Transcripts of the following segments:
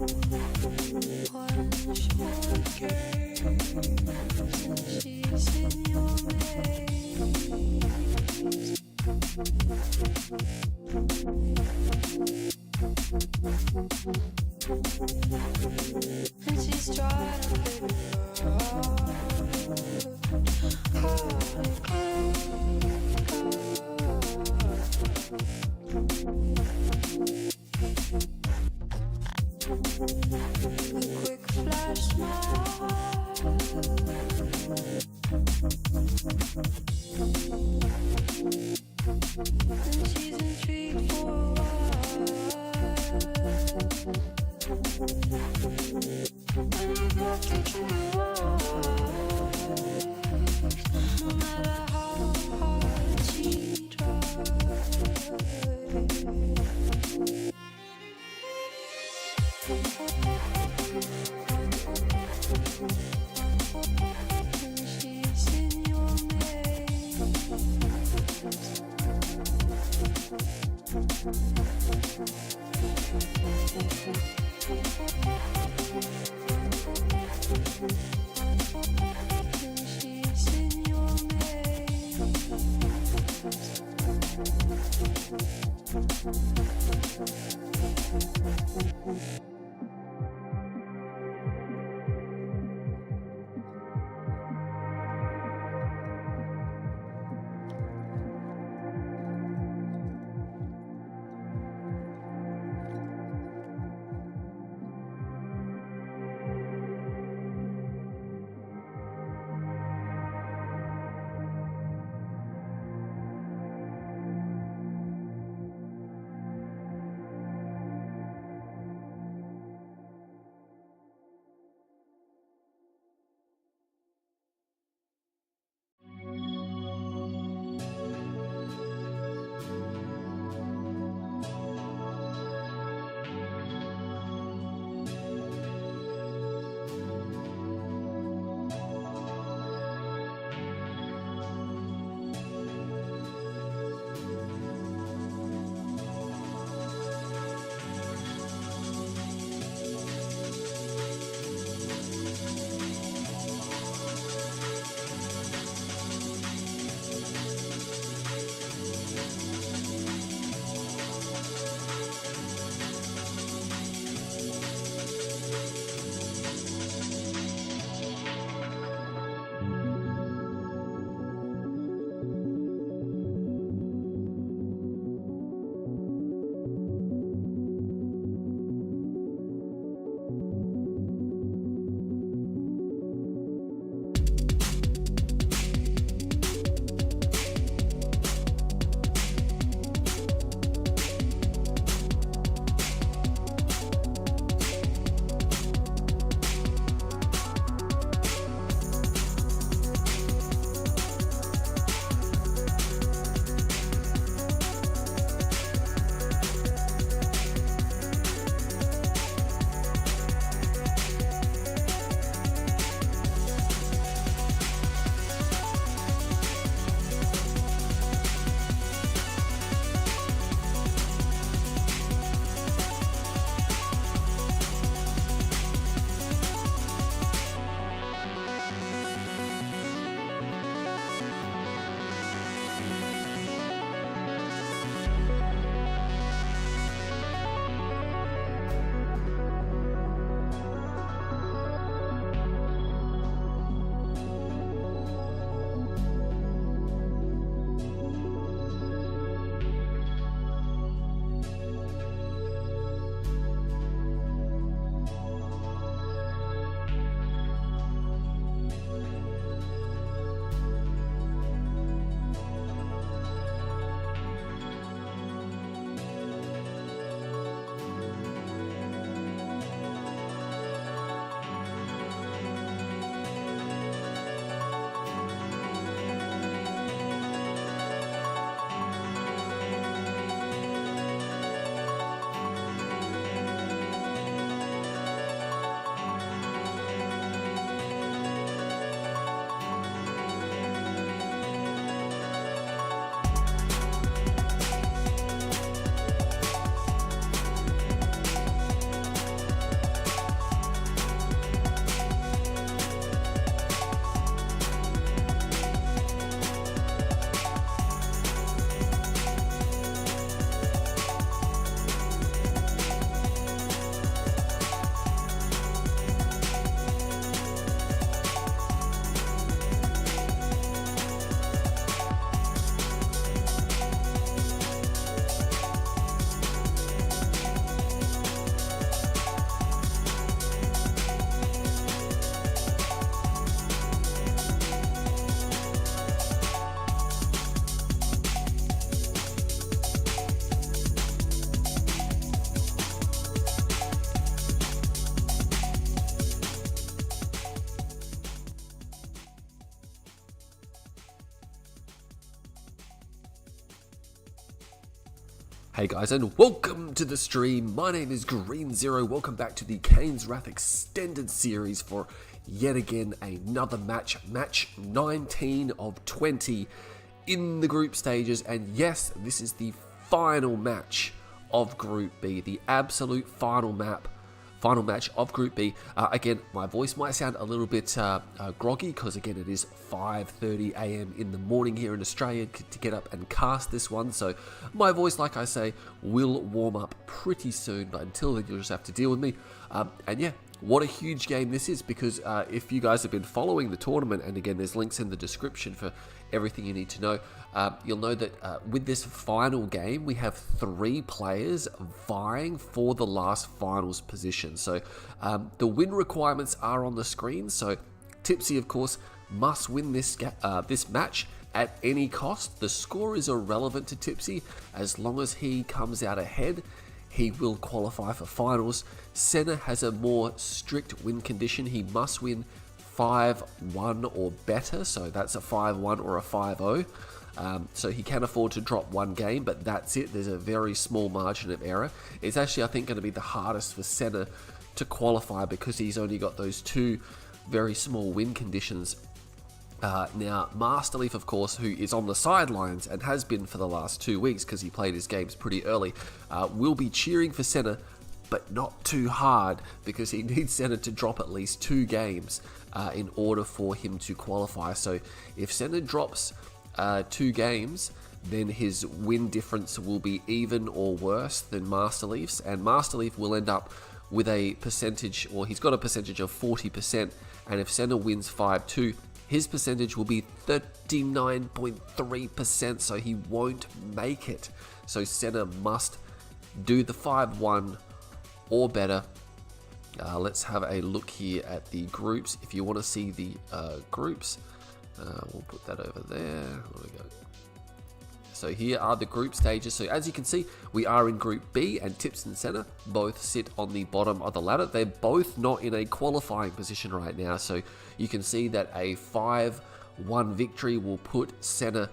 One short gaze and she's in your maze. And she's trying to figure out how to Hey guys, and welcome to the stream. My name is Green Zero. Welcome back to the Kane's Wrath extended series for yet again another match 19 of 20 in the group stages. And yes, this is the final match of Group B, the absolute final match of Group B. Again, my voice might sound a little bit groggy because again it is 5:30 a.m. in the morning here in Australia to get up and cast this one. So my voice, like I say, will warm up pretty soon. But until then, you'll just have to deal with me. And yeah, what a huge game this is, because if you guys have been following the tournament, and again there's links in the description for everything you need to know, you'll know that with this final game we have 3 players vying for the last finals position. So the win requirements are on the screen. So Tipsy, of course, must win this match at any cost. The score is irrelevant to Tipsy. As long as he comes out ahead, he will qualify for finals. Senna has a more strict win condition. He must win 5-1 or better, so that's a 5-1 or a 5-0. So he can afford to drop one game, but that's it. There's a very small margin of error. It's actually, I think, going to be the hardest for Senna to qualify because he's only got those 2 very small win conditions. Now, Master Leaf, of course, who is on the sidelines and has been for the last 2 weeks because he played his games pretty early, will be cheering for Senna, but not too hard, because he needs Senna to drop at least 2 games in order for him to qualify. So if Senna drops 2 games, then his win difference will be even or worse than Master Leaf's, and Master Leaf will end up with a percentage, or he's got a percentage of 40%, and if Senna wins 5-2, his percentage will be 39.3%, so he won't make it. So Senna must do the 5-1 or better. Let's have a look here at the groups. If you want to see the groups, we'll put that over there. There we go. So here are the group stages. So as you can see, we are in Group B, and Tipz and Senna both sit on the bottom of the ladder. They're both not in a qualifying position right now. So you can see that a 5-1 victory will put Senna,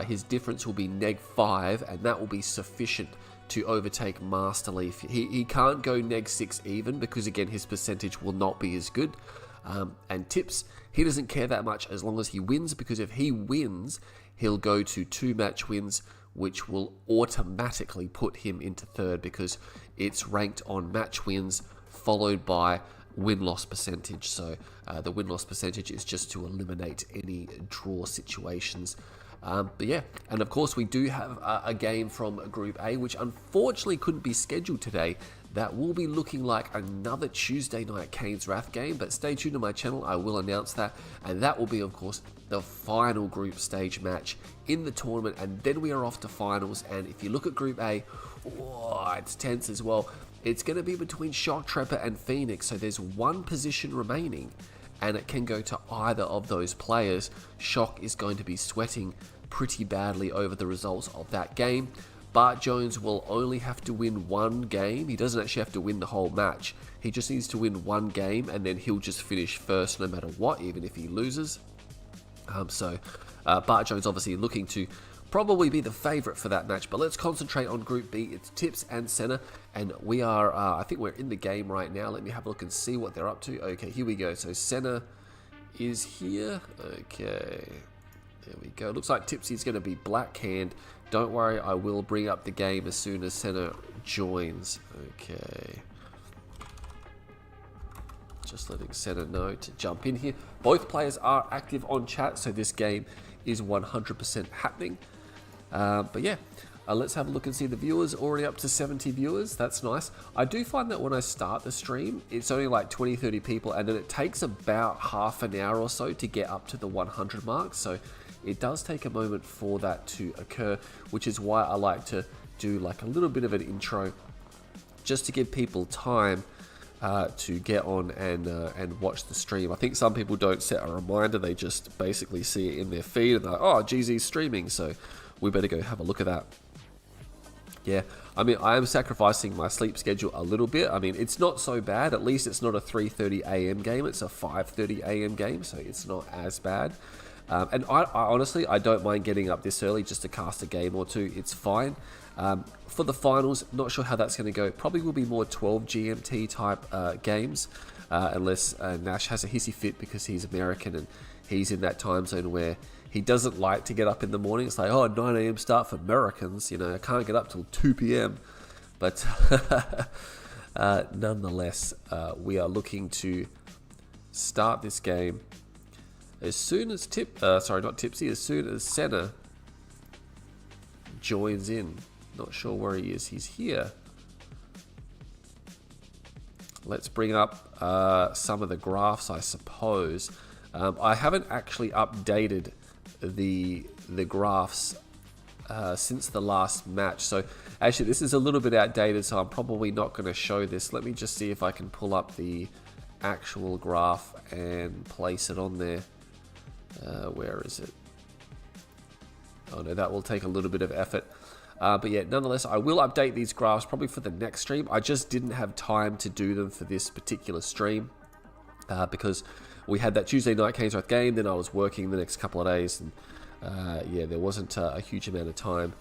his difference will be -5, and that will be sufficient to overtake Master Leaf. He can't go -6 even, because again his percentage will not be as good. And Tipz, he doesn't care that much as long as he wins, because if he wins, he'll go to 2 match wins, which will automatically put him into 3rd, because it's ranked on match wins followed by win-loss percentage. So the win-loss percentage is just to eliminate any draw situations. But yeah, and of course we do have a game from Group A, which unfortunately couldn't be scheduled today. That will be looking like another Tuesday night Kane's Wrath game, but stay tuned to my channel, I will announce that. And that will be, of course, the final group stage match in the tournament, and then we are off to finals. And if you look at Group A, oh, it's tense as well. It's going to be between Shock Trapper and Phoenix, so there's 1 position remaining, and it can go to either of those players. Shock is going to be sweating pretty badly over the results of that game. Bart Jones will only have to win 1 game. He doesn't actually have to win the whole match. He just needs to win 1 game, and then he'll just finish first no matter what, even if he loses. So Bart Jones obviously looking to probably be the favourite for that match. But let's concentrate on Group B. It's Tipz and Senna, and we are, I think we're in the game right now. Let me have a look and see what they're up to. Okay, here we go. So Senna is here. Okay, there we go. Looks like Tipsy's going to be black hand. Don't worry, I will bring up the game as soon as Senna joins. Okay. Just letting Senna know to jump in here. Both players are active on chat, so this game is 100% happening. But yeah, let's have a look and see the viewers. Already up to 70 viewers. That's nice. I do find that when I start the stream, it's only like 20-30 people, and then it takes about half an hour or so to get up to the 100 mark. So it does take a moment for that to occur, which is why I like to do like a little bit of an intro, just to give people time to get on and watch the stream. I think some people don't set a reminder, they just basically see it in their feed and they're like, oh, GZ's streaming, so we better go have a look at that. Yeah, I mean, I am sacrificing my sleep schedule a little bit. I mean, it's not so bad. At least it's not a 3:30 a.m. game. It's a 5:30 a.m. game, so it's not as bad. And I honestly, I don't mind getting up this early just to cast a game or two. It's fine. For the finals, not sure how that's going to go. Probably will be more 12 GMT type games, unless Nash has a hissy fit because he's American and he's in that time zone where he doesn't like to get up in the morning. It's like, oh, 9 a.m. start for Americans. You know, I can't get up till 2 p.m. But nonetheless, we are looking to start this game as soon as as soon as Senna joins in. Not sure where he is. He's here. Let's bring up some of the graphs, I suppose. I haven't actually updated the graphs since the last match. So actually, this is a little bit outdated, so I'm probably not going to show this. Let me just see if I can pull up the actual graph and place it on there. Where is it? Oh no, that will take a little bit of effort. But yeah, nonetheless, I will update these graphs probably for the next stream. I just didn't have time to do them for this particular stream because we had that Tuesday night Canesworth game, then I was working the next couple of days, and yeah, there wasn't a huge amount of time.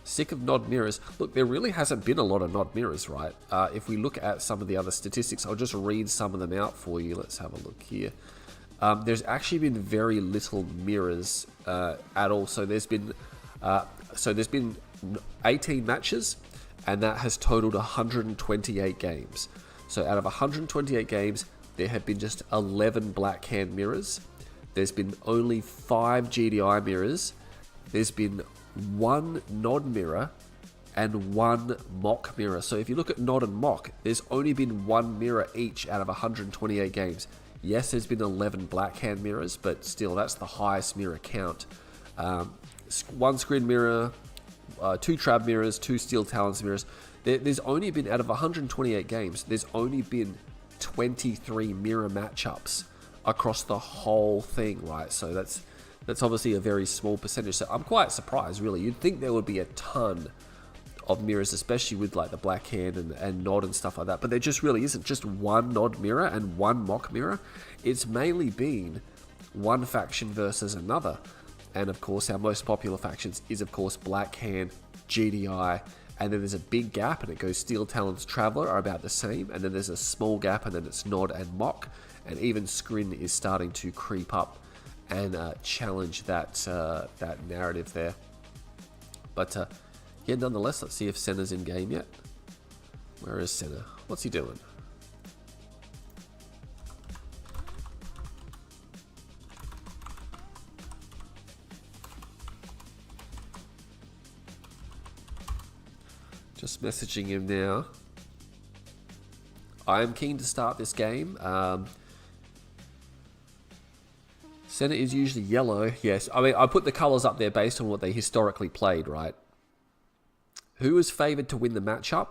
Sick of nod mirrors. Look, there really hasn't been a lot of nod mirrors, right? If we look at some of the other statistics, I'll just read some of them out for you. Let's have a look here. There's actually been very little mirrors at all. So there's been 18 matches, and that has totaled 128 games. So out of 128 games, there have been just 11 black hand mirrors. There's been only 5 GDI mirrors. There's been 1 nod mirror and 1 mock mirror. So if you look at nod and mock, there's only been 1 mirror each out of 128 games. Yes, there's been 11 black hand mirrors, but still, that's the highest mirror count. 1 screen mirror, 2 trab mirrors, 2 steel talons mirrors. There's only been, out of 128 games, there's only been 23 mirror matchups across the whole thing, right? So that's obviously a very small percentage. So I'm quite surprised, really. You'd think there would be a ton of mirrors, especially with like the black hand and nod and stuff like that, but there just really isn't. Just 1 nod mirror and 1 mock mirror. It's mainly been one faction versus another, and of course our most popular factions is of course black hand, GDI, and then there's a big gap and it goes steel talons, traveler are about the same, and then there's a small gap and then it's nod and mock, and even scrin is starting to creep up and challenge that that narrative there. But yeah, nonetheless, let's see if Senna's in game yet. Where is Senna? What's he doing? Just messaging him now. I am keen to start this game. Senna is usually yellow. Yes, I mean, I put the colours up there based on what they historically played, right? Who is favoured to win the matchup?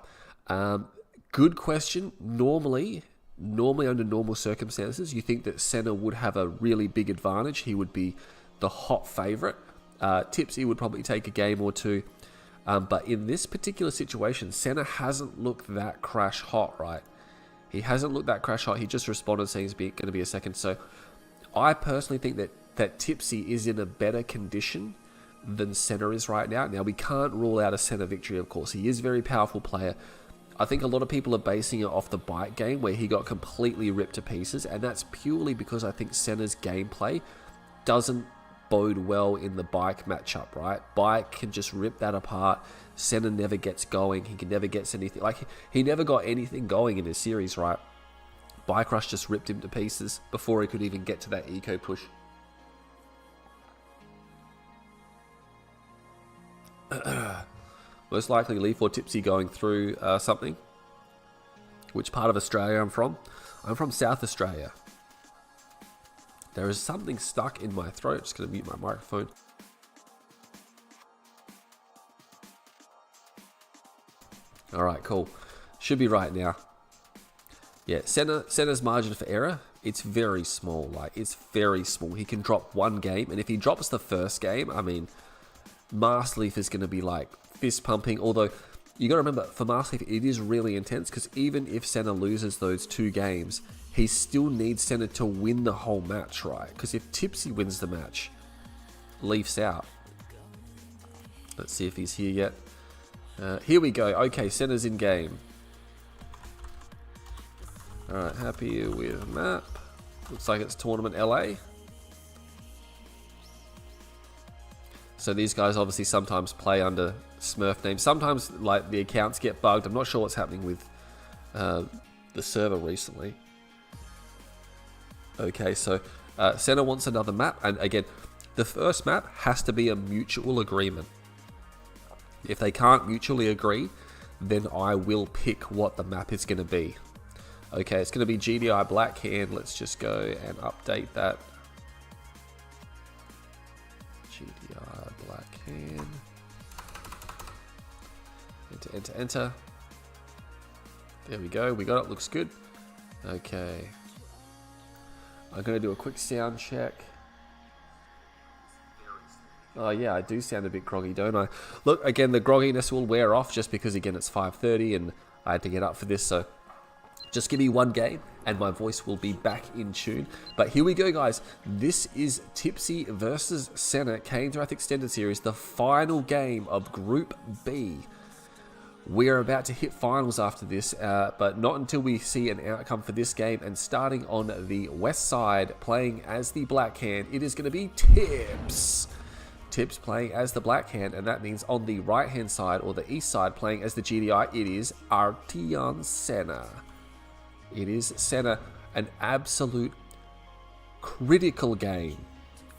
Good question. Normally under normal circumstances, you think that Senna would have a really big advantage. He would be the hot favourite. Tipz, he would probably take a game or two. But in this particular situation, Senna hasn't looked that crash hot, right? He hasn't looked that crash hot. He just responded saying he's going to be a second. So I personally think that Tipsy is in a better condition than Senna is right now. Now, we can't rule out a Senna victory, of course. He is a very powerful player. I think a lot of people are basing it off the bike game where he got completely ripped to pieces, and that's purely because I think Senna's gameplay doesn't bode well in the bike matchup, right? Bike can just rip that apart. Senna never gets going. He never gets anything. Like, he never got anything going in his series, right? Bike Rush just ripped him to pieces before he could even get to that eco push. Most likely Leaf or Tipsy going through something. Which part of Australia I'm from? I'm from South Australia. There is something stuck in my throat. Just going to mute my microphone. Alright, cool. Should be right now. Yeah, Senna's margin for error, it's very small. Like, it's very small. He can drop 1 game, and if he drops the first game, I mean, Marsleaf is going to be like fist pumping. Although you got to remember, for Marsleaf, it is really intense because even if Senna loses those 2 games, he still needs Senna to win the whole match, right? Because if Tipsy wins the match, Leaf's out. Let's see if he's here yet. Here we go. Okay, Senna's in game. Alright, happy with map. Looks like it's Tournament LA. So these guys obviously sometimes play under Smurf names. Sometimes like the accounts get bugged. I'm not sure what's happening with the server recently. Okay, so Senna wants another map. And again, the first map has to be a mutual agreement. If they can't mutually agree, then I will pick what the map is going to be. Okay, it's going to be GDI Blackhand. Let's just go and update that. GDI Blackhand. Enter, enter, enter. There we go. We got it. Looks good. Okay. I'm going to do a quick sound check. Oh yeah, I do sound a bit groggy, don't I? Look, again, the grogginess will wear off just because, again, it's 5:30 and I had to get up for this, so just give me one game and my voice will be back in tune. But here we go, guys. This is Tipz versus Senna, Kane's Wrath Extended Series, the final game of Group B. We're about to hit finals after this, but not until we see an outcome for this game. And starting on the west side, playing as the Black Hand, it is going to be Tipz. Tipz playing as the Black Hand, and that means on the right hand side or the east side playing as the GDI, it is Artion Senna. It is Senna, an absolute critical game.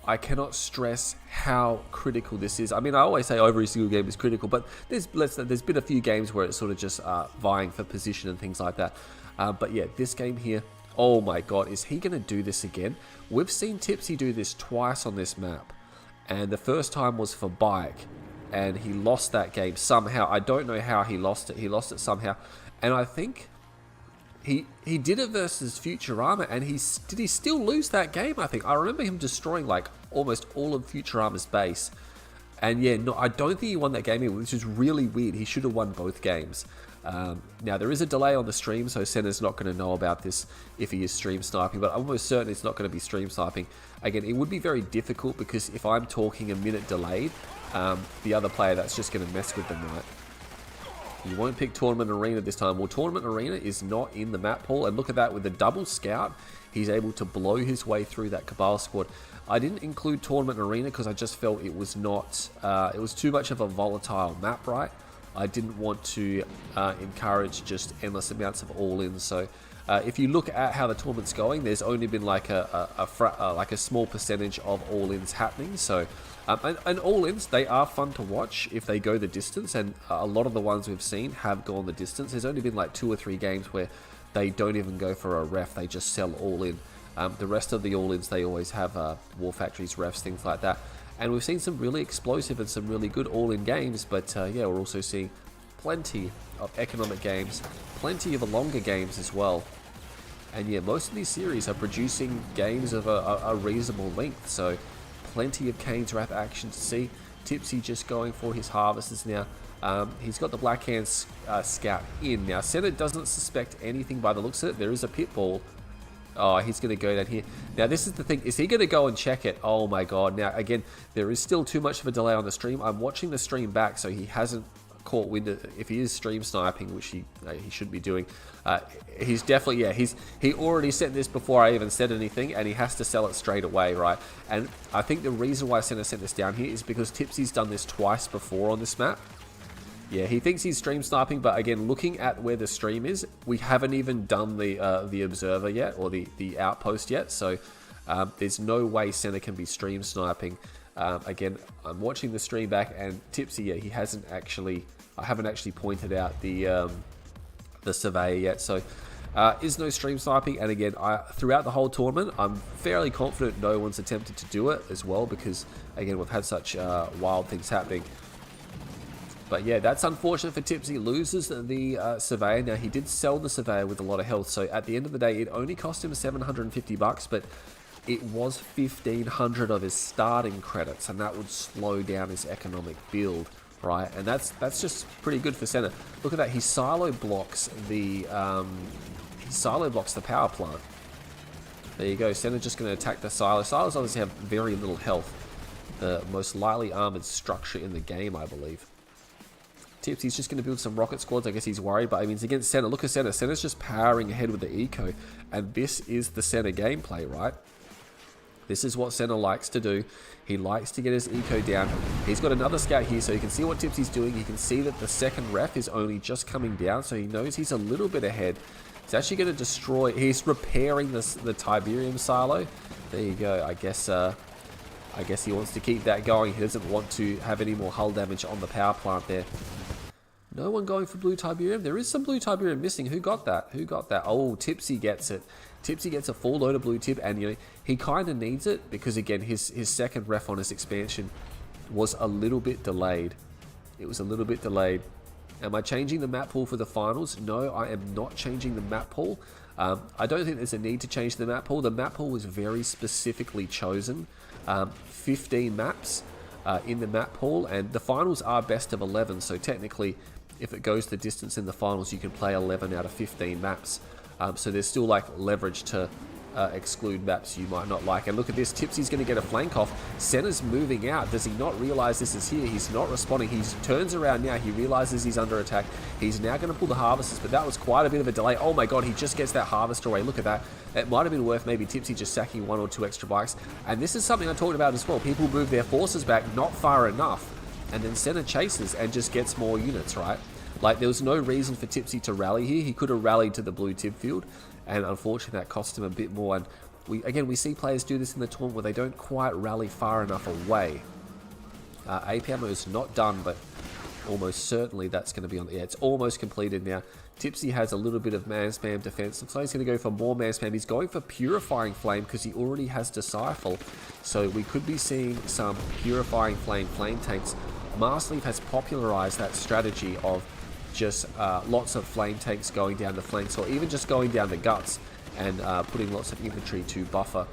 I cannot stress how critical this is. I mean, I always say every single game is critical, but there's been a few games where it's sort of just vying for position and things like that. But yeah, this game here, oh my god, is he going to do this again? We've seen Tipz do this twice on this map. And the first time was for bike, and he lost that game somehow. I don't know how he lost it. He lost it somehow, and I think he did it versus Futurama, and did he still lose that game? I think I remember him destroying like almost all of Futurama's base, and yeah, no, I don't think he won that game, which is really weird. He should have won both games. Now there is a delay on the stream, so Senna's not going to know about this if he is stream sniping, but I'm almost certain it's not going to be stream sniping. Again, it would be very difficult because if I'm talking a minute delayed, the other player, that's just going to mess with them, right? You won't pick Tournament Arena this time. Well, Tournament Arena is not in the map pool, and look at that, with the double scout, he's able to blow his way through that Cabal squad. I didn't include Tournament Arena because I just felt it was not, it was too much of a volatile map, right? I didn't want to encourage just endless amounts of all-ins. So if you look at how the tournament's going, there's only been like a small percentage of all-ins happening. So and all-ins, they are fun to watch if they go the distance, and a lot of the ones we've seen have gone the distance. There's only been like 2 or 3 games where they don't even go for a ref, they just sell all-in. The rest of the all-ins, they always have War Factories, refs, things like that. And we've seen some really explosive and some really good all-in games, but yeah, we're also seeing plenty of economic games, plenty of longer games as well. And yeah, most of these series are producing games of a reasonable length, so plenty of Kane's Wrath action to see. Tipz just going for his harvesters now. He's got the Black Hand scout in. Now, Senna doesn't suspect anything by the looks of it. There is a pitbull. Oh, he's going to go down here. Now, this is the thing. Is he going to go and check it? Oh, my God. Now, again, there is still too much of a delay on the stream. I'm watching the stream back, so he hasn't caught wind of, if he is stream sniping, which he should be doing. He's definitely, yeah, he already sent this before I even said anything, and he has to sell it straight away, right? And I think the reason why Senna sent this down here is because Tipzy's done this twice before on this map. Yeah, he thinks he's stream sniping, but again, looking at where the stream is, we haven't even done the observer yet, or the outpost yet, so there's no way Senna can be stream sniping. Again, I'm watching the stream back, and Tipz, yeah, he hasn't actually, I haven't actually pointed out the surveyor yet, so is no stream sniping. And again, throughout the whole tournament, I'm fairly confident no one's attempted to do it as well, because again, we've had such wild things happening. But yeah, that's unfortunate for Tipz. He loses the surveyor. Now, he did sell the surveyor with a lot of health, so at the end of the day, it only cost him $750, but it was 1,500 of his starting credits, and that would slow down his economic build, right? And that's just pretty good for Senna. Look at that. He silo blocks the power plant. There you go. Senna just going to attack the silo. Silos obviously have very little health. The most lightly armored structure in the game, I believe. Tipz, he's just going to build some rocket squads. I guess he's worried, but I mean, it's against Senna. Look at Senna. Senna's just powering ahead with the eco, and this is the Senna gameplay, right? This is what Senna likes to do. He likes to get his eco down. He's got another scout here, so you can see what Tipz is doing. You can see that the second ref is only just coming down, so he knows he's a little bit ahead. He's actually going to destroy... He's repairing the Tiberium silo. There you go. I guess he wants to keep that going. He doesn't want to have any more hull damage on the power plant there. No one going for blue Tiberium. There is some blue Tiberium missing. Who got that? Who got that? Oh, Tipsy gets it. Tipsy gets a full load of blue tip, and you know, he kind of needs it because again, his second ref on his expansion was a little bit delayed. It was a little bit delayed. Am I changing the map pool for the finals? No, I am not changing the map pool. I don't think there's a need to change the map pool. The map pool was very specifically chosen. 15 maps in the map pool, and the finals are best of 11, so technically if it goes the distance in the finals, you can play 11 out of 15 maps. So there's still like leverage to exclude maps you might not like. And look at this, Tipsy's going to get a flank off. Senna's moving out. Does he not realize this is here? He's not responding. He turns around now. He realizes he's under attack. He's now going to pull the harvesters, but that was quite a bit of a delay. Oh my god, he just gets that harvester away. Look at that. It might have been worth maybe Tipsy just sacking 1 or 2 extra bikes. And this is something I talked about as well. People move their forces back not far enough, and then Senna chases and just gets more units, right? Like, there was no reason for Tipsy to rally here. He could have rallied to the blue tip field, and unfortunately that cost him a bit more. And we see players do this in the tournament where they don't quite rally far enough away. AP ammo is not done, but almost certainly that's going to be on. Yeah, it's almost completed now. Tipsy has a little bit of man spam defense. Looks like he's going to go for more man spam. He's going for purifying flame because he already has disciple, so we could be seeing some purifying flame tanks. Marsleaf has popularized that strategy of just lots of flame tanks going down the flanks, or even just going down the guts and putting lots of infantry to buffer,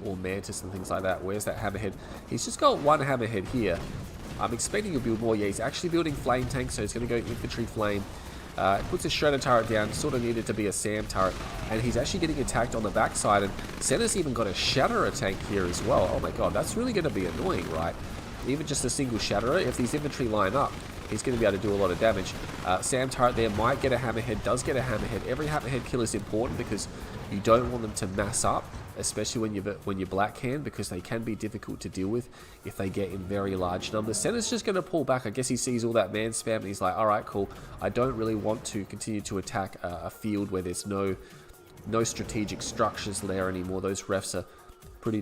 or mantis and things like that. Where's that hammerhead? He's just got one hammerhead here. I'm expecting he'll build more. Yeah, he's actually building flame tanks, so he's going to go infantry flame. Puts a shredder turret down, sort of needed to be a SAM turret, and he's actually getting attacked on the backside, and Senna's even got a shatterer tank here as well. Oh my god, that's really going to be annoying, right? Even just a single shatterer, if these infantry line up, he's going to be able to do a lot of damage. SAM turret there might get a hammerhead, does get a hammerhead. Every hammerhead kill is important because you don't want them to mass up, especially when you're blackhand, because they can be difficult to deal with if they get in very large numbers. Senna's just going to pull back. I guess he sees all that man spam and he's like, alright, cool. I don't really want to continue to attack a field where there's no strategic structures there anymore. Those refs are pretty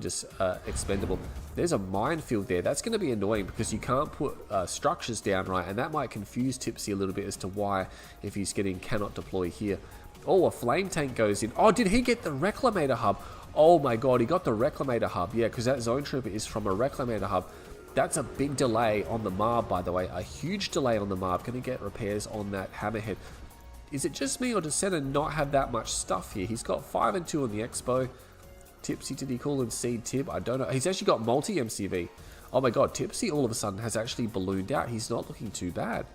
expendable. There's a minefield there. That's going to be annoying because you can't put structures down, right? And that might confuse Tipsy a little bit as to why, if he's getting cannot deploy here. Oh, a flame tank goes in. Oh, did he get the Reclamator hub? Oh my god, he got the Reclamator hub. Yeah, because that zone trooper is from a Reclamator hub. That's a big delay on the Marb, by the way. A huge delay on the Marb. Going to get repairs on that hammerhead. Is it just me, or does Senna not have that much stuff here? He's got 5 and 2 on the Expo. Tipsy, did he call him Seed Tib? I don't know. He's actually got multi-MCV. Oh my god, Tipsy all of a sudden has actually ballooned out. He's not looking too bad.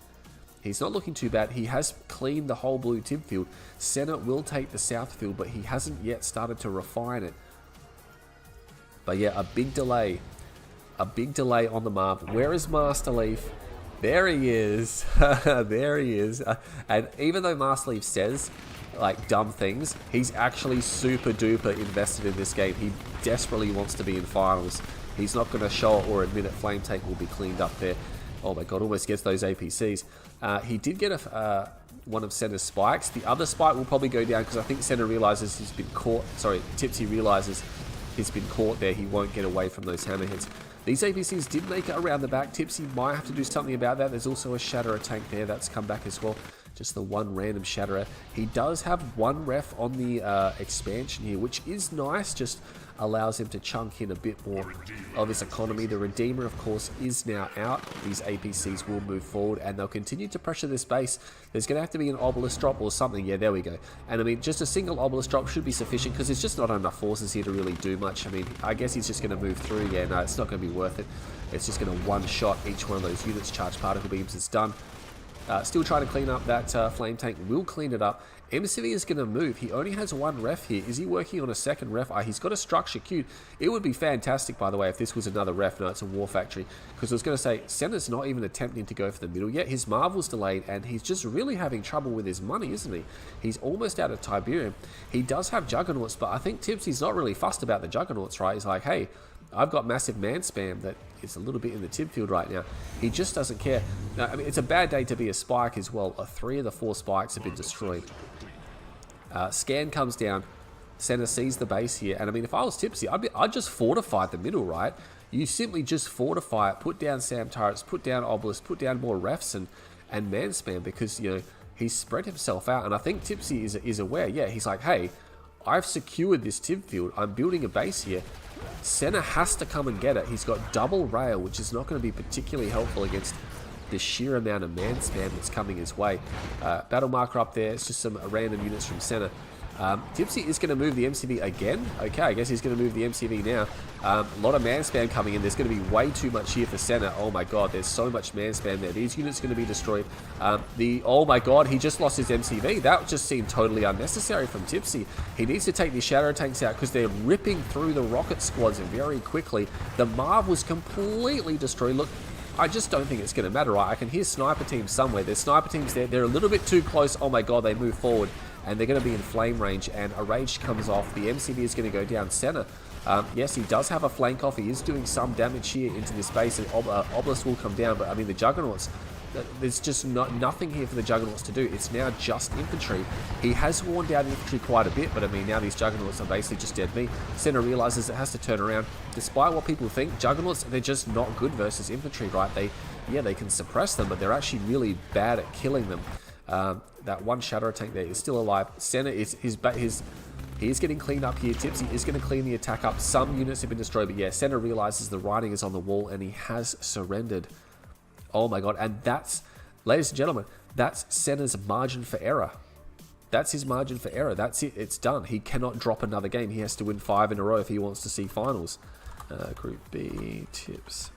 He's not looking too bad. He has cleaned the whole blue tib field. Senna will take the south field, but he hasn't yet started to refine it. But yeah, a big delay. A big delay on the Marv. Where is Master Leaf? There he is. There he is. And even though Master Leaf says like dumb things, he's actually super duper invested in this game. He desperately wants to be in finals. He's not going to show it or admit it. Flame Tank will be cleaned up there. Oh my god, almost gets those APCs. He did get one of Senna's spikes. The other spike will probably go down because I think Senna realizes he's been caught. Sorry, Tipsy realizes he's been caught there. He won't get away from those hammerheads. These APCs did make it around the back. Tipsy might have to do something about that. There's also a Shatterer tank there that's come back as well. Just the one random Shatterer. He does have one ref on the expansion here, which is nice. Just allows him to chunk in a bit more of his economy. The Redeemer, of course, is now out. These APCs will move forward and they'll continue to pressure this base. There's going to have to be an obelisk drop or something. Yeah, there we go. And I mean, just a single obelisk drop should be sufficient because there's just not enough forces here to really do much. I mean, I guess he's just going to move through. Yeah, no, it's not going to be worth it. It's just going to one-shot each one of those units. Charge particle beams, it's done. Still trying to clean up that flame tank. Will clean it up. MCV is going to move. He only has one ref here. Is he working on a second ref? He's got a structure queued. It would be fantastic, by the way, if this was another ref. No, it's a War Factory. Because I was going to say, Senna's not even attempting to go for the middle yet. His Marvel's delayed, and he's just really having trouble with his money, isn't he? He's almost out of Tiberium. He does have Juggernauts, but I think Tipz, he's not really fussed about the Juggernauts, right? He's like, hey, I've got massive man spam that is a little bit in the tib field right now. He just doesn't care. Now, I mean, it's a bad day to be a spike as well. 3 of the 4 spikes have been destroyed. Scan comes down. Senna sees the base here. And I mean, if I was Tipsy, I'd just fortify the middle, right? You simply just fortify it, put down Sam turrets, put down obelisks, put down more refs and man spam, because, you know, he's spread himself out. And I think Tipsy is aware. Yeah, he's like, hey, I've secured this tib field. I'm building a base here. Senna has to come and get it. He's got double rail, which is not going to be particularly helpful against the sheer amount of man spam that's coming his way. Battle marker up there. It's just some random units from Senna. Tipsy is going to move the MCV again. Okay, I guess he's going to move the MCV now. A lot of man spam coming in. There's going to be way too much here for Senna. Oh my god, there's so much man spam there. These units are going to be destroyed. Oh my god, he just lost his MCV. That just seemed totally unnecessary from Tipsy. He needs to take these shadow tanks out because they're ripping through the rocket squads very quickly. The Marv was completely destroyed. Look, I just don't think it's going to matter, right? I can hear sniper teams somewhere. There's sniper teams there. They're a little bit too close. Oh my god, they move forward. And they're going to be in flame range, and a rage comes off. The MCV is going to go down Senna. Yes, he does have a flank off. He is doing some damage here into this base, and Obelisk will come down. But I mean, the Juggernauts, there's just nothing here for the Juggernauts to do. It's now just infantry. He has worn down infantry quite a bit, but I mean, now these Juggernauts are basically just dead meat. Senna realizes it has to turn around. Despite what people think, Juggernauts, they're just not good versus infantry, right? They can suppress them, but they're actually really bad at killing them. That one shadow tank there is still alive. Senna he is getting cleaned up here. Tipsy is going to clean the attack up. Some units have been destroyed, but yeah, Senna realizes the writing is on the wall and he has surrendered. Oh my god, and that's, ladies and gentlemen, that's Senna's margin for error. That's his margin for error. That's it. It's done. He cannot drop another game. He has to win 5 in a row if he wants to see finals. Group B, Tipz.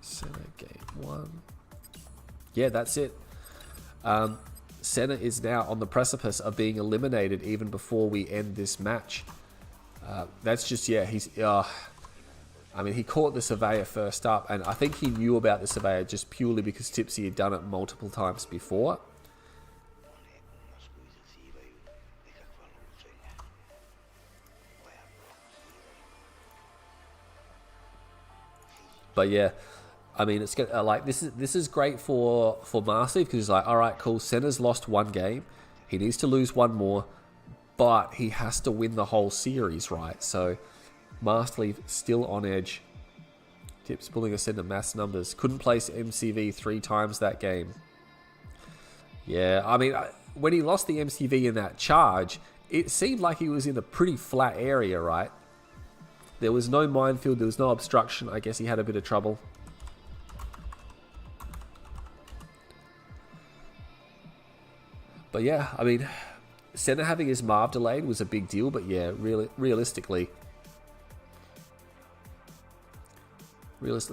Senna game 1. Yeah, that's it. Senna is now on the precipice of being eliminated even before we end this match. That's just, yeah, he's... I mean, he caught the Surveyor first up, and I think he knew about the Surveyor just purely because Tipsy had done it multiple times before. But yeah, I mean, it's like this is great for Master, because he's like, all right, cool. Senna's lost 1 game. He needs to lose 1 more, but he has to win the whole series, right? So Masterleaf still on edge. Tipz pulling us into mass numbers. Couldn't place MCV 3 times that game. Yeah, I mean, when he lost the MCV in that charge, it seemed like he was in a pretty flat area, right? There was no minefield, there was no obstruction. I guess he had a bit of trouble. But yeah, I mean, Senna having his Marv delayed was a big deal, but yeah, realistically,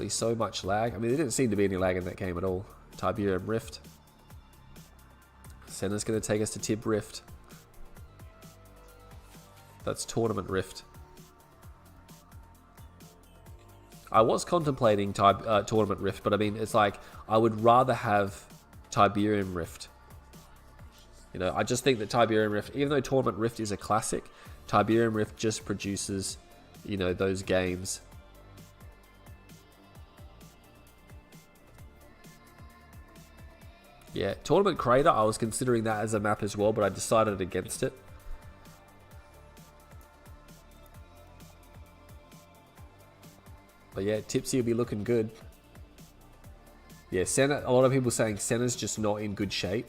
so much lag. I mean, there didn't seem to be any lag in that game at all. Tiberium Rift. Senna's going to take us to Tib Rift. That's Tournament Rift. I was contemplating Tournament Rift, but I mean, it's like, I would rather have Tiberium Rift. You know, I just think that Tiberium Rift, even though Tournament Rift is a classic, Tiberium Rift just produces, you know, those games. Yeah, Tournament Crater, I was considering that as a map as well, but I decided against it. But yeah, Tipsy will be looking good. Yeah, Senna, a lot of people saying Senna's just not in good shape.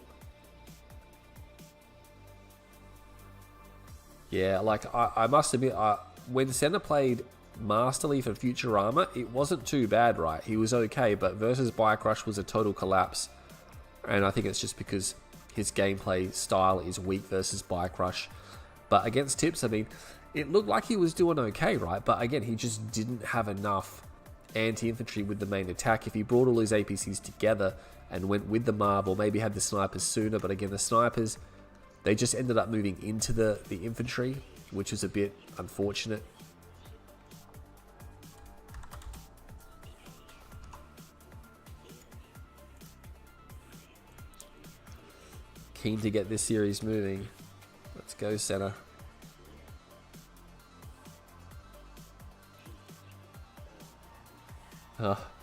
Yeah, like, I must admit, when Senna played Masterleaf and Futurama, it wasn't too bad, right? He was okay, but versus Bike Rush was a total collapse. And I think it's just because his gameplay style is weak versus Bike Rush. But against Tipz, I mean, it looked like he was doing okay, right? But again, he just didn't have enough anti-infantry with the main attack. If he brought all his APCs together and went with the Marv, or maybe had the snipers sooner, but again, the snipers, they just ended up moving into the infantry, which was a bit unfortunate. Keen to get this series moving. Let's go, Senna.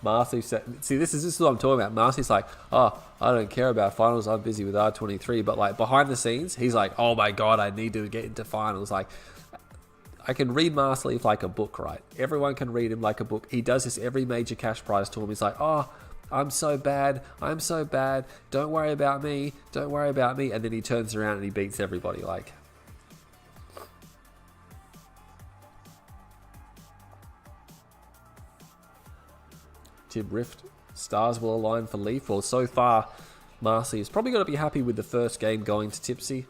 Marcy said, see, this is what I'm talking about. Marcy's like, oh, I don't care about finals, I'm busy with R23. But like behind the scenes, he's like, oh my god, I need to get into finals. Like, I can read Marsley like a book, right? Everyone can read him like a book. He does this every major cash prize tour. He's like, oh, I'm so bad, don't worry about me, and then he turns around and he beats everybody. Like, Tib Rift, stars will align for Leaf. Well, so far, Marcy is probably going to be happy with the first game going to Tipsy.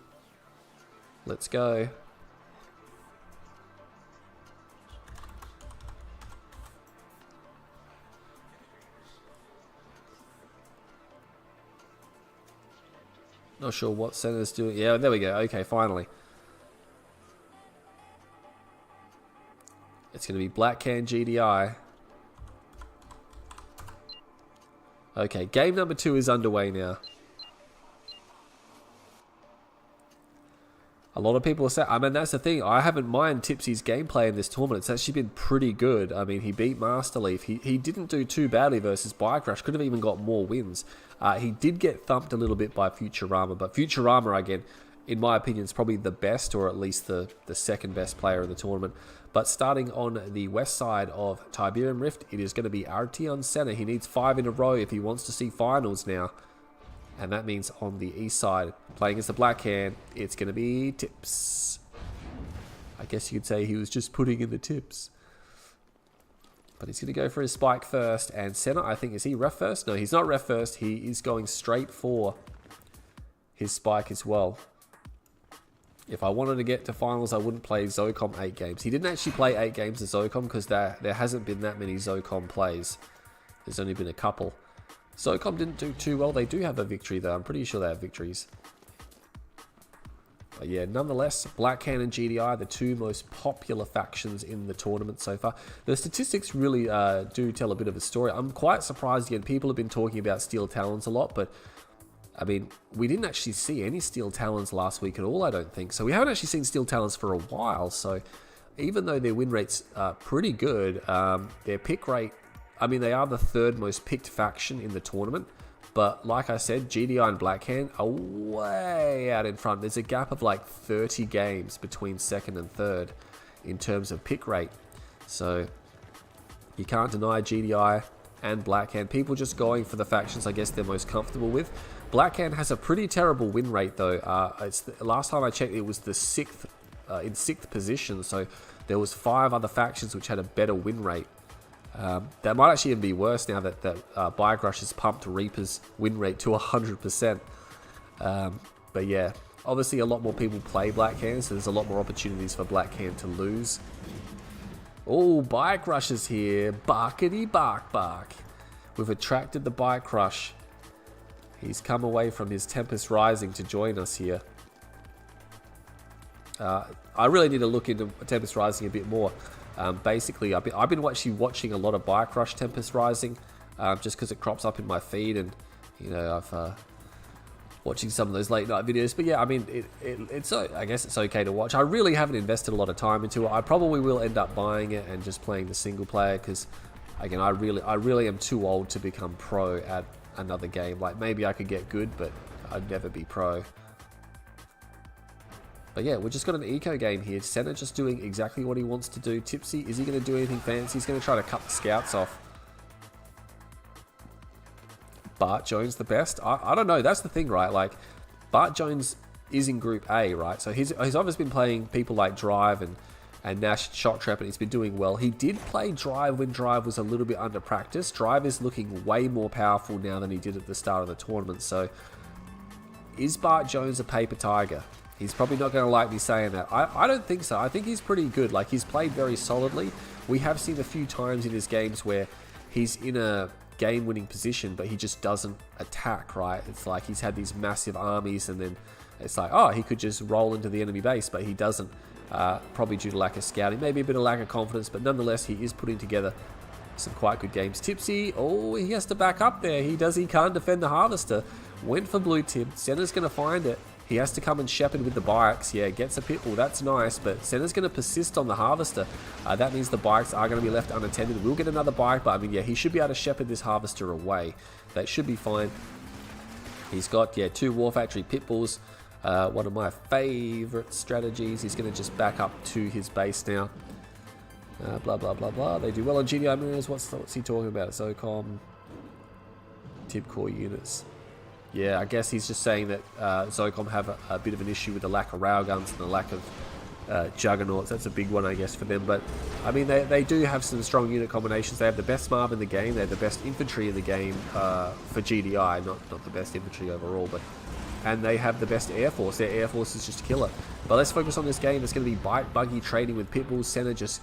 Let's go. Not sure what Senna's doing. Yeah, there we go. Okay, finally. It's going to be Black Can GDI. Okay, game number 2 is underway now. A lot of people are saying, I mean, that's the thing. I haven't minded Tipsy's gameplay in this tournament. It's actually been pretty good. I mean, he beat Master Leaf. He didn't do too badly versus Bike Rush. Could have even got more wins. He did get thumped a little bit by Futurama, but Futurama, again, in my opinion, is probably the best, or at least the second best player in the tournament. But starting on the west side of Tiberium Rift, it is going to be Arteon Senna. He needs 5 in a row if he wants to see finals now. And that means on the east side, playing as the Black Hand, it's going to be Tipz. I guess you could say he was just putting in the tips. But he's going to go for his spike first. And Senna, I think, is he ref first? No, he's not ref first. He is going straight for his spike as well. If I wanted to get to finals, I wouldn't play Zocom 8 games. He didn't actually play 8 games of Zocom because there hasn't been that many Zocom plays. There's only been a couple. Zocom didn't do too well. They do have a victory though. I'm pretty sure they have victories. But yeah, nonetheless, Black Can and GDI, the 2 most popular factions in the tournament so far. The statistics really do tell a bit of a story. I'm quite surprised again. People have been talking about Steel Talons a lot, but I mean, we didn't actually see any Steel Talons last week at all, I don't think. So we haven't actually seen Steel Talons for a while. So even though their win rate's pretty good, their pick rate, I mean, they are the 3rd most picked faction in the tournament. But like I said, GDI and Black Hand are way out in front. There's a gap of like 30 games between 2nd and 3rd in terms of pick rate. So you can't deny GDI and Black Hand. People just going for the factions I guess they're most comfortable with. Black Hand has a pretty terrible win rate though. Last time I checked, it was the 6th in 6th position. So there was 5 other factions which had a better win rate. That might actually even be worse now that Bike Rush has pumped Reaper's win rate to 100%. But yeah, obviously a lot more people play Black Hand, so there's a lot more opportunities for Black Hand to lose. Oh, Bike Rush is here. Barkity bark bark. We've attracted the Bike Rush. He's come away from his Tempest Rising to join us here. I really need to look into Tempest Rising a bit more. Basically, I've been actually watching a lot of Bike Rush Tempest Rising, just because it crops up in my feed, and you know I've watching some of those late night videos. But yeah, I mean, I guess it's okay to watch. I really haven't invested a lot of time into it. I probably will end up buying it and just playing the single player because, again, I really am too old to become pro at another game. Like maybe I could get good, but I'd never be pro. But yeah, we've just got an eco game here. Senna just doing exactly what he wants to do. Tipsy, is he going to do anything fancy? He's going to try to cut the scouts off. Bart Jones the best? I don't know. That's the thing, right? Like, Bart Jones is in Group A, right? So he's obviously been playing people like Drive and Nash Shot Trap, and he's been doing well. He did play Drive when Drive was a little bit under practice. Drive is looking way more powerful now than he did at the start of the tournament. So is Bart Jones a paper tiger? He's probably not going to like me saying that. I don't think so. I think he's pretty good. Like, he's played very solidly. We have seen a few times in his games where he's in a game-winning position, but he just doesn't attack, right? It's like he's had these massive armies, and then it's like, oh, he could just roll into the enemy base, but he doesn't. Probably due to lack of scouting, maybe a bit of lack of confidence, but nonetheless, he is putting together some quite good games. Tipsy, oh, he has to back up there. He can't defend the Harvester. Went for blue tip. Senna's going to find it. He has to come and shepherd with the bikes. Yeah, gets a pitbull. That's nice, but Senna's going to persist on the Harvester. That means the bikes are going to be left unattended. We'll get another bike, but I mean, yeah, he should be able to shepherd this Harvester away. That should be fine. He's got, yeah, 2 War Factory pitbulls. One of my favorite strategies. He's going to just back up to his base now. Blah, blah, blah, blah. They do well on GDI mirrors. What's he talking about? SOCOM, Tib core units. Yeah, I guess he's just saying that SOCOM have a bit of an issue with the lack of railguns and the lack of juggernauts. That's a big one, I guess, for them. But, I mean, they do have some strong unit combinations. They have the best MAV in the game. They have the best infantry in the game for GDI. Not the best infantry overall, but... And they have the best Air Force. Their Air Force is just killer. But let's focus on this game. It's going to be bike buggy trading with pitbulls. Senna just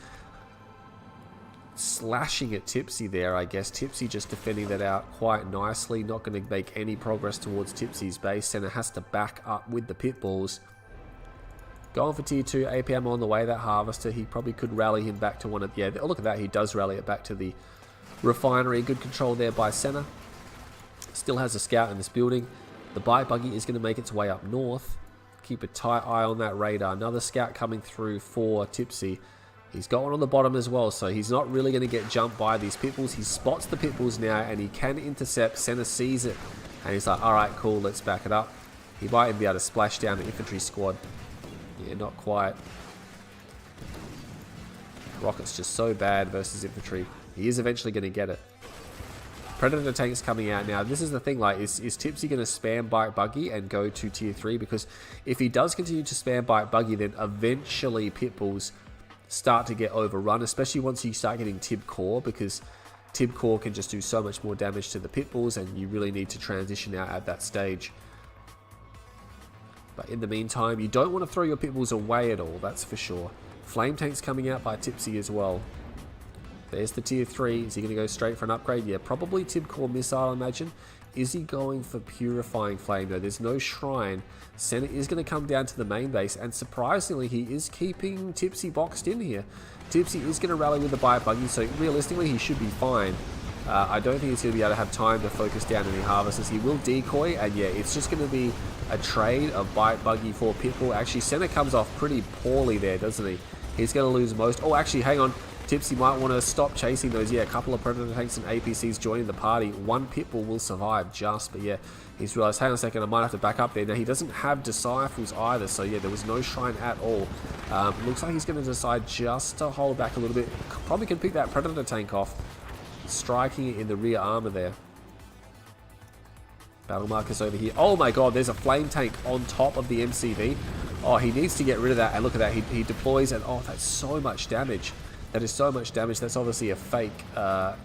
slashing at Tipsy there, I guess. Tipsy just defending that out quite nicely. Not going to make any progress towards Tipsy's base. Senna has to back up with the pitbulls. Going for tier 2. APM on the way. That Harvester, he probably could rally him back to one of... Yeah, oh, look at that. He does rally it back to the refinery. Good control there by Senna. Still has a scout in this building. The bike buggy is going to make its way up north. Keep a tight eye on that radar. Another scout coming through for Tipsy. He's got one on the bottom as well, so he's not really going to get jumped by these pitbulls. He spots the pitbulls now, and he can intercept. Senna sees it, and he's like, alright, cool, let's back it up. He might even be able to splash down the infantry squad. Yeah, not quite. Rocket's just so bad versus infantry. He is eventually going to get it. Predator tanks coming out now. This is the thing, like, is Tipsy going to spam bike buggy and go to tier 3? Because if he does continue to spam bike buggy, then eventually pitbulls start to get overrun, especially once you start getting Tib core, because Tib core can just do so much more damage to the pitbulls, and you really need to transition out at that stage. But in the meantime, you don't want to throw your pitbulls away at all, that's for sure. Flame tanks coming out by Tipsy as well. There's the tier 3. Is he going to go straight for an upgrade? Yeah, probably Tib core missile, I imagine. Is he going for purifying flame? No, there's no shrine. Senna is going to come down to the main base, and surprisingly, he is keeping Tipsy boxed in here. Tipsy is going to rally with the bike buggy, so realistically, he should be fine. I don't think he's going to be able to have time to focus down any harvesters. He will decoy, and yeah, it's just going to be a trade of bike buggy for pitbull. Actually, Senna comes off pretty poorly there, doesn't he? He's going to lose most. Oh, actually, hang on. Tipsy might want to stop chasing those. Yeah, a couple of Predator tanks and APCs joining the party. One pitbull will survive just, but yeah, he's realized, hang on a second, I might have to back up there. Now, he doesn't have disciples either, so yeah, there was no shrine at all. Looks like he's going to decide just to hold back a little bit. Probably can pick that Predator tank off, striking it in the rear armor there. Battle markers over here. Oh my god, there's a flame tank on top of the MCV. Oh, he needs to get rid of that, and look at that, he deploys, and oh, that's so much damage. That is so much damage. That's obviously a fake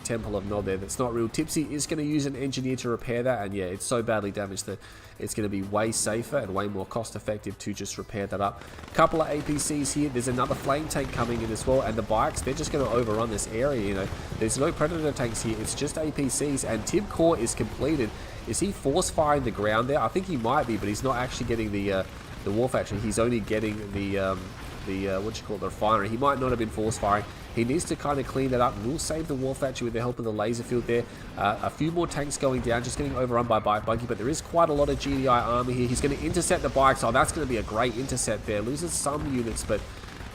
Temple of Nod there. That's not real. Tipsy is going to use an engineer to repair that. And yeah, it's so badly damaged that it's going to be way safer and way more cost effective to just repair that up. Couple of APCs here. There's another flame tank coming in as well. And the bikes, they're just going to overrun this area, you know. There's no Predator tanks here. It's just APCs. And Tib core is completed. Is he force firing the ground there? I think he might be, but he's not actually getting the War Factory. He's only getting the refinery. He might not have been force firing. He needs to kind of clean that up. We'll save the War Factory with the help of the laser field there. A few more tanks going down, just getting overrun by bike buggy, but there is quite a lot of GDI army here. He's going to intercept the bikes. Oh, that's going to be a great intercept there. Loses some units, but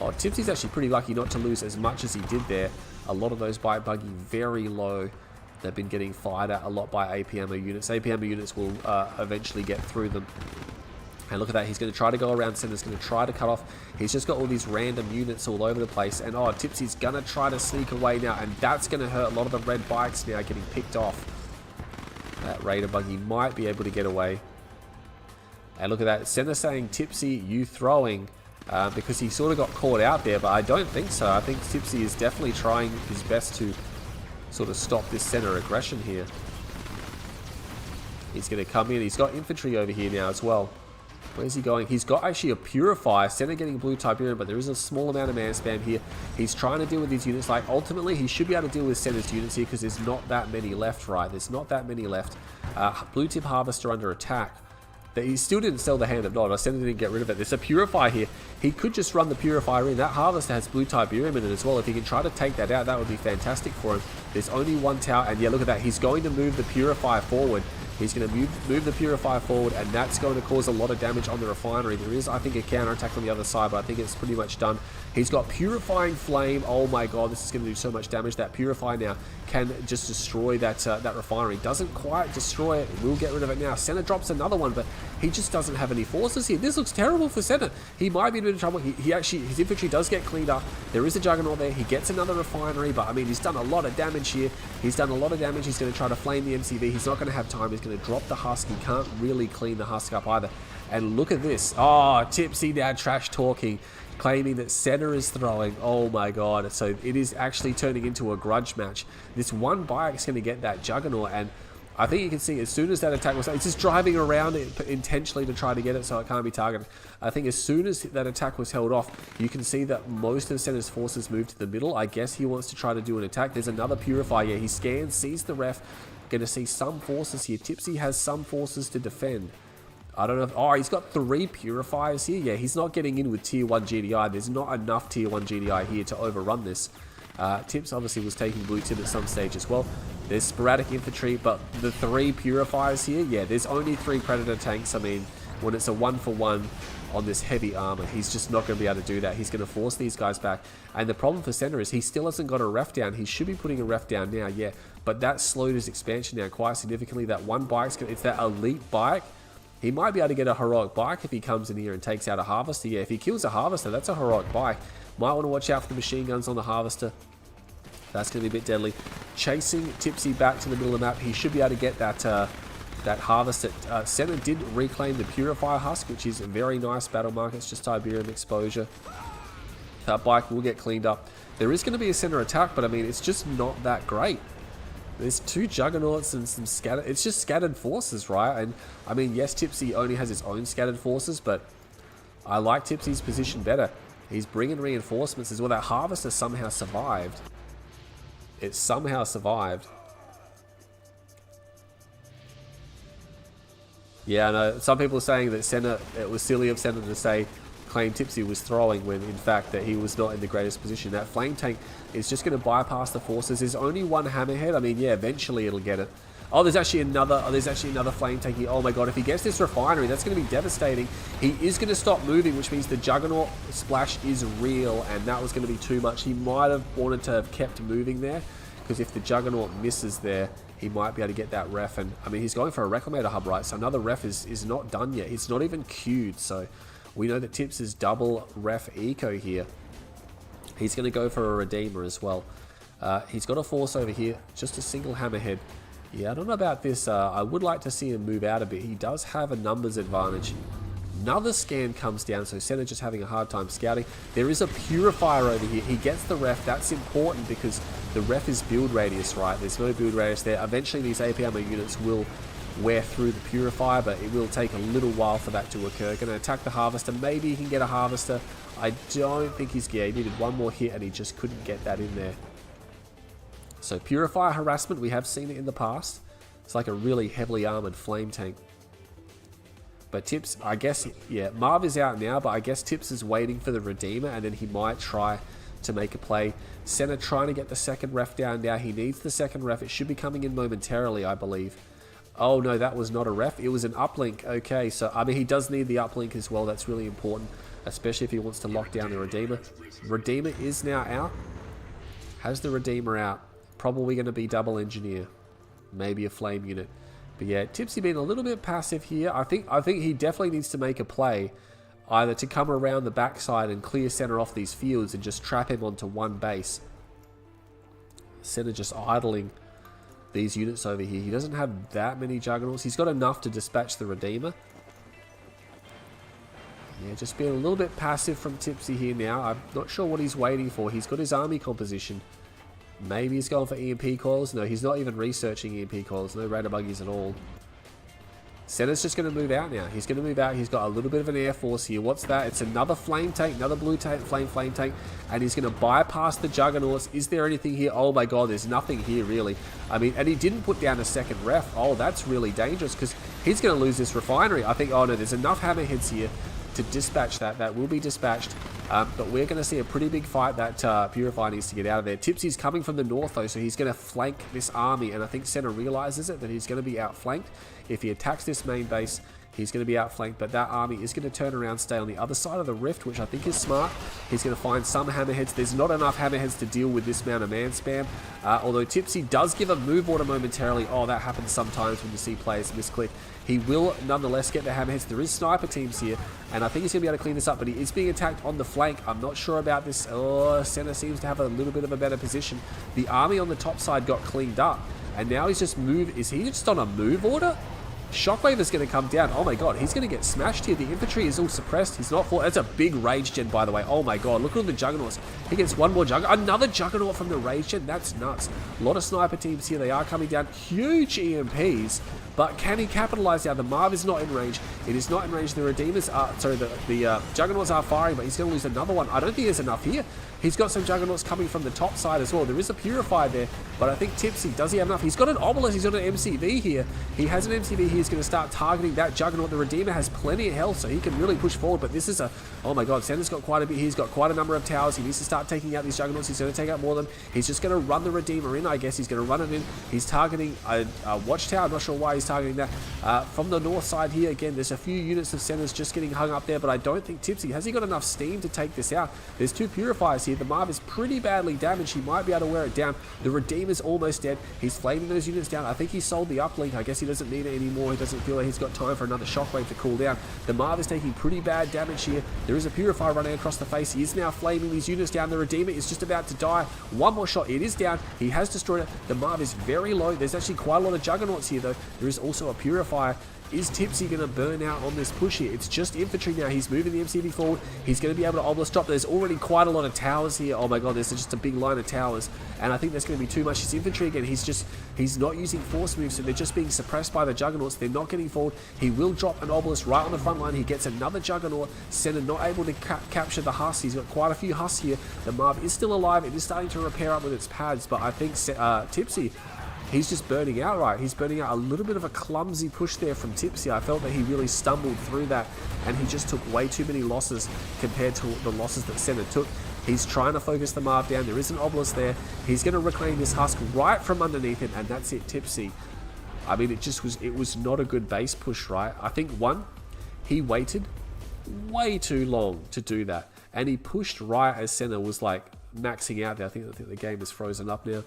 oh, Tipsy's actually pretty lucky not to lose as much as he did there. A lot of those bike buggy very low. They've been getting fired at a lot by APMO units. APMO units will eventually get through them. And look at that, he's going to try to go around Senna, he's going to try to cut off. He's just got all these random units all over the place. And oh, Tipsy's going to try to sneak away now, and that's going to hurt a lot of the red bikes now getting picked off. That Raider buggy might be able to get away. And look at that, Senna saying, Tipsy, you throwing, because he sort of got caught out there, but I don't think so. I think Tipsy is definitely trying his best to sort of stop this Senna aggression here. He's going to come in, he's got infantry over here now as well. Where's he going? He's got actually a Purifier. Senna getting blue Tiberium, but there is a small amount of man spam here. He's trying to deal with these units. Like, ultimately, he should be able to deal with Senna's units here because there's not that many left, right? There's not that many left. Blue Tip Harvester under attack. He still didn't sell the Hand of Nod. Senna didn't get rid of it. There's a Purifier here. He could just run the Purifier in. That Harvester has blue Tiberium in it as well. If he can try to take that out, that would be fantastic for him. There's only one tower, and yeah, look at that. He's going to move the Purifier forward. He's going to move the Purifier forward, and that's going to cause a lot of damage on the Refinery. There is, I think, a counterattack on the other side, but I think it's pretty much done. He's got Purifying Flame. Oh my god, this is going to do so much damage. That Purifier now can just destroy that Refinery. Doesn't quite destroy it. We'll get rid of it now. Senna drops another one, but he just doesn't have any forces here. This looks terrible for Senna. He might be in a bit of trouble. He actually, his infantry does get cleaned up. There is a Juggernaut there. He gets another Refinery, but I mean, he's done a lot of damage here. He's done a lot of damage. He's going to try to flame the MCV. He's not going to have time. He's going to drop the Husk. He can't really clean the Husk up either. And look at this. Oh, Tipsy now trash talking, claiming that Senna is throwing. Oh my god. So it is actually turning into a grudge match. This one bike's going to get that Juggernaut, and I think you can see as soon as that attack was... It's just driving around it intentionally to try to get it so it can't be targeted. I think as soon as that attack was held off, you can see that most of Senna's forces moved to the middle. I guess he wants to try to do an attack. There's another Purifier. Yeah, he scans, sees the ref. Going to see some forces here. Tipsy has some forces to defend. I don't know if... Oh, he's got 3 Purifiers here. Yeah, he's not getting in with Tier 1 GDI. There's not enough Tier 1 GDI here to overrun this. Tipz obviously was taking blue tip at some stage as well. There's sporadic infantry, but the 3 Purifiers here, yeah, there's only 3 Predator tanks. I mean, when it's a 1-for-1 on this heavy armor, he's just not going to be able to do that. He's going to force these guys back. And the problem for Senna is he still hasn't got a ref down. He should be putting a ref down now, yeah. But that slowed his expansion down quite significantly. That one bike's going to... It's that elite bike. He might be able to get a heroic bike if he comes in here and takes out a Harvester. Yeah, if he kills a Harvester, that's a heroic bike. Might want to watch out for the machine guns on the Harvester. That's going to be a bit deadly. Chasing Tipsy back to the middle of the map. He should be able to get that that Harvester. Senna did reclaim the Purifier Husk, which is a very nice battle mark. It's just Tiberium exposure. That bike will get cleaned up. There is going to be a center attack, but I mean, it's just not that great. There's 2 Juggernauts and some scattered... It's just scattered forces, right? And, I mean, yes, Tipsy only has his own scattered forces, but I like Tipsy's position better. He's bringing reinforcements as well. That Harvester somehow survived. It somehow survived. Yeah, I know. Some people are saying that Senna... It was silly of Senna to say... claim Tipsy was throwing when in fact that he was not in the greatest position. That flame tank is just going to bypass the forces. There's only one hammerhead. I mean, yeah, eventually it'll get it. Oh, there's actually another flame tank here. Oh my god, if he gets this refinery, that's going to be devastating. He is going to stop moving, which means the Juggernaut splash is real, and that was going to be too much. He might have wanted to have kept moving there, because if the Juggernaut misses there, he might be able to get that ref. And I mean, he's going for a Reclamator hub, right? So another ref is not done yet. It's not even queued, so we know that Tipz is double ref eco here. He's going to go for a Redeemer as well. He's got a force over here, just a single hammerhead. Yeah, I don't know about this. I would like to see him move out a bit. He does have a numbers advantage. Another scan comes down, so Senna just having a hard time scouting. There is a Purifier over here. He gets the ref. That's important because the ref is build radius, right? There's no build radius there. Eventually, these AP armor units will wear through the Purifier, but it will take a little while for that to occur. Going to attack the Harvester. Maybe he can get a Harvester. I don't think he's... Yeah, he needed one more hit, and he just couldn't get that in there. So Purifier harassment, we have seen it in the past. It's like a really heavily armored flame tank. But Tipz, I guess, yeah, Marv is out now, but I guess Tipz is waiting for the Redeemer, and then he might try to make a play. Senna trying to get the second ref down now. He needs the second ref. It should be coming in momentarily, I believe. Oh no, that was not a ref. It was an uplink. Okay, so, I mean, he does need the uplink as well. That's really important, especially if he wants to lock down the Redeemer. Redeemer is now out. Has the Redeemer out. Probably going to be double engineer, maybe a flame unit. But yeah, Tipsy being a little bit passive here. I think he definitely needs to make a play, either to come around the backside and clear Senna off these fields and just trap him onto one base. Senna just idling these units over here. He doesn't have that many Juggernauts. He's got enough to dispatch the Redeemer. Yeah, just being a little bit passive from Tipsy here now. I'm not sure what he's waiting for. He's got his army composition. Maybe he's going for EMP coils. No, he's not even researching EMP coils. No radar buggies at all. Senna's just going to move out now. He's going to move out. He's got a little bit of an air force here. What's that? It's another flame tank, another blue tank, flame tank. And he's going to bypass the juggernauts. Is there anything here? Oh my god, there's nothing here really. I mean, and he didn't put down a second ref. Oh, that's really dangerous because he's going to lose this refinery. I think, oh no, there's enough hammerheads here to dispatch that. That will be dispatched. But we're going to see a pretty big fight that Purify needs to get out of there. Tipsy's coming from the north though, so he's going to flank this army, and I think Senna realizes it, that he's going to be outflanked. If he attacks this main base, he's going to be outflanked, but that army is going to turn around, stay on the other side of the rift, which I think is smart. He's going to find some hammerheads. There's not enough hammerheads to deal with this amount of man spam, although Tipsy does give a move order momentarily. Oh, that happens sometimes when you see players misclick. He will nonetheless get the hammerheads. There is sniper teams here, and I think he's going to be able to clean this up, but he is being attacked on the flank. I'm not sure about this. Oh, Senna seems to have a little bit of a better position. The army on the top side got cleaned up, and now he's just moved. Is he just on a move order? Shockwave is going to come down. Oh my god, he's going to get smashed here. The infantry is all suppressed. He's not for. That's a big rage gen, by the way. Oh my god, look at all the juggernauts. He gets one more juggernaut. Another juggernaut from the rage gen. That's nuts. A lot of sniper teams here. They are coming down. Huge EMPs. But can he capitalize now? The Marv is not in range. It is not in range. The Redeemers are, sorry, the Juggernauts are firing, but he's going to lose another one. I don't think there's enough here. He's got some Juggernauts coming from the top side as well. There is a Purifier there, but I think Tipsy, does he have enough? He's got an Obelisk, he's got an MCV here. He has an MCV, he's going to start targeting that Juggernaut. The Redeemer has plenty of health, so he can really push forward, but this is a, oh my god, Senna's got quite a bit. He's got quite a number of towers. He needs to start taking out these Juggernauts. He's going to take out more of them. He's just going to run the Redeemer in, I guess. He's going to run it in. He's targeting a Watchtower. I'm not sure why he's targeting that. From the north side here, again, there's a few units of Senna's just getting hung up there, but I don't think Tipsy, has he got enough steam to take this out? There's two Purifiers here. The Marv is pretty badly damaged. He might be able to wear it down. The Redeemer's almost dead. He's flaming those units down. I think he sold the uplink. I guess he doesn't need it anymore. He doesn't feel like he's got time for another shockwave to cool down. The Marv is taking pretty bad damage here. There is a Purifier running across the face. He is now flaming these units down. The Redeemer is just about to die. One more shot. It is down. He has destroyed it. The Marv is very low. There's actually quite a lot of Juggernauts here though. There is also a Purifier. Is Tipsy going to burn out on this push here? It's just infantry now. He's moving the MCV forward. He's going to be able to obelisk drop. There's already quite a lot of towers here. Oh my god, there's just a big line of towers. And I think that's going to be too much. His infantry again, he's not using force moves, so they're just being suppressed by the Juggernauts. They're not getting forward. He will drop an obelisk right on the front line. He gets another Juggernaut. Senna not able to capture the Huss. He's got quite a few Huss here. The Marv is still alive. It is starting to repair up with its pads, but I think Tipsy, he's just burning out, right? He's burning out. A little bit of a clumsy push there from Tipsy. I felt that he really stumbled through that, and he just took way too many losses compared to the losses that Senna took. He's trying to focus the Marv down. There is an obelisk there. He's going to reclaim this husk right from underneath him, and that's it, Tipsy. I mean, it was not a good base push, right? I think, one, he waited way too long to do that, and he pushed right as Senna was, like, maxing out there. I think the game is frozen up now.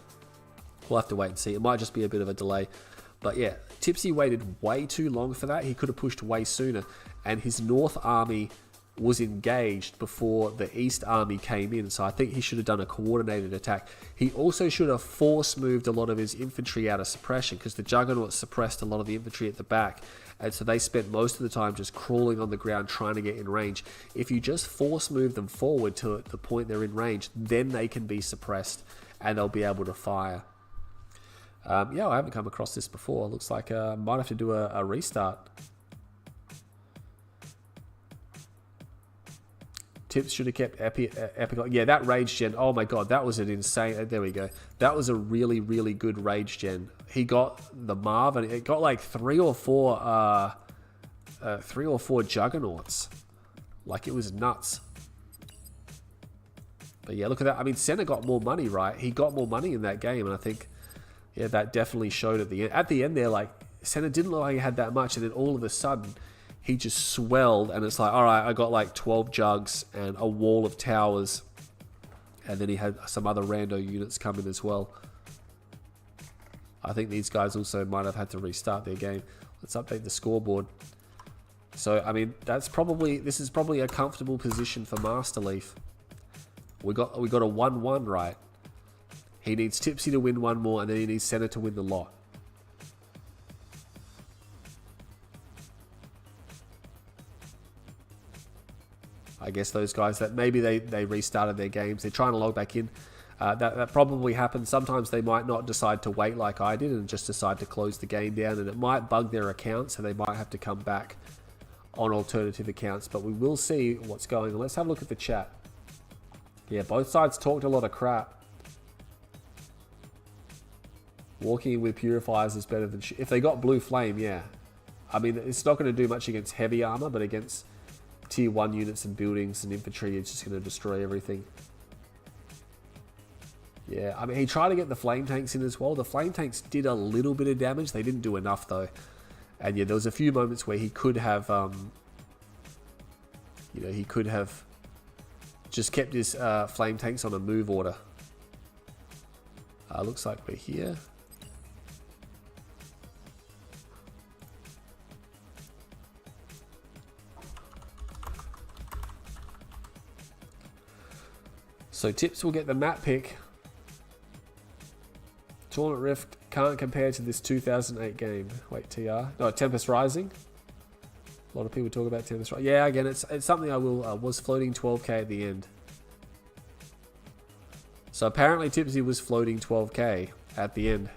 We'll have to wait and see. It might just be a bit of a delay. But yeah, Tipsy waited way too long for that. He could have pushed way sooner. And his North Army was engaged before the East Army came in. So I think he should have done a coordinated attack. He also should have force moved a lot of his infantry out of suppression, because the Juggernauts suppressed a lot of the infantry at the back. And so they spent most of the time just crawling on the ground trying to get in range. If you just force move them forward to the point they're in range, then they can be suppressed and they'll be able to fire. Yeah, I haven't come across this before. Looks like I might have to do a restart. Tipz should have kept epic. Yeah, that rage gen. Oh my god, that was an insane. There we go. That was a really, really good rage gen. He got the Marv, and it got like three or four Juggernauts. Like, it was nuts. But yeah, look at that. I mean, Senna got more money, right? He got more money in that game, and I think, yeah, that definitely showed at the end. At the end there, like, Senna didn't look like he had that much, and then all of a sudden, he just swelled, and it's like, all right, I got like 12 jugs and a wall of towers, and then he had some other rando units come in as well. I think these guys also might have had to restart their game. Let's update the scoreboard. So, I mean, this is probably a comfortable position for Master Leaf. We got a 1-1, right? He needs Tipsy to win one more, and then he needs Senna to win the lot. I guess those guys that maybe they restarted their games. They're trying to log back in. That probably happens. Sometimes they might not decide to wait like I did and just decide to close the game down, and it might bug their account, so they might have to come back on alternative accounts. But we will see what's going on. Let's have a look at the chat. Yeah, both sides talked a lot of crap. Walking in with purifiers is better than... If they got blue flame, yeah. I mean, it's not going to do much against heavy armor, but against tier 1 units and buildings and infantry, it's just going to destroy everything. Yeah, I mean, he tried to get the flame tanks in as well. The flame tanks did a little bit of damage. They didn't do enough, though. And yeah, there was a few moments where he could have, you know, he could have just kept his flame tanks on a move order. Looks like we're here. So Tipz will get the map pick. Tournament Rift can't compare to this 2008 game. Wait, TR? No, Tempest Rising. A lot of people talk about Tempest Rising. Yeah, again, it's something I was floating 12k at the end. So apparently Tipsy was floating 12k at the end.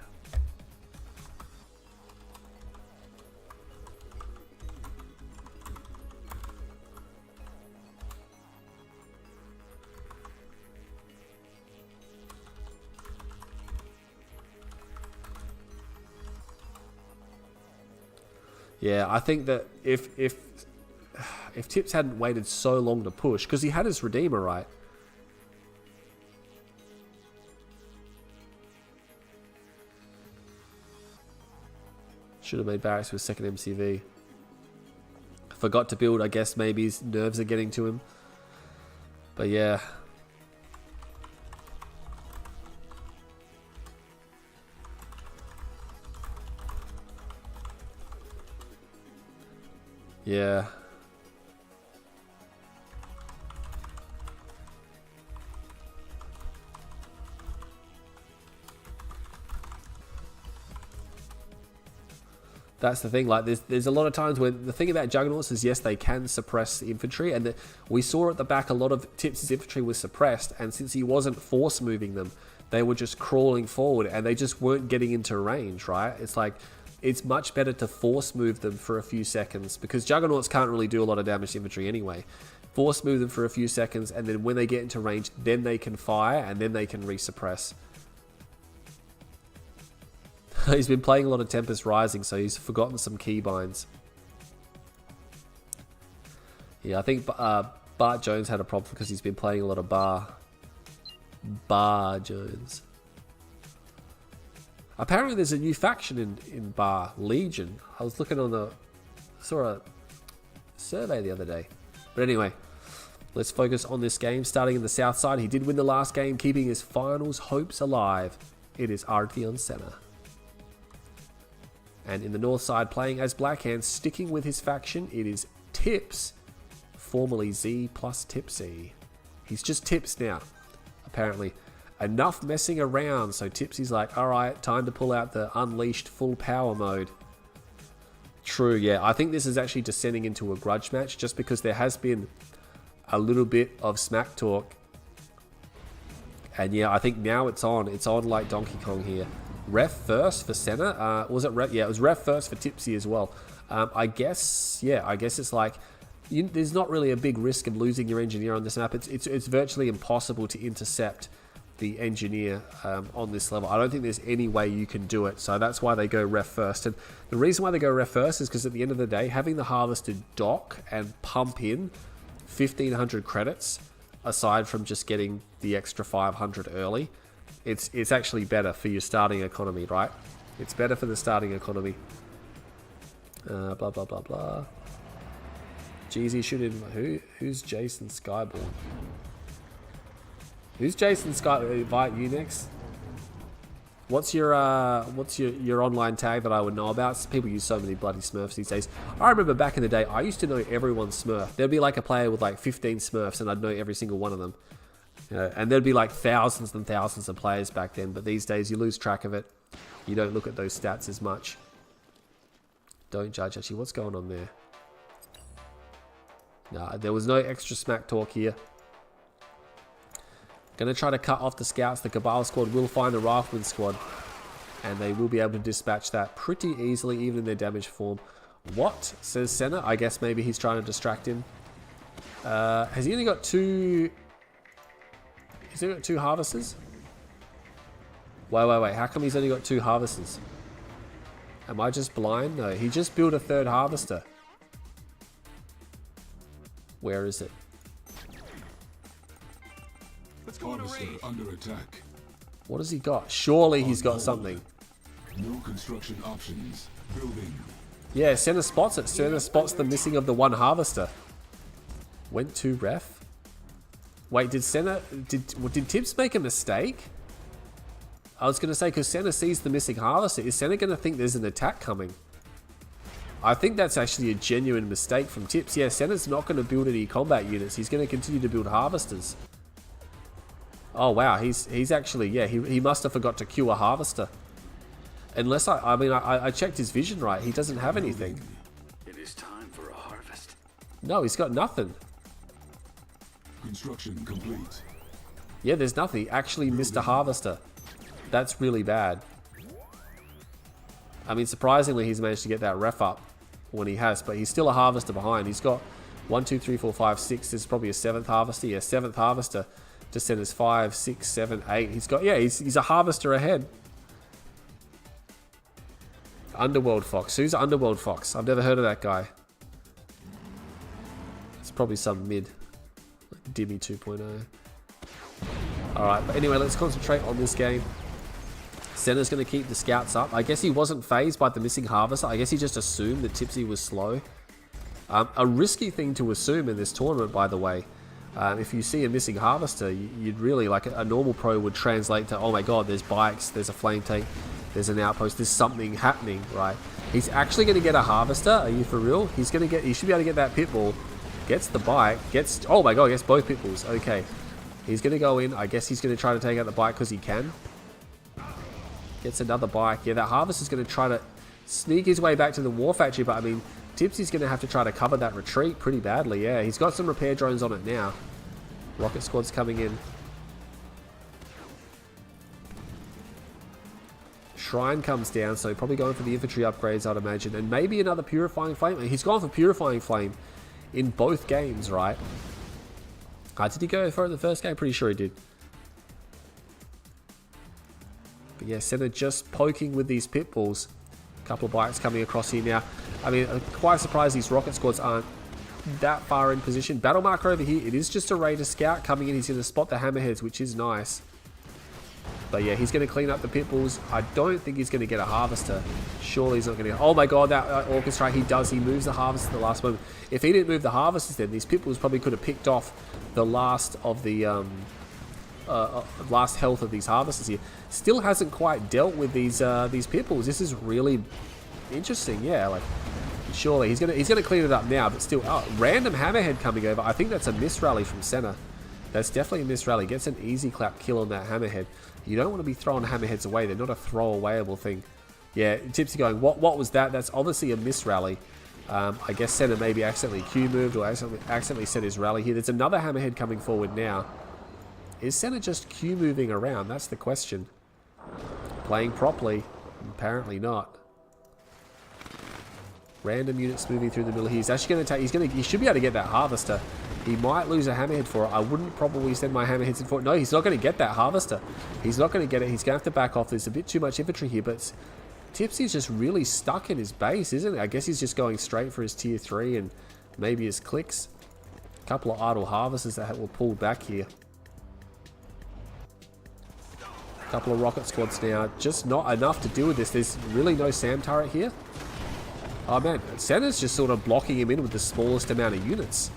Yeah, I think that if Tipz hadn't waited so long to push, because he had his Redeemer, right? Should have made barracks with second MCV. Forgot to build, I guess maybe his nerves are getting to him. But yeah. Yeah. That's the thing, like there's a lot of times where the thing about Juggernauts is yes, they can suppress the infantry, and we saw at the back a lot of Tipz' infantry was suppressed, and since he wasn't force moving them, they were just crawling forward and they just weren't getting into range, right? It's like, it's much better to force move them for a few seconds, because Juggernauts can't really do a lot of damage to infantry anyway. Force move them for a few seconds, and then when they get into range, then they can fire, and then they can resuppress. He's been playing a lot of Tempest Rising, so he's forgotten some keybinds. Yeah, I think Bart Jones had a problem because he's been playing a lot of Bar Jones. Apparently there's a new faction in Bar, Legion. I was looking on saw a survey the other day. But anyway, let's focus on this game. Starting in the south side, he did win the last game, keeping his finals hopes alive. It is Invitational Senna. And in the north side, playing as Blackhand, sticking with his faction, it is Tipz, formerly Z plus Tipsy. He's just Tipz now, apparently. Enough messing around, so Tipsy's like, alright, time to pull out the unleashed full power mode. True, yeah. I think this is actually descending into a grudge match, just because there has been a little bit of smack talk. And yeah, I think now it's on. It's on like Donkey Kong here. Ref first for Senna. Was it ref? Yeah, it was ref first for Tipsy as well. I guess it's like, there's not really a big risk of losing your engineer on this map. It's virtually impossible to intercept the engineer on this level. I don't think there's any way you can do it, so that's why they go ref first. And the reason why they go ref first is because at the end of the day, having the harvested dock and pump in 1,500 credits, aside from just getting the extra 500 early, it's actually better for your starting economy, right? It's better for the starting economy. Blah blah blah blah. Jeezy should who's Jason Skyborn? Who's Jason Sky? Invite you next. What's your online tag that I would know about? People use so many bloody Smurfs these days. I remember back in the day, I used to know everyone's Smurf. There'd be like a player with like 15 Smurfs, and I'd know every single one of them. You know, and there'd be like thousands and thousands of players back then, but these days you lose track of it. You don't look at those stats as much. Don't judge. Actually, what's going on there? Nah, there was no extra smack talk here. Going to try to cut off the scouts. The Cabal squad will find the Rifleman squad. And they will be able to dispatch that pretty easily, even in their damage form. What? Says Senna. I guess maybe he's trying to distract him. Has he only got two... Has he got 2 harvesters? Wait. How come he's only got 2 harvesters? Am I just blind? No, he just built a 3rd harvester. Where is it? Harvester under attack. What has he got? Surely he's got something. No construction options. Building. Yeah, Senna spots it. Senna spots the missing of the 1 harvester. Went to ref. Wait, did Senna... Did Tipz make a mistake? I was going to say, because Senna sees the missing harvester. Is Senna going to think there's an attack coming? I think that's actually a genuine mistake from Tipz. Yeah, Senna's not going to build any combat units. He's going to continue to build harvesters. Oh, wow. He's actually... Yeah, he must have forgot to queue a harvester. Unless I checked his vision right. He doesn't have anything. It is time for a harvest. No, he's got nothing. Construction complete. Yeah, there's nothing. He actually missed a harvester. That's really bad. I mean, surprisingly, he's managed to get that ref up when he has, but he's still a harvester behind. He's got 1, 2, 3, 4, 5, 6. There's probably a 7th harvester. Yeah, 7th harvester. Just send us 5, 6, 7, 8. He's got, yeah, he's a harvester ahead. Underworld Fox. Who's Underworld Fox? I've never heard of that guy. It's probably some mid. Like Dimmy 2.0. Alright, but anyway, let's concentrate on this game. Senna's going to keep the scouts up. I guess he wasn't phased by the missing harvester. I guess he just assumed that Tipsy was slow. A risky thing to assume in this tournament, by the way. If you see a missing harvester, you'd really, like a normal pro would translate to, oh my god, there's bikes, there's a flame tank, there's an outpost, there's something happening, right? He's actually going to get a harvester. Are you for real? He should be able to get that pit bull. Gets the bike. Oh my god, gets both pit bulls. Okay. He's going to go in. I guess he's going to try to take out the bike because he can. Gets another bike. Yeah, that harvester's going to try to sneak his way back to the war factory, but I mean, Tipsy's going to have to try to cover that retreat pretty badly. Yeah, he's got some repair drones on it now. Rocket squad's coming in. Shrine comes down, so probably going for the infantry upgrades, I'd imagine. And maybe another Purifying Flame. He's gone for Purifying Flame in both games, right? Did he go for it in the first game? Pretty sure he did. But yeah, Senna just poking with these pit bulls. A couple of bikes coming across here now. I mean, I'm quite surprised these rocket squads aren't that far in position. Battle marker over here. It is just a Raider scout coming in. He's going to spot the hammerheads, which is nice. But yeah, he's going to clean up the pit bulls. I don't think he's going to get a harvester. Surely he's not going to. Oh my god, that orchestra, he does. He moves the harvester at the last moment. If he didn't move the harvesters, then these pit bulls probably could have picked off the last of the last health of these harvesters here. Still hasn't quite dealt with these pit bulls. This is really interesting. Yeah, like surely he's gonna clean it up now, but still, random hammerhead coming over. I think that's a miss rally from Senna. That's definitely a miss rally. Gets an easy clap kill on that hammerhead. You don't want to be throwing hammerheads away. They're not a throwawayable thing. Yeah, Tipsy going, what was that? That's obviously a miss rally. I guess Senna maybe accidentally Q moved or accidentally set his rally here. There's another hammerhead coming forward now. Is Senna just Q moving around? That's the question. Playing properly? Apparently not. Random units moving through the middle here. He's actually going to take. He should be able to get that harvester. He might lose a hammerhead for it. I wouldn't probably send my hammerheads in for it. No, he's not going to get that harvester. He's not going to get it. He's going to have to back off. There's a bit too much infantry here, but Tipsy's just really stuck in his base, isn't it? I guess he's just going straight for his tier 3 and maybe his clicks. A couple of idle harvesters that were pulled back here. A couple of rocket squads now. Just not enough to deal with this. There's really no SAM turret here. Oh man, Senna's just sort of blocking him in with the smallest amount of units.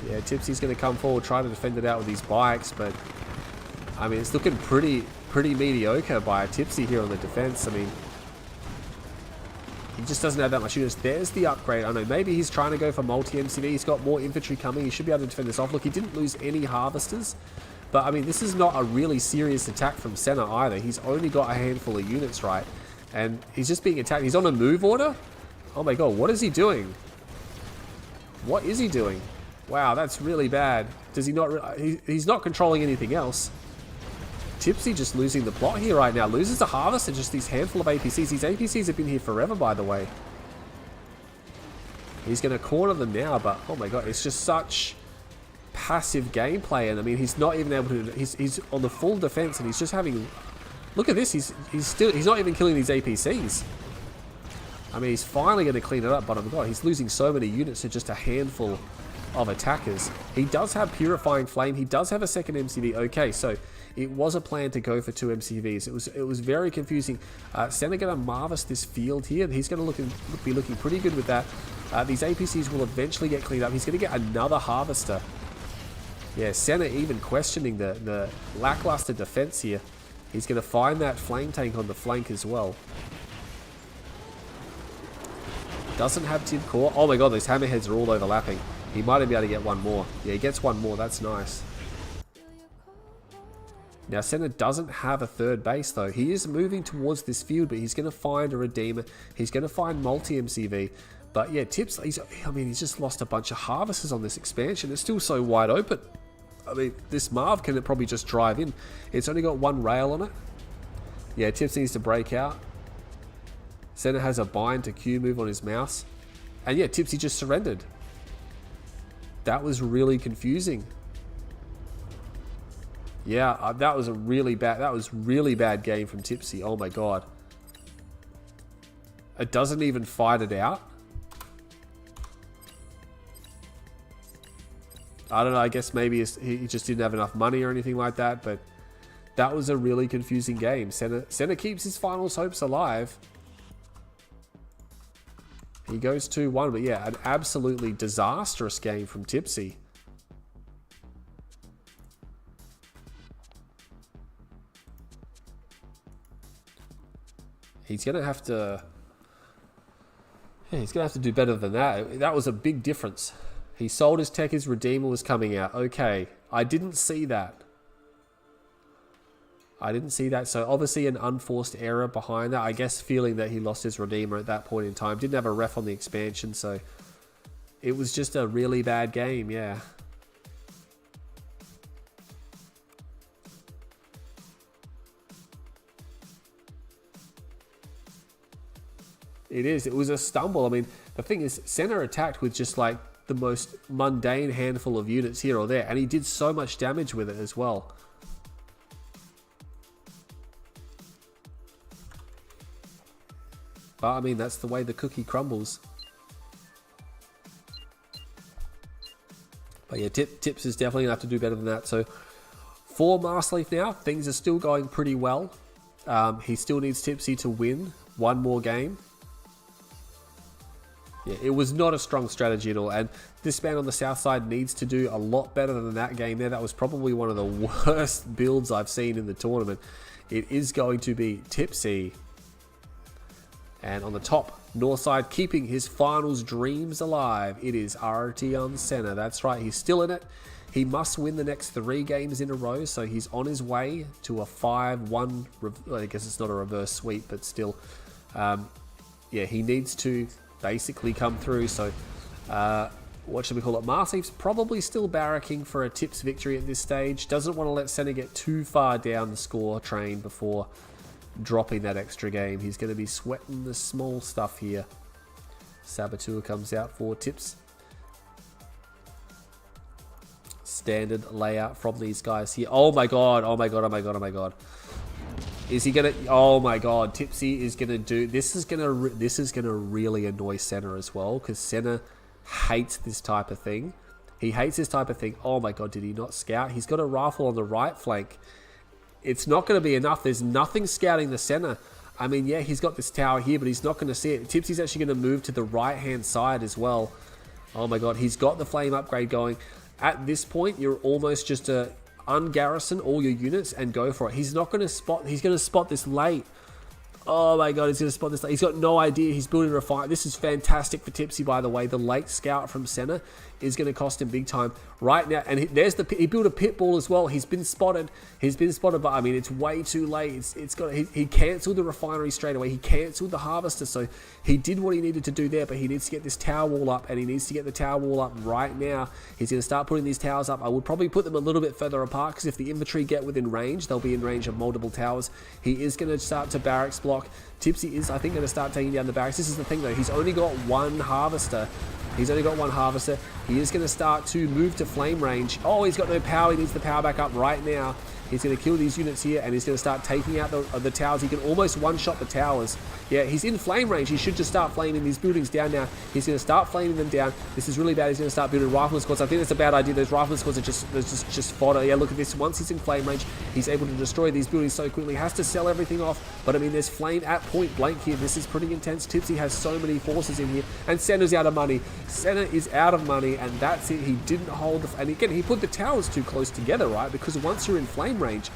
Yeah, Tipsy's going to come forward, try to defend it out with these bikes, but I mean, it's looking pretty mediocre by Tipsy here on the defense. I mean, he just doesn't have that much units. There's the upgrade. I know, maybe he's trying to go for multi-MCV. He's got more infantry coming. He should be able to defend this off. Look, he didn't lose any harvesters, but I mean, this is not a really serious attack from Senna either. He's only got a handful of units, right? And he's just being attacked. He's on a move order? Oh my god, what is he doing? What is he doing? Wow, that's really bad. Does he not... he's not controlling anything else. Tipsy just losing the plot here right now. Loses the harvest and just these handful of APCs. These APCs have been here forever, by the way. He's going to corner them now, but oh my god, it's just such passive gameplay. And I mean, he's not even able to... He's on the full defense and he's just having... Look at this. He's not even killing these APCs. I mean, he's finally going to clean it up, but oh my god, he's losing so many units to just a handful of attackers. He does have Purifying Flame. He does have a second MCV. Okay, so it was a plan to go for 2 MCVs. It was very confusing. Senna going to harvest this field here. He's going to be looking pretty good with that. These APCs will eventually get cleaned up. He's going to get another harvester. Yeah, Senna even questioning the lackluster defense here. He's going to find that flame tank on the flank as well. Doesn't have Tid Core. Oh my god, those hammerheads are all overlapping. He might be able to get one more. Yeah, he gets one more. That's nice. Now, Senna doesn't have a third base, though. He is moving towards this field, but he's going to find a Redeemer. He's going to find multi-MCV. But yeah, Tipz, he's just lost a bunch of harvesters on this expansion. It's still so wide open. I mean, this Marv can probably just drive in. It's only got one rail on it. Yeah, Tipz needs to break out. Senna has a bind to Q move on his mouse. And yeah, Tipsy just surrendered. That was really confusing. Yeah, that was really bad game from Tipsy. Oh my god. It doesn't even fight it out. I don't know, I guess maybe he just didn't have enough money or anything like that, but that was a really confusing game. Senna keeps his finals hopes alive. He goes 2-1, but yeah, an absolutely disastrous game from Tipsy. He's going to have to... Yeah, he's going to have to do better than that. That was a big difference. He sold his tech, his Redeemer was coming out. Okay, I didn't see that. So obviously an unforced error behind that. I guess feeling that he lost his Redeemer at that point in time. Didn't have a ref on the expansion, so it was just a really bad game, yeah. It is. It was a stumble. I mean, the thing is, Senna attacked with just like the most mundane handful of units here or there, and he did so much damage with it as well. But I mean, that's the way the cookie crumbles. But yeah, Tipz is definitely going to have to do better than that. So for Marsleaf now, things are still going pretty well. He still needs Tipsy to win one more game. Yeah, it was not a strong strategy at all. And this man on the south side needs to do a lot better than that game there. That was probably one of the worst builds I've seen in the tournament. It is going to be Tipsy. And on the top north side, keeping his finals dreams alive, it is RT on Senna. That's right, he's still in it. He must win the next 3 games in a row, so he's on his way to a 5-1. I guess it's not a reverse sweep, but still. Yeah, he needs to basically come through. So, what should we call it? Marsleaf's probably still barracking for a Tipz victory at this stage. Doesn't want to let Senna get too far down the score train before dropping that extra game. He's going to be sweating the small stuff here. Saboteur comes out for Tipz. Standard layout from these guys here. Oh my god, oh my god, oh my god, oh my god. Is he gonna... Oh my god, Tipsy is gonna do... This is gonna really annoy Senna as well, because Senna hates this type of thing. He hates this type of thing. Oh my god, did he not scout? He's got a rifle on the right flank. It's not going to be enough. There's nothing scouting the center. I mean, yeah, he's got this tower here, but he's not going to see it. Tipsy's actually going to move to the right-hand side as well. Oh my god, he's got the flame upgrade going. At this point, you're almost just to ungarrison all your units and go for it. He's not going to spot... He's going to spot this late. Oh my god, he's going to spot this. He's got no idea. He's building a refinery. This is fantastic for Tipsy, by the way. The late scout from Senna is going to cost him big time right now. And he built a pit ball as well. He's been spotted. But I mean, it's way too late. He cancelled the refinery straight away. He cancelled the harvester. So he did what he needed to do there, but he needs to get this tower wall up, and he needs to get the tower wall up right now. He's going to start putting these towers up. I would probably put them a little bit further apart, because if the infantry get within range, they'll be in range of multiple towers. He is going to start to barracks block. Tipsy is, I think, going to start taking down the barracks. This is the thing, though. He's only got one harvester. He is going to start to move to flame range. Oh, he's got no power. He needs the power back up right now. He's going to kill these units here, and he's going to start taking out the towers. He can almost one-shot the towers. Yeah, he's in flame range. He should just start flaming these buildings down now. He's going to start flaming them down. This is really bad. He's going to start building rifleman squads. I think that's a bad idea. Those rifleman squads are just fodder. Yeah, look at this. Once he's in flame range, he's able to destroy these buildings so quickly. Has to sell everything off. But, I mean, there's flame at point blank here. This is pretty intense. Tipsy has so many forces in here. And Senna's out of money. Senna is out of money, and that's it. He didn't hold the... And again, he put the towers too close together, right? Because once you're in flame range...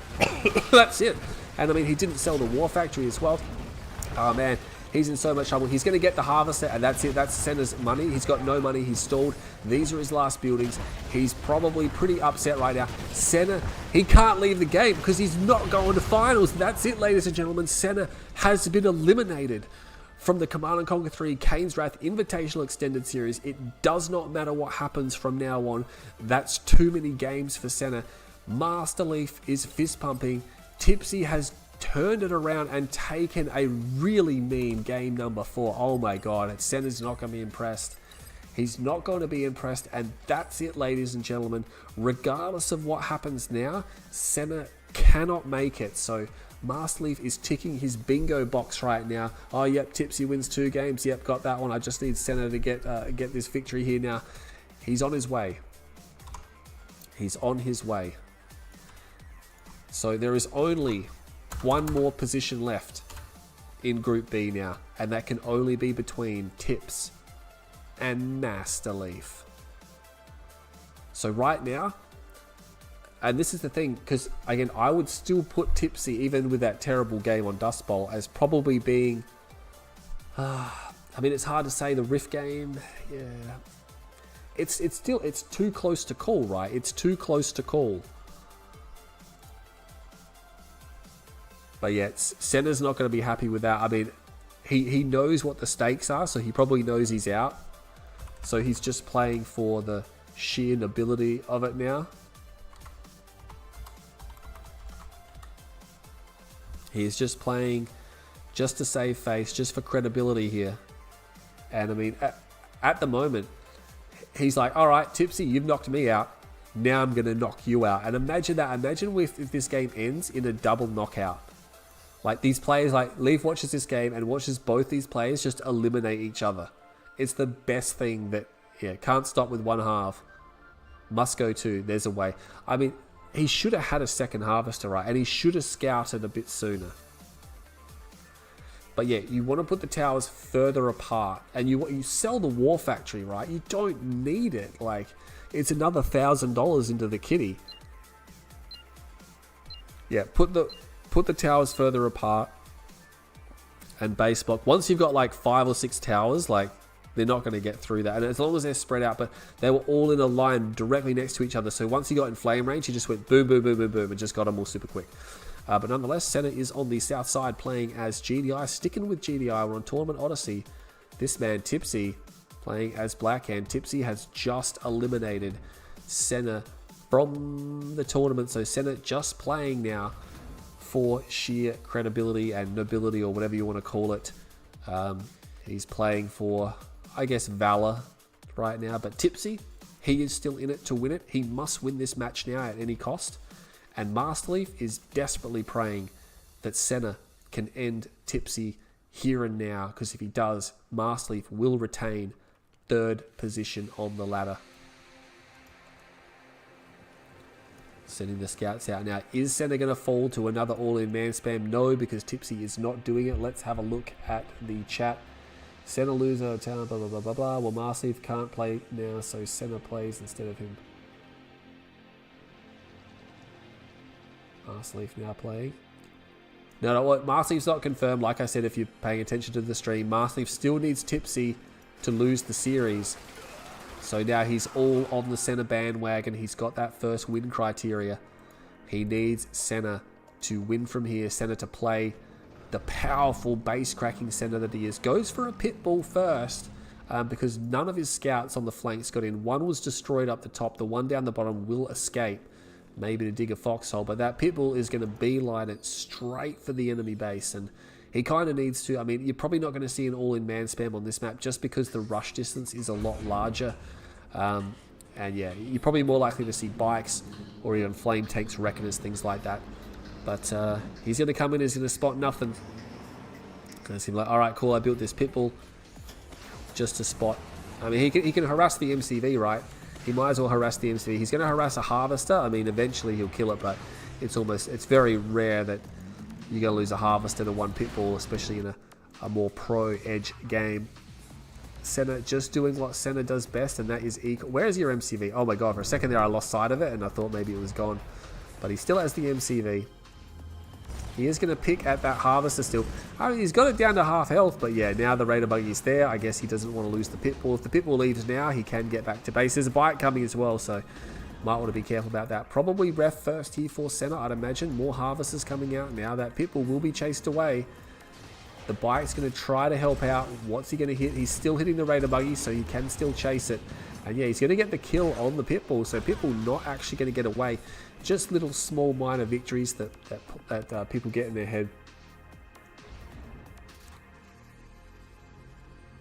that's it. And I mean, he didn't sell the war factory as well. Oh man, he's in so much trouble. He's going to get the harvester, and that's it. That's Senna's money. He's got no money. He's stalled. These are his last buildings. He's probably pretty upset right now. Senna, he can't leave the game because he's not going to finals. That's it, ladies and gentlemen. Senna has been eliminated from the Command & Conquer 3 Kane's Wrath Invitational Extended Series. It does not matter what happens from now on. That's too many games for Senna. Master Leaf is fist pumping. Tipsy has turned it around and taken a really mean game number 4. Oh my god, Senna's not going to be impressed. He's not going to be impressed, and that's it, ladies and gentlemen. Regardless of what happens now, Senna cannot make it. So Master Leaf is ticking his bingo box right now. Oh yep, Tipsy wins 2 games. Yep, got that one. I just need Senna to get this victory here now. He's on his way. He's on his way. So there is only one more position left in Group B now, and that can only be between Tipz and Master Leaf. So right now, and this is the thing, because again, I would still put Tipsy, even with that terrible game on Dust Bowl, as probably being, I mean, it's hard to say. The Rift game, yeah, it's too close to call, right? It's too close to call. But yeah, Senna's not going to be happy with that. I mean, he knows what the stakes are, so he probably knows he's out. So he's just playing for the sheer nobility of it now. He's just playing just to save face, just for credibility here. And I mean, at the moment, he's like, all right, Tipsy, you've knocked me out. Now I'm going to knock you out. And imagine that. Imagine if this game ends in a double knockout. Like these players, like Leaf watches this game and watches both these players just eliminate each other. It's the best thing that, yeah, can't stop with one half. Must go to, there's a way. I mean, he should have had a second harvester, right? And he should have scouted a bit sooner. But yeah, you want to put the towers further apart, and you sell the war factory, right? You don't need it. Like, it's another $1,000 into the kitty. Yeah, put the towers further apart and base block. Once you've got like 5 or 6 towers, like, they're not going to get through that. And as long as they're spread out, but they were all in a line directly next to each other. So once he got in flame range, he just went boom, boom, boom, boom, boom, and just got them all super quick. But nonetheless, Senna is on the south side playing as GDI. Sticking with GDI, we're on Tournament Odyssey. This man, Tipsy, playing as Blackhand. Tipsy has just eliminated Senna from the tournament. So Senna just playing now for sheer credibility and nobility, or whatever you want to call it. He's playing for, I guess, valor right now. But Tipsy, he is still in it to win it. He must win this match now at any cost. And Master Leaf is desperately praying that Senna can end Tipsy here and now, because if he does, Master Leaf will retain 3rd position on the ladder. Sending the scouts out now. Is Senna going to fall to another all-in man spam? No, because Tipsy is not doing it. Let's have a look at the chat. Senna loser, town, blah, blah, blah, blah, blah. Well, Master Leaf can't play now, so Senna plays instead of him. Master Leaf now playing. No, what Marcy's not confirmed. Like I said, if you're paying attention to the stream, Marcy still needs Tipsy to lose the series. So now he's all on the Senna bandwagon. He's got that first win criteria. He needs Senna to win from here. Senna to play the powerful base cracking Senna that he is. Goes for a pit bull first because none of his scouts on the flanks got in. One was destroyed up the top. The one down the bottom will escape. Maybe to dig a foxhole, but that pitbull is going to beeline it straight for the enemy base, and he kind of needs to. I mean, you're probably not going to see an all-in man spam on this map just because the rush distance is a lot larger, and yeah, you're probably more likely to see bikes or even flame tanks, reckoners, things like that. But he's going to come in, he's going to spot nothing. Because he's like, all right, cool, I built this pitbull just to spot. I mean, he can harass the MCV, right? He might as well harass the MCV. He's going to harass a harvester. I mean, eventually he'll kill it, but it's very rare that you're going to lose a harvester to one pitbull, especially in a more pro edge game. Senna just doing what Senna does best, and that is equal. Where is your MCV? Oh my god, for a second there I lost sight of it, and I thought maybe it was gone. But he still has the MCV. He is going to pick at that harvester still. I mean, he's got it down to half health, but yeah, now the Raider Buggy's there. I guess he doesn't want to lose the pitbull. If the pitbull leaves now, he can get back to base. There's a bike coming as well, so might want to be careful about that. Probably ref first here for Senna, I'd imagine. More harvesters coming out now. That pitbull will be chased away. The bike's going to try to help out. What's he going to hit? He's still hitting the Raider Buggy, so he can still chase it. And yeah, he's going to get the kill on the pitbull, so pitbull not actually going to get away. Just little small minor victories that people get in their head.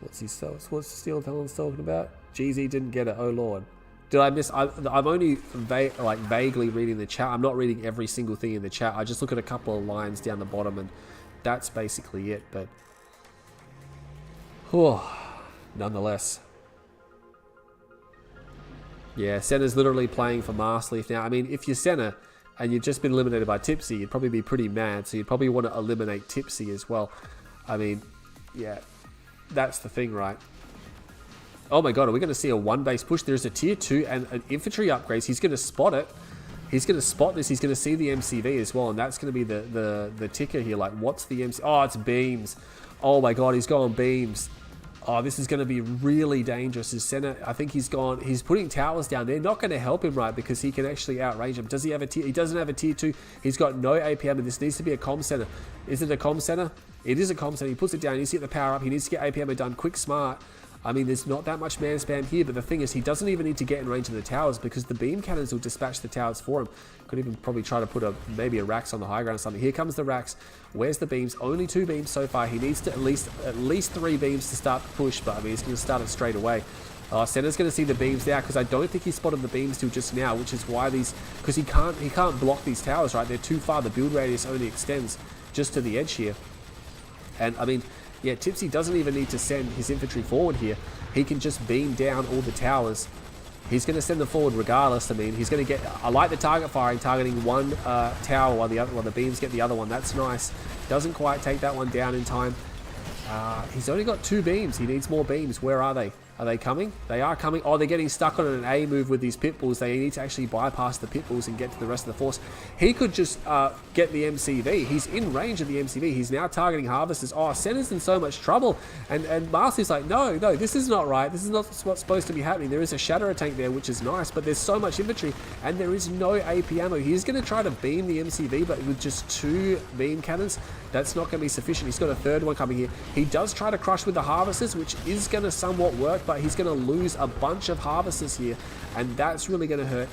What's the Steel Talon's talking about? GZ didn't get it. Oh lord, did I miss? I'm only vaguely reading the chat. I'm not reading every single thing in the chat. I just look at a couple of lines down the bottom, and that's basically it. But nonetheless. Yeah, Senna's literally playing for Marsleaf now. I mean, if you're Senna and you've just been eliminated by Tipsy, you'd probably be pretty mad. So you'd probably want to eliminate Tipsy as well. I mean, yeah, that's the thing, right? Oh my god, are we going to see a one base push? There's a tier 2 and an infantry upgrades. He's going to spot it. He's going to spot this. He's going to see the MCV as well. And that's going to be the ticker here. Like, what's the MC? Oh, it's beams. Oh my god, he's going beams. Oh, this is going to be really dangerous. Is Senna? I think he's putting towers down. They're not going to help him, right? Because he can actually outrange him. Does he have a tier? He doesn't have a tier 2. He's got no APM, and this needs to be a comm center. Is it a comm center? It is a comm center. He puts it down. He needs to get the power up. He needs to get APM done quick, smart. I mean, there's not that much man spam here, but the thing is, he doesn't even need to get in range of the towers because the beam cannons will dispatch the towers for him. Could even probably try to put maybe a Rax on the high ground or something. Here comes the Rax. Where's the beams? Only 2 beams so far. He needs to at least 3 beams to start the push, but I mean, he's going to start it straight away. Senna's going to see the beams now because I don't think he spotted the beams till just now, which is why because he can't block these towers, right? They're too far. The build radius only extends just to the edge here. And I mean, yeah, Tipsy doesn't even need to send his infantry forward here. He can just beam down all the towers. He's going to send them forward regardless. I mean, he's going to get... I like the target firing, targeting one tower while the beams get the other one. That's nice. Doesn't quite take that one down in time. He's only got 2 beams. He needs more beams. Where are they? Are they coming? They are coming. Oh, they're getting stuck on an A move with these pitbulls. They need to actually bypass the pitbulls and get to the rest of the force. He could just get the MCV. He's in range of the MCV. He's now targeting harvesters. Oh, Senna's in so much trouble. And Marcy's like, no, this is not right. This is not what's supposed to be happening. There is a Shatterer tank there, which is nice, but there's so much infantry, and there is no AP ammo. He's going to try to beam the MCV, but with just 2 beam cannons, that's not going to be sufficient. He's got a third one coming here. He does try to crush with the harvesters, which is going to somewhat work, but he's going to lose a bunch of harvesters here, and that's really going to hurt.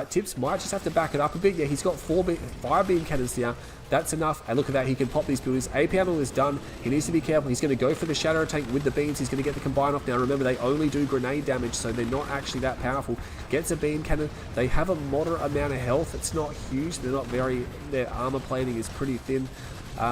Tipz might just have to back it up a bit. Yeah, he's got 5 beam cannons now. That's enough. And look at that. He can pop these buildings. AP ammo is done. He needs to be careful. He's going to go for the Shadow tank with the beams. He's going to get the combine off now. Remember, they only do grenade damage, so they're not actually that powerful. Gets a beam cannon. They have a moderate amount of health. It's not huge. They're not very... Their armor plating is pretty thin.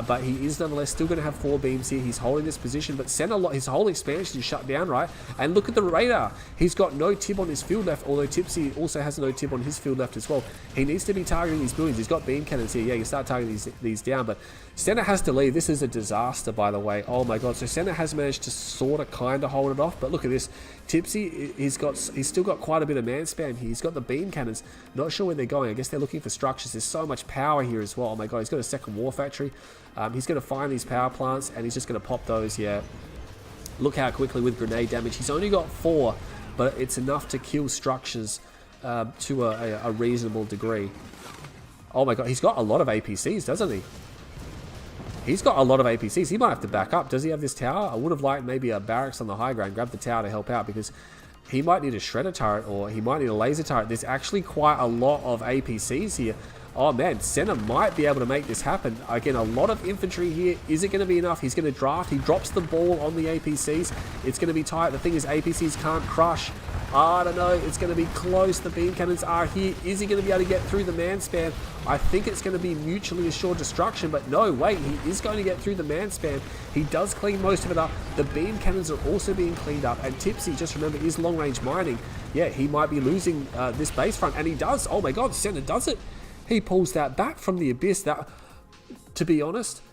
But he is nonetheless still going to have 4 beams here. He's holding this position, but Senna, his whole expansion is shut down, right? And look at the radar. He's got no tib on his field left, although Tipsy also has no tib on his field left as well. He needs to be targeting these buildings. He's got beam cannons here. Yeah, you start targeting these down, but Senna has to leave. This is a disaster, by the way. Oh my god. So Senna has managed to sort of kind of hold it off, but look at this. Tipsy, he's still got quite a bit of man spam here. He's got the beam cannons. Not sure where they're going. I guess they're looking for structures. There's so much power here as well. Oh my god, he's got a second war factory. He's going to find these power plants and he's just going to pop those. Yeah. Look how quickly with grenade damage. He's only got 4, but it's enough to kill structures to a reasonable degree. Oh my god, he's got a lot of APCs, doesn't he? He's got a lot of APCs. He might have to back up. Does he have this tower? I would have liked maybe a barracks on the high ground. Grab the tower to help out because he might need a shredder turret or he might need a laser turret. There's actually quite a lot of APCs here. Oh man, Senna might be able to make this happen. Again, a lot of infantry here. Is it going to be enough? He's going to draft. He drops the ball on the APCs. It's going to be tight. The thing is, APCs can't crush. I don't know. It's going to be close. The beam cannons are here. Is he going to be able to get through the man spam? I think it's going to be mutually assured destruction, but no, wait. He is going to get through the man spam. He does clean most of it up. The beam cannons are also being cleaned up, and Tipsy, just remember, is long-range mining. Yeah, he might be losing this base front, and he does. Oh my god, Senna does it. He pulls that back from the abyss. That, to be honest,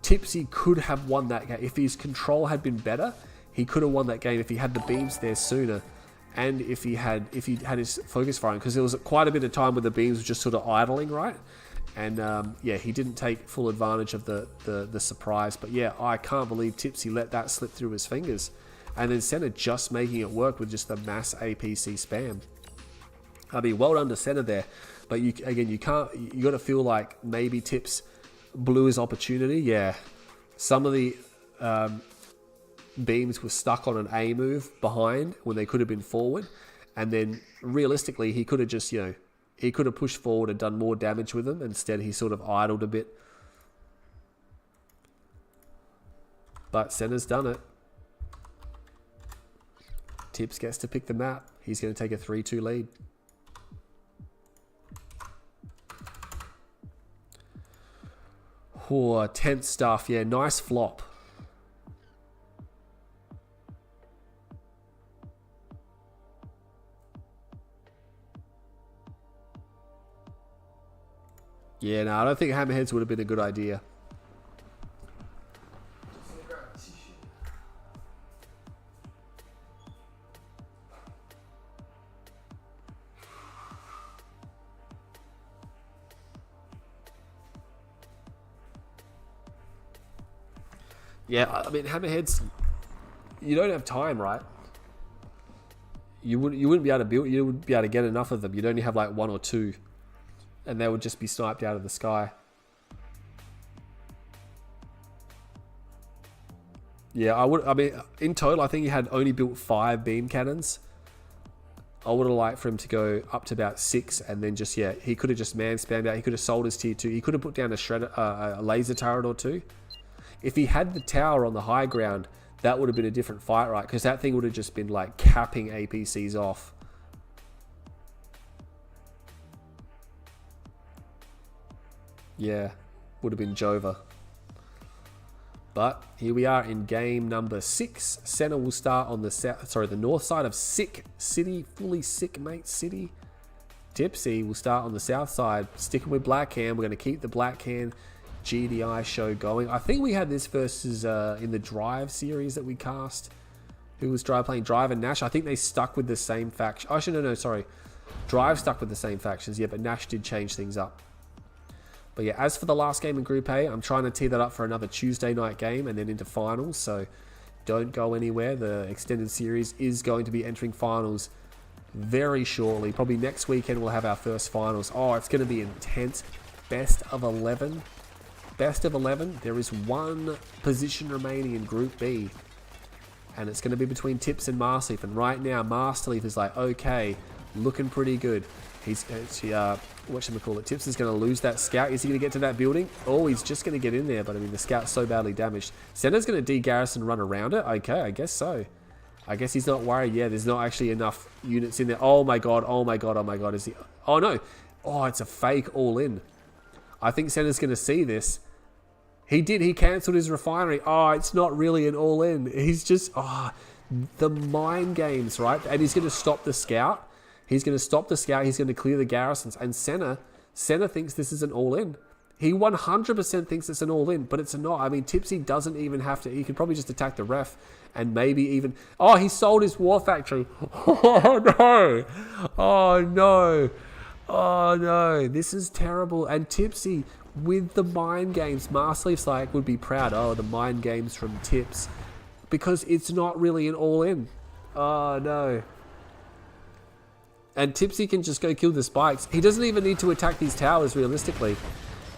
Tipsy could have won that game. If his control had been better, he could have won that game if he had the beams there sooner. And if he had his focus firing, because there was quite a bit of time when the beams were just sort of idling, right? And yeah, he didn't take full advantage of the surprise. But yeah, I can't believe Tipsy let that slip through his fingers. And then Senna just making it work with just the mass APC spam. I mean, well done to Senna there. But you got to feel like maybe Tipz blew his opportunity. Yeah, some of the beams were stuck on an A move behind when they could have been forward, and then realistically he could have just, he could have pushed forward and done more damage with them. Instead he sort of idled a bit. But Senna's done it. Tipz gets to pick the map. He's going to take a 3-2 lead. Oh, tense stuff. Yeah, nice flop. Yeah, no, I don't think hammerheads would have been a good idea. Yeah, I mean, hammerheads, you don't have time, right? You wouldn't be able to build. You wouldn't be able to get enough of them. You'd only have like 1 or 2, and they would just be sniped out of the sky. Yeah, I mean, in total, I think he had only built 5 beam cannons. I would have liked for him to go up to about 6, and then just, yeah, he could have just man spammed out. He could have sold his tier 2. He could have put down a shredder, a laser turret or 2. If he had the tower on the high ground, that would have been a different fight, right? Because that thing would have just been like capping APCs off. Yeah, would have been Jova. But here we are in game number 6. Senna will start on the north side of Sick City, fully sick mate city. Tipsy will start on the south side, sticking with Black Hand. We're going to keep the Black Hand GDI show going. I think we had this versus in the Drive series that we cast. Who was playing Drive and Nash? I think they stuck with the same faction. Oh, actually, no, sorry. Drive stuck with the same factions, yeah, but Nash did change things up. But yeah, as for the last game in Group A, I'm trying to tee that up for another Tuesday night game and then into finals, so don't go anywhere. The extended series is going to be entering finals very shortly. Probably next weekend we'll have our first finals. Oh, it's going to be intense. Best of 11. Best of 11. There is 1 position remaining in Group B, and it's going to be between Tipz and Masterleaf. And right now, Masterleaf is like, okay, looking pretty good. He's whatchamacallit, Tipz is going to lose that scout. Is he going to get to that building? Oh, he's just going to get in there, but I mean, the scout's so badly damaged. Senna's going to de-garrison, run around it. Okay, I guess so. I guess he's not worried. Yeah, there's not actually enough units in there. Oh my god, oh my god, oh my god. Is he? Oh no. Oh, it's a fake all-in. I think Senna's going to see this. He did. He cancelled his refinery. Oh, it's not really an all-in. He's just... Oh, the mind games, right? And he's going to stop the scout. He's going to stop the scout. He's going to clear the garrisons. And Senna thinks this is an all-in. He 100% thinks it's an all-in, but it's not. I mean, Tipsy doesn't even have to. He could probably just attack the ref and maybe even... Oh, he sold his War Factory. Oh, no. Oh, no. Oh, no. This is terrible. And Tipsy, with the mind games, Marsleaf's like, would be proud. Oh, the mind games from Tipz. Because it's not really an all-in. Oh, no. And Tipsy can just go kill the spikes. He doesn't even need to attack these towers, realistically.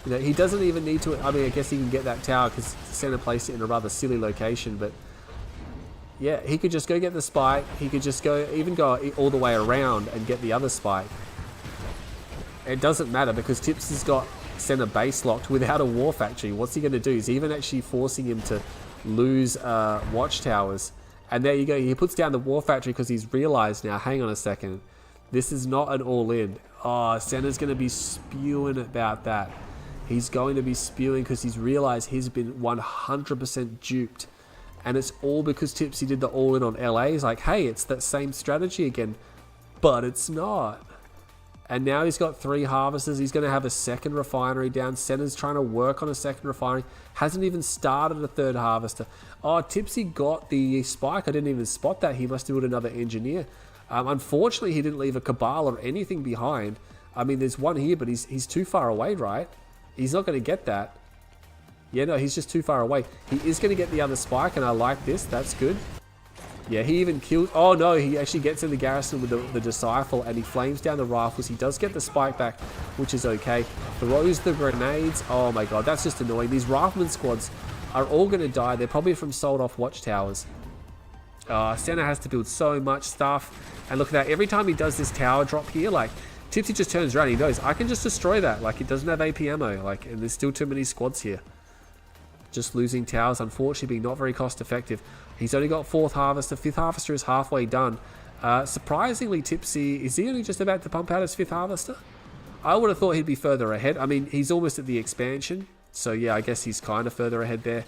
You know, he doesn't even need to... I mean, I guess he can get that tower because Senna placed it in a rather silly location, but... Yeah, he could just go get the spike. He could just go, even go all the way around and get the other spike. It doesn't matter because Tipz has got Senna base locked without a War Factory. What's he going to do? He's even actually forcing him to lose watchtowers. And there you go. He puts down the War Factory because he's realized now, hang on a second, this is not an all-in. Oh, Senna's going to be spewing about that. He's going to be spewing because he's realized he's been 100% duped. And it's all because Tipsy did the all-in on LA. He's like, hey, it's that same strategy again. But it's not. And now he's got 3 harvesters. He's going to have a second refinery down. Senna's trying to work on a second refinery. Hasn't even started a 3rd harvester. Oh, Tipsy got the spike. I didn't even spot that. He must have put another engineer. Unfortunately, he didn't leave a cabal or anything behind. I mean, there's one here, but he's too far away, right? He's not going to get that. Yeah, no, he's just too far away. He is going to get the other spike, and I like this. That's good. Yeah, he even kills... Oh, no, he actually gets in the garrison with the Disciple, and he flames down the rifles. He does get the spike back, which is okay. Throws the grenades. Oh, my God, that's just annoying. These rifleman squads are all going to die. They're probably from sold-off watchtowers. Senna has to build so much stuff. And look at that. Every time he does this tower drop here, like... Tipsy just turns around. He knows, I can just destroy that. Like, it doesn't have AP ammo. Like, and there's still too many squads here. Just losing towers, unfortunately, being not very cost effective. He's only got 4th harvester. 5th harvester is halfway done. Surprisingly, Tipsy, is he only just about to pump out his 5th harvester? I would have thought he'd be further ahead. I mean, he's almost at the expansion. So, yeah, I guess he's kind of further ahead there.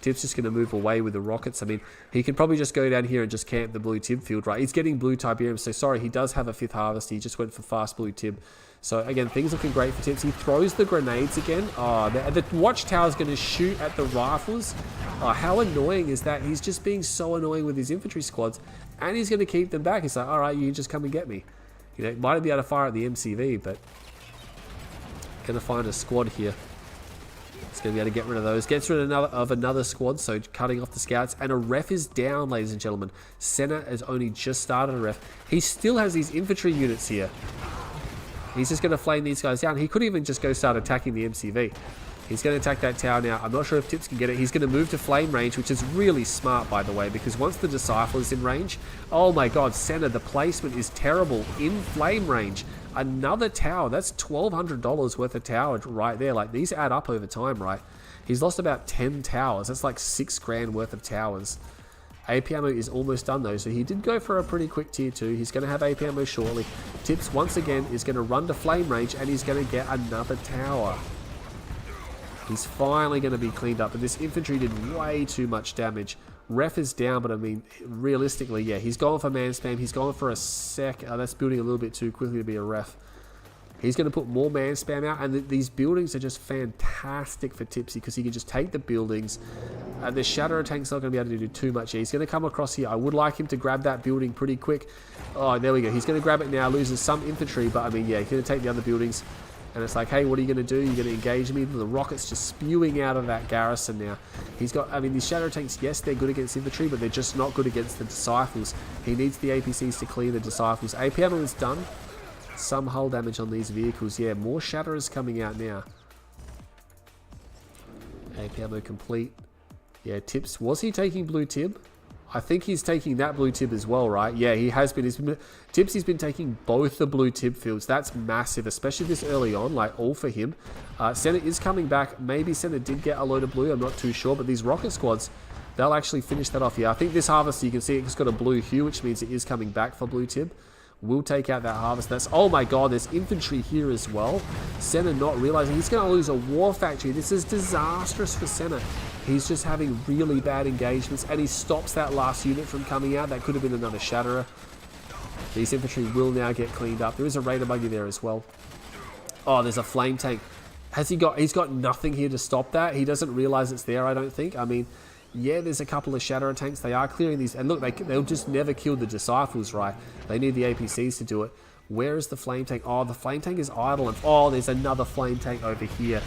Tip's just going to move away with the rockets. I mean, he can probably just go down here and just camp the blue Tib field, right? He's getting blue Tiberium, so sorry, he does have a 5th harvest. He just went for fast blue Tib. So, again, things looking great for Tipz. He throws the grenades again. Oh, the watchtower's going to shoot at the rifles. Oh, how annoying is that? He's just being so annoying with his infantry squads, and he's going to keep them back. He's like, all right, you just come and get me. You know, might be able to fire at the MCV, but going to find a squad here. He's going to be able to get rid of those. Gets rid of another squad, so cutting off the scouts. And a ref is down, ladies and gentlemen. Senna has only just started a ref. He still has these infantry units here. He's just going to flame these guys down. He could even just go start attacking the MCV. He's going to attack that tower now. I'm not sure if Tipz can get it. He's going to move to flame range, which is really smart, by the way, because once the Disciple is in range, oh my God, Senna, the placement is terrible in flame range. Another tower. That's $1,200 worth of tower right there. Like, these add up over time, right? He's lost about 10 towers. That's like $6,000 worth of towers. AP ammo is almost done though, so he did go for a pretty quick tier 2. He's going to have AP ammo shortly. Tipz once again is going to run to flame range, and he's going to get another tower. He's finally going to be cleaned up, but this infantry did way too much damage. Ref is down, but I mean, realistically, yeah, he's going for man spam. He's going for a sec. That's building a little bit too quickly to be a ref. He's going to put more man spam out, and these buildings are just fantastic for Tipsy because he can just take the buildings. The Shatterer tank's not going to be able to do too much. He's going to come across here. I would like him to grab that building pretty quick. Oh, there we go. He's going to grab it now, loses some infantry, but I mean, yeah, he's going to take the other buildings. And it's like, hey, what are you going to do? You're going to engage me? The rockets just spewing out of that garrison now. He's got, I mean, these Shadow tanks, yes, they're good against infantry, but they're just not good against the Disciples. He needs the APCs to clear the Disciples. AP ammo is done. Some hull damage on these vehicles. Yeah, more Shatterers coming out now. AP ammo complete. Yeah, Tipz. Was he taking blue Tib? I think he's taking that blue Tib as well, right? Yeah, he has been. Tipsy's been taking both the blue Tib fields. That's massive, especially this early on, like all for him. Senna is coming back. Maybe Senna did get a load of blue. I'm not too sure, but these rocket squads, they'll actually finish that off here. I think this harvester, you can see it's got a blue hue, which means it is coming back for blue Tib. We'll take out that harvest. That's, oh my God, there's infantry here as well. Senna not realizing he's going to lose a war factory. This is disastrous for Senna. He's just having really bad engagements, and he stops that last unit from coming out. That could have been another Shatterer. These infantry will now get cleaned up. There is a Raider buggy there as well. Oh, there's a flame tank. He's got nothing here to stop that. He doesn't realize it's there, I don't think. I mean, yeah, there's a couple of shadow tanks. They are clearing these. And look, they'll just never kill the disciples, right? They need the APCs to do it. Where is the flame tank? Oh, the flame tank is idle. And oh, there's another flame tank over here.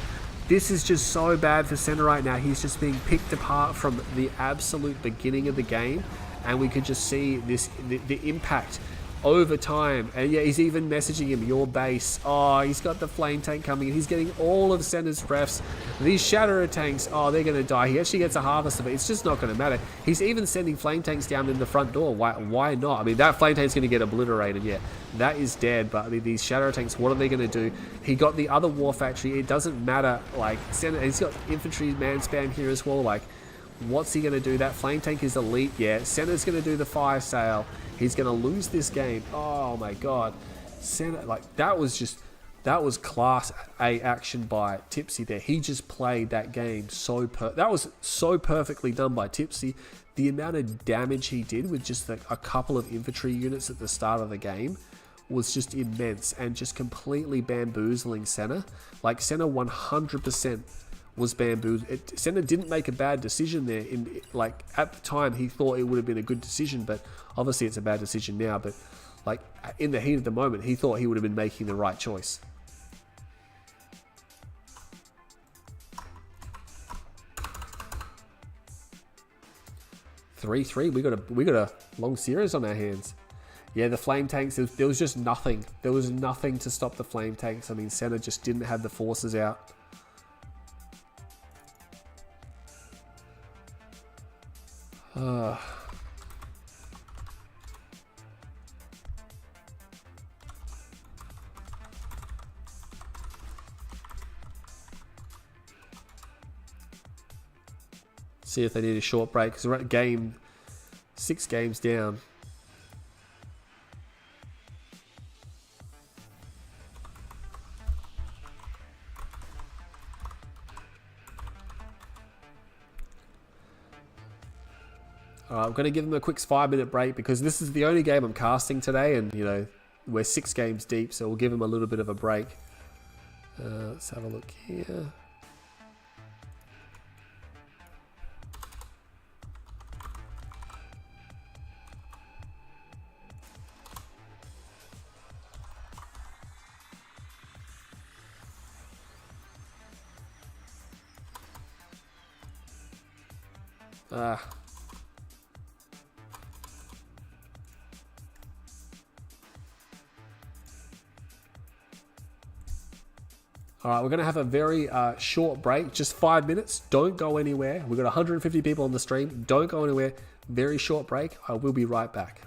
This is just so bad for Senna right now. He's just being picked apart from the absolute beginning of the game. And we could just see the impact over time. And yeah, he's even messaging him, your base. Oh, he's got the flame tank coming in. He's getting all of Senna's refs. These Shatterer tanks, oh, they're going to die. He actually gets a harvester, but it's just not going to matter. He's even sending flame tanks down in the front door. Why not? I mean, that flame tank's going to get obliterated. Yeah, that is dead. But I mean, these Shatterer tanks, what are they going to do? He got the other war factory. It doesn't matter. Like, Senna, he's got infantry man spam here as well. Like, what's he going to do? That flame tank is elite. Yeah, Senna's going to do the fire sale. He's going to lose this game. Oh my god. Senna, like, that was class A action by Tipsy there. He just played that game so that was so perfectly done by Tipsy. The amount of damage he did with just a couple of infantry units at the start of the game was just immense and just completely bamboozling Senna. Like, Senna 100% was bamboozled. Senna didn't make a bad decision there. Like, at the time, he thought it would have been a good decision, but obviously it's a bad decision now. But like, in the heat of the moment, he thought he would have been making the right choice. Three. We got a long series on our hands. Yeah, the flame tanks. There was just nothing. There was nothing to stop the flame tanks. I mean, Senna just didn't have the forces out. See if they need a short break, because we're at 6 games down. Alright, I'm going to give them a quick 5-minute break, because this is the only game I'm casting today, and you know, we're 6 games deep, so we'll give them a little bit of a break. Let's have a look here. Alright, we're going to have a very short break, just 5 minutes. Don't go anywhere. We've got 150 people on the stream. Don't go anywhere. Very short break. I will be right back.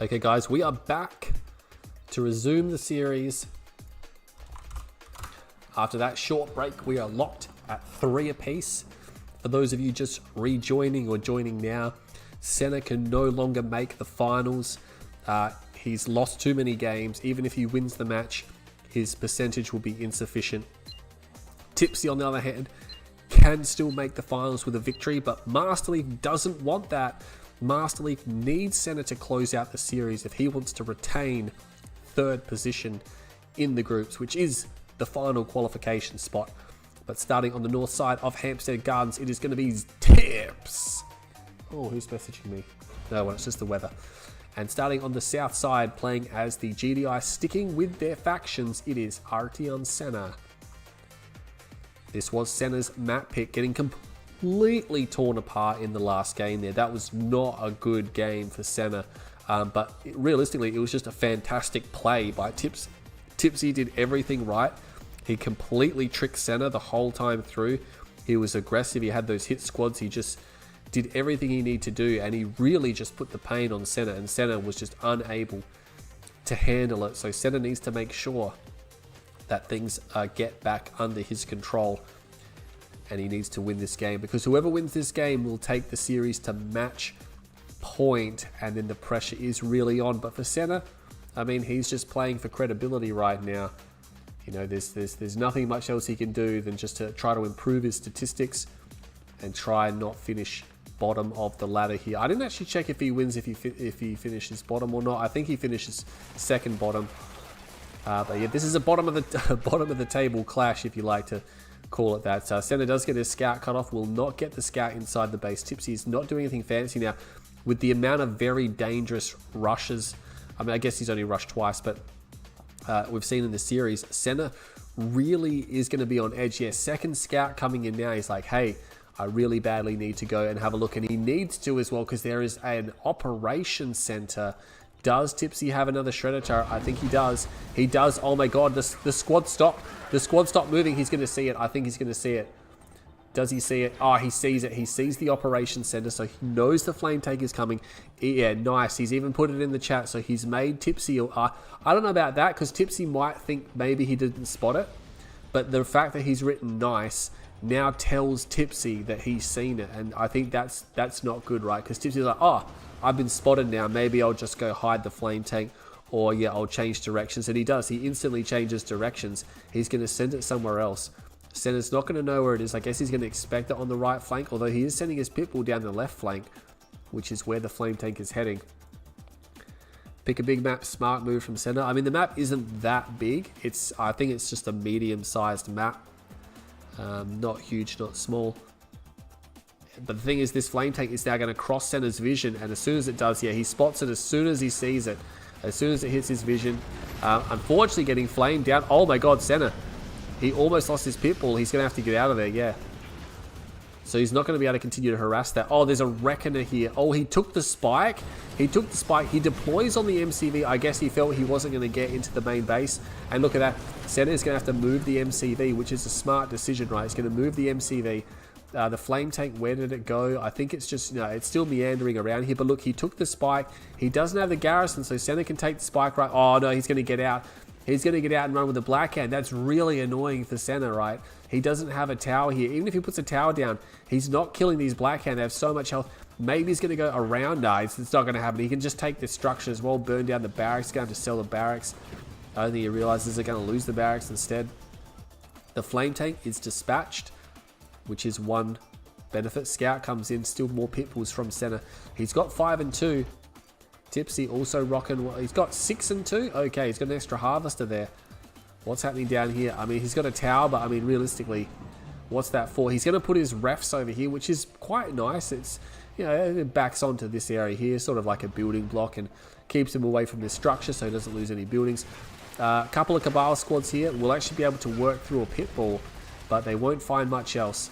Okay guys, we are back to resume the series. After that short break, we are locked at 3 apiece. For those of you just rejoining or joining now, Senna can no longer make the finals. He's lost too many games. Even if he wins the match, his percentage will be insufficient. Tipsy, on the other hand, can still make the finals with a victory, but Master Leaf doesn't want that. Master Leaf needs Senna to close out the series if he wants to retain 3rd position in the groups, which is the final qualification spot. But starting on the north side of Hampstead Gardens, it is going to be Tipz. Oh, who's messaging me? No, well, it's just the weather. And starting on the south side, playing as the GDI, sticking with their factions, it is Arteon Senna. This was Senna's map pick, getting completely torn apart in the last game there. That was not a good game for Senna. But realistically, it was just a fantastic play by Tipz. Tipsy did everything right. He completely tricked Senna the whole time through. He was aggressive. He had those hit squads. He just did everything he needed to do, and he really just put the pain on Senna, and Senna was just unable to handle it. So Senna needs to make sure that things get back under his control, and he needs to win this game, because whoever wins this game will take the series to match point, and then the pressure is really on. But for Senna, I mean, he's just playing for credibility right now. You know, there's nothing much else he can do than just to try to improve his statistics and try and not finish bottom of the ladder here. I didn't actually check if he wins if he finishes bottom or not. I think he finishes 2nd bottom. But yeah, this is a bottom of the table clash, if you like to call it that. Senna does get his scout cut off. Will not get the scout inside the base. Tipsy is not doing anything fancy now. With the amount of very dangerous rushes, I mean, I guess he's only rushed twice, but we've seen in the series, Senna really is going to be on edge. Yeah, 2nd scout coming in now. He's like, hey, I really badly need to go and have a look. And he needs to as well, because there is an operation center. Does Tipsy have another shredder turret? I think he does. He does. Oh my god, the squad stopped. The squad stopped moving. He's going to see it. I think he's going to see it. Does he see it? Oh, he sees it. He sees the operation center, so he knows the flame tank is coming. Yeah, nice. He's even put it in the chat, so he's made Tipsy. I don't know about that, because Tipsy might think maybe he didn't spot it, but the fact that he's written nice now tells Tipsy that he's seen it, and I think that's not good, right? Because Tipsy's like, oh, I've been spotted now. Maybe I'll just go hide the flame tank, or yeah, I'll change directions. And he does. He instantly changes directions. He's going to send it somewhere else. Senna's not going to know where it is. I guess he's going to expect it on the right flank, although he is sending his pitbull down the left flank, which is where the flame tank is heading. Pick a big map, smart move from Senna. I mean, the map isn't that big. I think it's just a medium-sized map. Not huge, not small. But the thing is, this flame tank is now going to cross Senna's vision, and as soon as it does, yeah, he spots it as soon as he sees it. As soon as it hits his vision. Unfortunately, getting flamed down. Oh my god, Senna. He almost lost his pitbull. He's going to have to get out of there, yeah. So he's not going to be able to continue to harass that. Oh, there's a Reckoner here. Oh, he took the spike. He took the spike. He deploys on the MCV. I guess he felt he wasn't going to get into the main base. And look at that. Senna is going to have to move the MCV, which is a smart decision, right? He's going to move the MCV. The flame tank, where did it go? I think it's just, it's still meandering around here. But look, he took the spike. He doesn't have the garrison, so Senna can take the spike, right? Oh, no, he's going to get out. He's going to get out and run with the black hand. That's really annoying for Senna, right? He doesn't have a tower here. Even if he puts a tower down, he's not killing these black hand. They have so much health. Maybe he's going to go around. No, it's not going to happen. He can just take this structure as well, burn down the barracks. He's going to have to sell the barracks. I don't think he realizes they're going to lose the barracks instead. The flame tank is dispatched, which is one benefit. Scout comes in. Still more pitbulls from Senna. He's got 5 and 2. Tipsy also rocking. He's got 6 and 2. Okay, he's got an extra harvester there. What's happening down here? I mean, he's got a tower, but I mean, realistically, what's that for? He's going to put his refs over here, which is quite nice. It's, it backs onto this area here, sort of like a building block, and keeps him away from this structure so he doesn't lose any buildings. A couple of Cabal squads here will actually be able to work through a pitbull, but they won't find much else.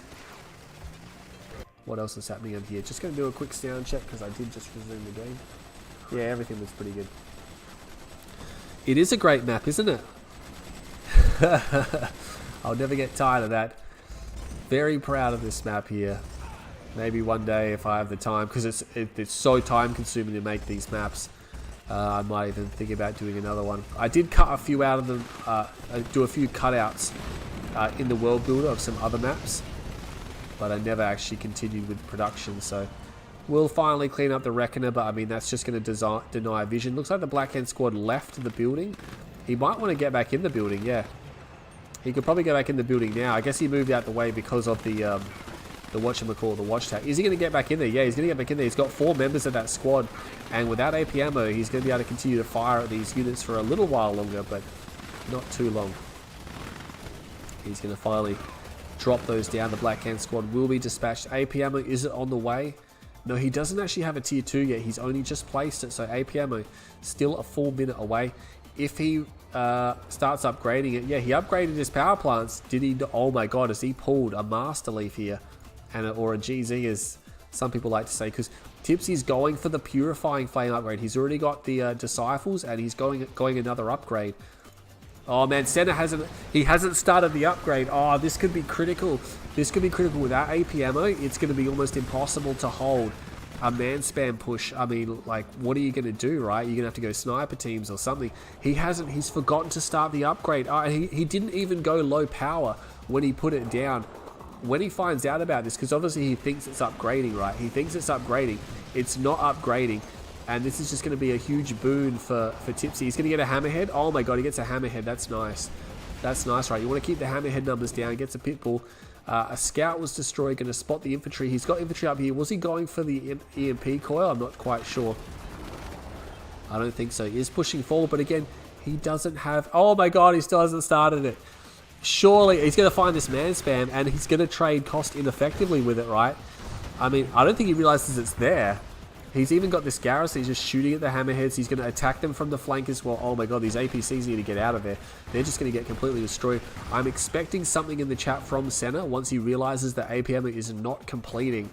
What else is happening in here? Just going to do a quick sound check because I did just resume the game. Yeah, everything was pretty good. It is a great map, isn't it? I'll never get tired of that. Very proud of this map here. Maybe one day if I have the time, because it's so time consuming to make these maps. I might even think about doing another one. I did cut a few out of them, do a few cutouts in the world builder of some other maps, but I never actually continued with production, so we'll finally clean up the Reckoner, but I mean, that's just going to deny vision. Looks like the Black Hand Squad left the building. He might want to get back in the building, yeah. He could probably go back in the building now. I guess he moved out the way because of the whatchamacallit, the watch tower. Is he going to get back in there? Yeah, he's going to get back in there. He's got 4 members of that squad, and without AP ammo, he's going to be able to continue to fire at these units for a little while longer, but not too long. He's going to finally drop those down. The Black Hand Squad will be dispatched. AP ammo, is it on the way? No, he doesn't actually have a tier 2 yet. He's only just placed it, so AP ammo still a full minute away. If he starts upgrading it, yeah, he upgraded his power plants. Did he? Oh my god, has he pulled a Master Leaf here? Or a GZ, as some people like to say, because Tipz is going for the Purifying Flame upgrade. He's already got the Disciples, and he's going another upgrade. Oh man, Senna hasn't started the upgrade. Oh, this could be critical. This could be critical. Without AP ammo, it's going to be almost impossible to hold a man spam push. I mean, like, what are you going to do, right? You're going to have to go sniper teams or something. He's forgotten to start the upgrade. He didn't even go low power when he put it down. When he finds out about this, because obviously he thinks it's upgrading, right? He thinks it's upgrading. It's not upgrading. And this is just going to be a huge boon for Tipsy. He's going to get a Hammerhead. Oh my god, he gets a Hammerhead. That's nice. That's nice, right? You want to keep the Hammerhead numbers down. Gets a Pitbull. A Scout was destroyed. Going to spot the infantry. He's got infantry up here. Was he going for the EMP coil? I'm not quite sure. I don't think so. He is pushing forward, but again, he doesn't have... Oh my god, he still hasn't started it. Surely he's going to find this man spam, and he's going to trade cost ineffectively with it, right? I mean, I don't think he realizes it's there. He's even got this garrison. He's just shooting at the Hammerheads. He's going to attack them from the flank as well. Oh my god, these APCs need to get out of there. They're just going to get completely destroyed. I'm expecting something in the chat from Senna once he realizes that AP ammo is not completing.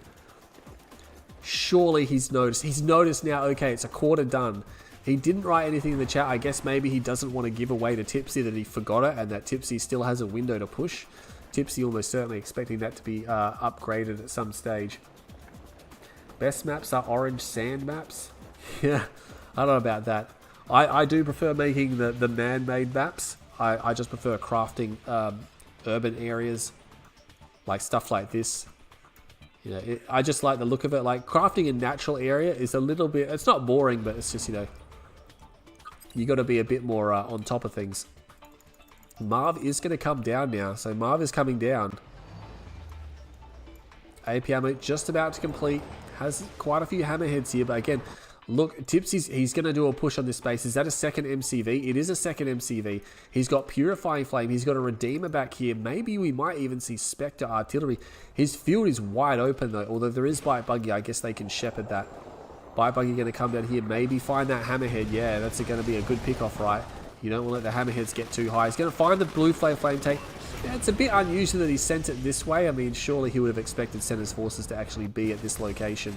Surely he's noticed. He's noticed now, okay, it's a quarter done. He didn't write anything in the chat. I guess maybe he doesn't want to give away to Tipsy that he forgot it and that Tipsy still has a window to push. Tipsy almost certainly expecting that to be upgraded at some stage. Best maps are orange sand maps. Yeah, I don't know about that. I do prefer making the man-made maps. I just prefer crafting urban areas, like stuff like this. You know, I just like the look of it. Like, crafting a natural area is a little bit... It's not boring, but it's just, you know... You got to be a bit more on top of things. Marv is going to come down now. So Marv is coming down. AP ammo just about to complete. Has quite a few Hammerheads here. But again, look, Tipz, he's going to do a push on this space. Is that a second MCV? It is a second MCV. He's got Purifying Flame. He's got a Redeemer back here. Maybe we might even see Spectre Artillery. His field is wide open though. Although there is Bite Buggy. I guess they can shepherd that. Bite Buggy going to come down here. Maybe find that Hammerhead. Yeah, that's going to be a good pick-off, right? You don't want to let the Hammerheads get too high. He's going to find the Blue Flame Tank. Yeah, it's a bit unusual that he sent it this way. I mean, surely he would have expected Senna's forces to actually be at this location.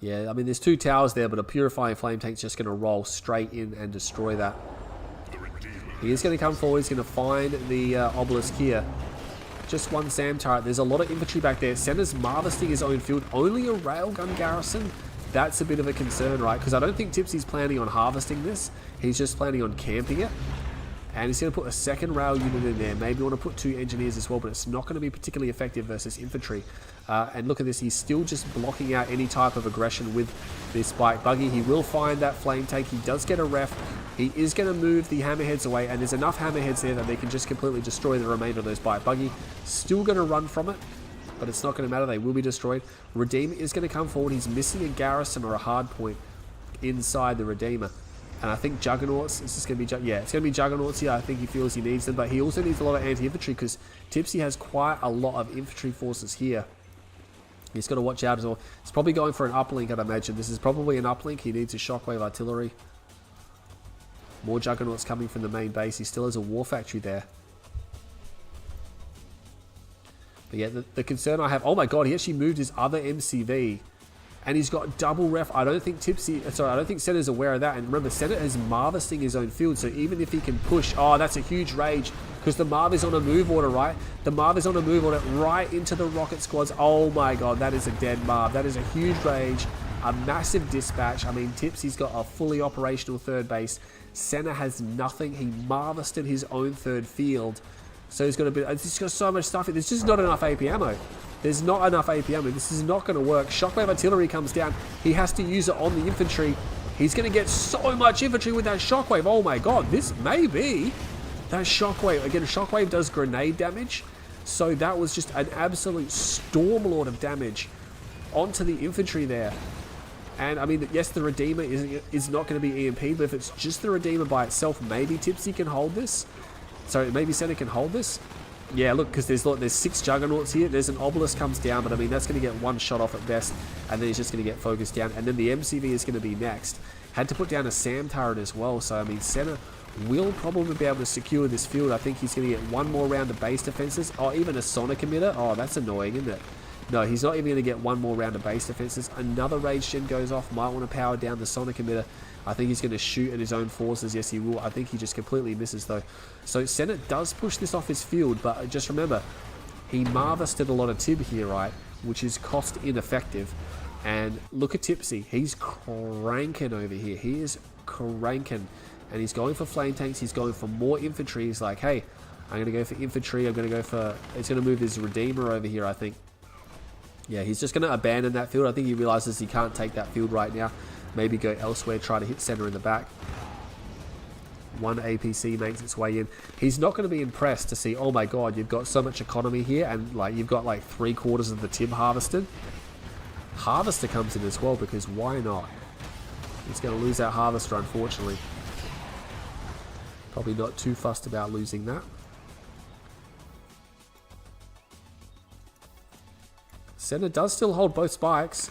Yeah, I mean, there's 2 towers there, but a Purifying Flame Tank's just going to roll straight in and destroy that. He is going to come forward. He's going to find the obelisk here. Just one SAM turret. There's a lot of infantry back there. Senna's harvesting his own field. Only a railgun garrison? That's a bit of a concern, right? Because I don't think Tipsy's planning on harvesting this. He's just planning on camping it. And he's going to put a second rail unit in there. Maybe want to put 2 engineers as well, but it's not going to be particularly effective versus infantry. And look at this. He's still just blocking out any type of aggression with this Bite Buggy. He will find that flame tank. He does get a ref. He is going to move the Hammerheads away, and there's enough Hammerheads there that they can just completely destroy the remainder of those Bite Buggy. Still going to run from it, but it's not going to matter. They will be destroyed. Redeemer is going to come forward. He's missing a garrison or a hard point inside the Redeemer. And I think Juggernauts, this is going to be, yeah, it's going to be Juggernauts here. I think he feels he needs them, but he also needs a lot of anti-infantry because Tipsy has quite a lot of infantry forces here. He's got to watch out as well. He's probably going for an uplink, I'd imagine. This is probably an uplink. He needs a shockwave artillery. More Juggernauts coming from the main base. He still has a war factory there. But yeah, the concern I have... Oh my god, he actually moved his other MCV. And he's got double ref. I don't think Senna's aware of that. And remember, Senna is harvesting his own field. So even if he can push... Oh, that's a huge rage. Because the Marv is on a move order, right? The Marv is on a move order right into the rocket squads. Oh my god, that is a dead Marv. That is a huge rage. a massive dispatch. I mean, Tipsy's got a fully operational third base. Senna has nothing. He harvested his own third field. So he's got a bit. He's got so much stuff. There's just not enough AP ammo. There's not enough AP ammo. This is not going to work. Shockwave artillery comes down. He has to use it on the infantry. He's going to get so much infantry with that shockwave. Oh my god, this may be that shockwave. Again, shockwave does grenade damage. So that was just an absolute stormlord of damage onto the infantry there. And I mean, yes, the Redeemer is not going to be EMP, but if it's just the Redeemer by itself, maybe Tipsy can hold this. So maybe Senna can hold this. Yeah, look, because there's 6 Juggernauts here. There's an Obelisk comes down, but I mean, that's going to get one shot off at best, and then he's just going to get focused down. And then the MCV is going to be next. Had to put down a SAM turret as well, so I mean, Senna will probably be able to secure this field. I think he's going to get one more round of base defenses, or even a Sonic emitter. Oh, that's annoying, isn't it? No, he's not even going to get one more round of base defenses. Another rage gen goes off. Might want to power down the Sonic emitter. I think he's going to shoot at his own forces. Yes, he will. I think he just completely misses, though. So Senna does push this off his field, but just remember, he harvested a lot of Tib here, right? Which is cost ineffective. And look at Tipsy. He's cranking over here. He is cranking. And he's going for flame tanks. He's going for more infantry. He's like, hey, I'm going to go for infantry. I'm going to go for... He's going to move his Redeemer over here, I think. Yeah, he's just going to abandon that field. I think he realizes he can't take that field right now. Maybe go elsewhere, try to hit Senna in the back. One APC makes its way in. He's not going to be impressed to see, oh my god, you've got so much economy here, and like you've got like 3/4 of the Tib harvested. Harvester comes in as well, because why not? He's going to lose that Harvester, unfortunately. Probably not too fussed about losing that. Senna does still hold both spikes.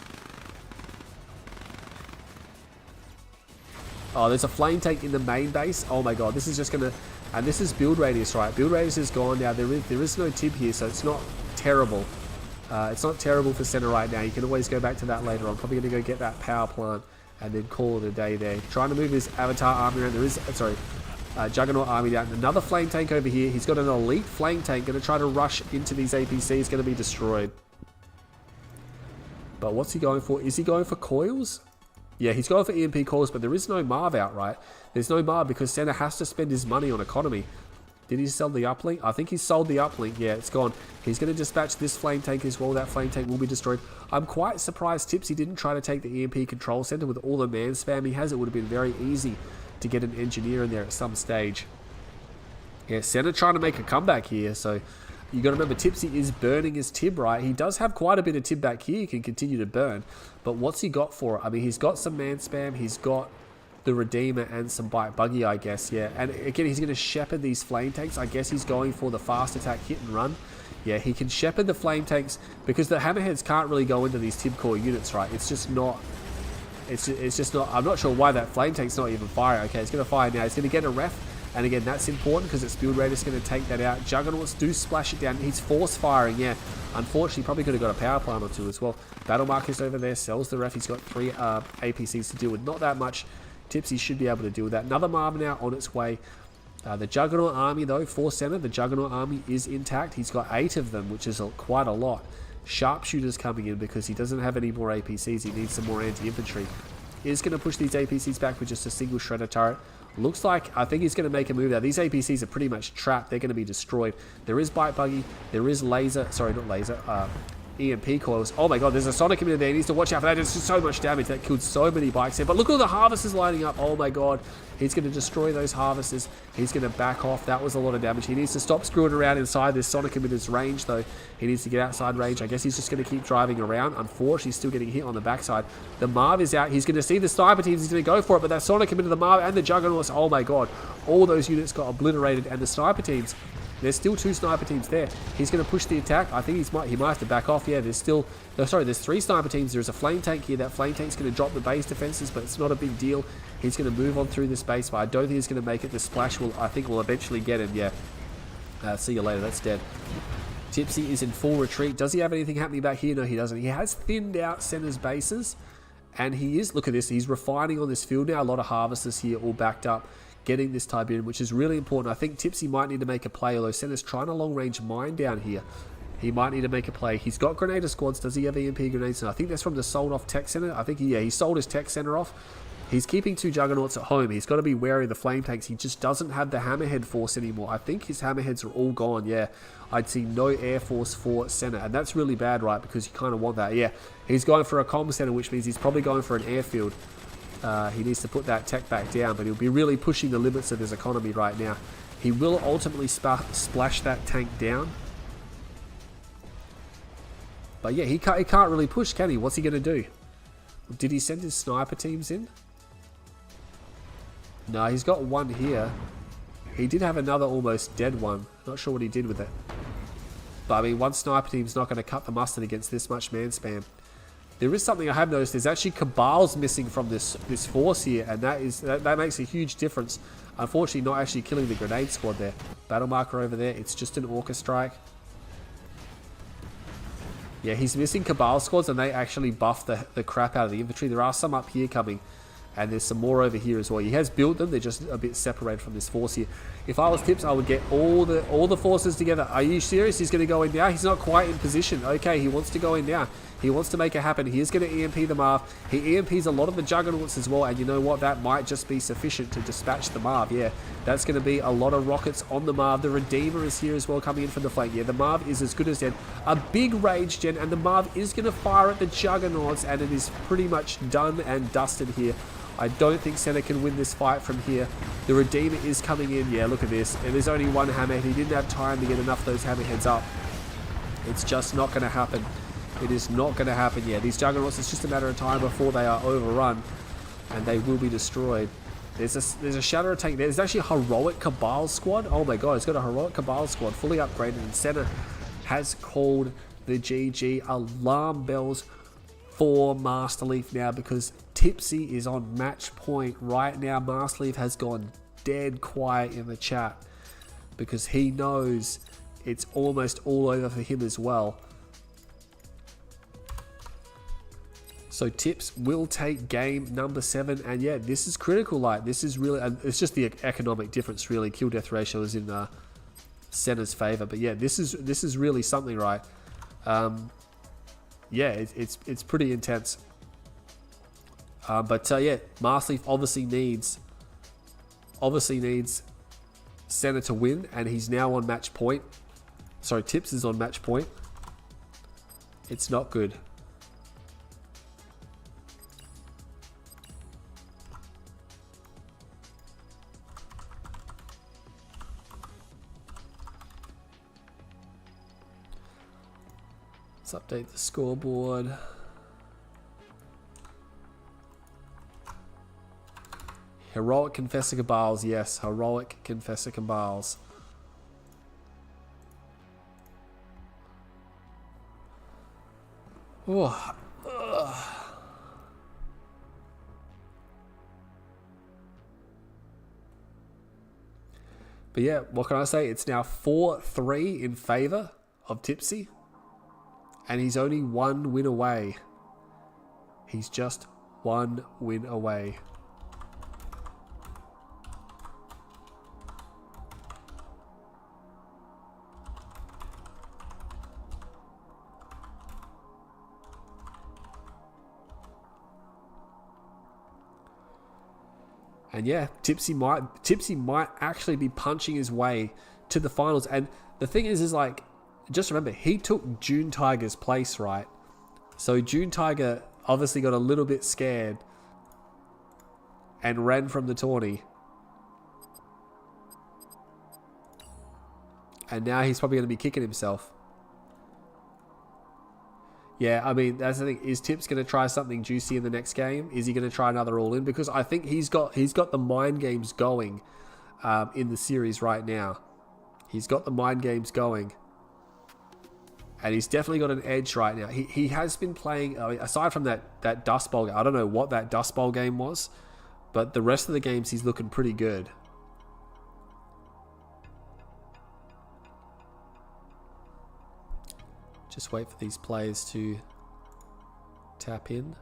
Oh, there's a flame tank in the main base. Oh my god, this is just going to... And this is build radius, right? Build radius is gone now. There is no Tib here, so it's not terrible. It's not terrible for Senna right now. You can always go back to that later on. Probably going to go get that power plant and then call it a day there. Trying to move his Avatar army around. There is... Sorry. Juggernaut army down. Another flame tank over here. He's got an elite flame tank. Going to try to rush into these APCs. Going to be destroyed. But what's he going for? Is he going for coils? Yeah, he's going for EMP coils, but there is no Marv out, right? There's no Marv because Senna has to spend his money on economy. Did he sell the uplink? I think he sold the uplink. Yeah, it's gone. He's going to dispatch this flame tank as well. That flame tank will be destroyed. I'm quite surprised Tipsy didn't try to take the EMP control center with all the man spam he has. It would have been very easy to get an engineer in there at some stage. Yeah, Senna trying to make a comeback here, so... You got to remember, Tipsy is burning his Tib, right? He does have quite a bit of Tib back here he can continue to burn. But what's he got for it? I mean, he's got some man spam. He's got the Redeemer and some bite buggy, I guess, yeah. And again, he's going to shepherd these flame tanks. I guess he's going for the fast attack hit and run. Yeah, he can shepherd the flame tanks because the hammerheads can't really go into these Tib core units, right? It's just not... It's just not... I'm not sure why that flame tank's not even firing. Okay, it's going to fire now. He's going to get a ref. And again, that's important because its build rate is going to take that out. Juggernauts do splash it down. He's force firing, yeah. Unfortunately, probably could have got a power plant or two as well. Battle Marcus over there sells the ref. He's got 3 APCs to deal with. Not that much. Tipsy should be able to deal with that. Another Marv now on its way. The Juggernaut army, though, for Senna, the Juggernaut army is intact. He's got 8 of them, which is quite a lot. Sharpshooters coming in because he doesn't have any more APCs. He needs some more anti-infantry. He's going to push these APCs back with just a single shredder turret. Looks like, I think he's going to make a move now. These APCs are pretty much trapped. They're going to be destroyed. There is Bite Buggy. There is laser. Sorry, not laser. EMP coils. Oh my god, there's a Sonic emitter there. He needs to watch out for that. It's just so much damage. That killed so many bikes there. But look at all the harvesters lining up. Oh my god. He's going to destroy those harvesters. He's going to back off. That was a lot of damage. He needs to stop screwing around inside this Sonic emitter's range, though. He needs to get outside range. I guess he's just going to keep driving around. Unfortunately, he's still getting hit on the backside. The Marv is out. He's going to see the sniper teams. He's going to go for it. But that Sonic emitter, the Marv, and the Juggernauts, oh my god. All those units got obliterated. And the sniper teams... There's still 2 sniper teams there. He's going to push the attack. I think he might have to back off. Yeah, there's still... No, sorry, there's 3 sniper teams. There's a flame tank here. That flame tank's going to drop the base defenses, but it's not a big deal. He's going to move on through this base, but I don't think he's going to make it. The splash I think will eventually get him, yeah. See you later. That's dead. Tipsy is in full retreat. Does he have anything happening back here? No, he doesn't. He has thinned out Senna's bases, and he is... Look at this. He's refining on this field now. A lot of harvesters here all backed up, getting this Tiberium, which is really important. I think Tipsy might need to make a play, although Senna's trying to long-range mine down here. He might need to make a play. He's got Grenadier squads. Does he have EMP grenades? And I think that's from the sold off tech center. I think, he sold his tech center off. He's keeping 2 Juggernauts at home. He's got to be wary of the flame tanks. He just doesn't have the hammerhead force anymore. I think his hammerheads are all gone. Yeah, I'd see no air force for Senna. And that's really bad, right? Because you kind of want that. Yeah, he's going for a comm center, which means he's probably going for an airfield. He needs to put that tech back down, but he'll be really pushing the limits of his economy right now. He will ultimately splash that tank down. But yeah, he can't really push, can he? What's he going to do? Did he send his sniper teams in? No, he's got one here. He did have another almost dead one. Not sure what he did with it. But I mean, one sniper team's not going to cut the mustard against this much man spam. There is something I have noticed. There's actually Cabals missing from this force here, and that makes a huge difference. Unfortunately, not actually killing the grenade squad there. Battle marker over there. It's just an Orca strike. Yeah, he's missing Cabal squads, and they actually buff the crap out of the infantry. There are some up here coming, and there's some more over here as well. He has built them. They're just a bit separated from this force here. If I was Tipz, I would get all the forces together. Are you serious? He's going to go in now? He's not quite in position. Okay, he wants to go in now. He wants to make it happen. He is going to EMP the Marv. He EMPs a lot of the Juggernauts as well, and you know what? That might just be sufficient to dispatch the Marv. Yeah, that's going to be a lot of rockets on the Marv. The Redeemer is here as well, coming in from the flank. Yeah, the Marv is as good as dead. A big rage gen, and the Marv is going to fire at the Juggernauts, and it is pretty much done and dusted here. I don't think Senna can win this fight from here. The Redeemer is coming in. Yeah, look at this. And there's only one hammerhead. He didn't have time to get enough of those hammerheads up. It's just not going to happen. It is not going to happen. Yeah, these Juggernauts, it's just a matter of time before they are overrun. And they will be destroyed. There's a Shadow tank there. There's actually a heroic Cabal squad. Oh my god, it's got a heroic Cabal squad fully upgraded. And Senna has called the GG. Alarm bells for Master Leaf now, because Tipsy is on match point right now. Master Leaf has gone dead quiet in the chat because he knows it's almost all over for him as well. So Tipz will take game number 7, and yeah, this is critical. Like, this is really, and it's just the economic difference really. Kill death ratio is in Senna's favor, but yeah, this is really something, right? Yeah, it's pretty intense. But yeah, Master Leaf obviously needs Senna to win, and he's now on match point. Sorry, Tipz is on match point. It's not good. Let's update the scoreboard. Heroic Confessor Cabals, yes, heroic Confessor Cabals. Oh, but yeah, what can I say? It's now 4-3 in favor of Tipsy. And he's only one win away. He's just one win away. And yeah, Tipsy might actually be punching his way to the finals. And the thing is like, just remember, he took June Tiger's place, right? So June Tiger obviously got a little bit scared and ran from the tourney. And now he's probably going to be kicking himself. Yeah, I mean, that's the thing. Is Tipz going to try something juicy in the next game? Is he going to try another all-in? Because I think he's got the mind games going in the series right now. He's got the mind games going. And he's definitely got an edge right now. He has been playing, aside from that Dust Bowl game, I don't know what that Dust Bowl game was, but the rest of the games he's looking pretty good. Just wait for these players to tap in.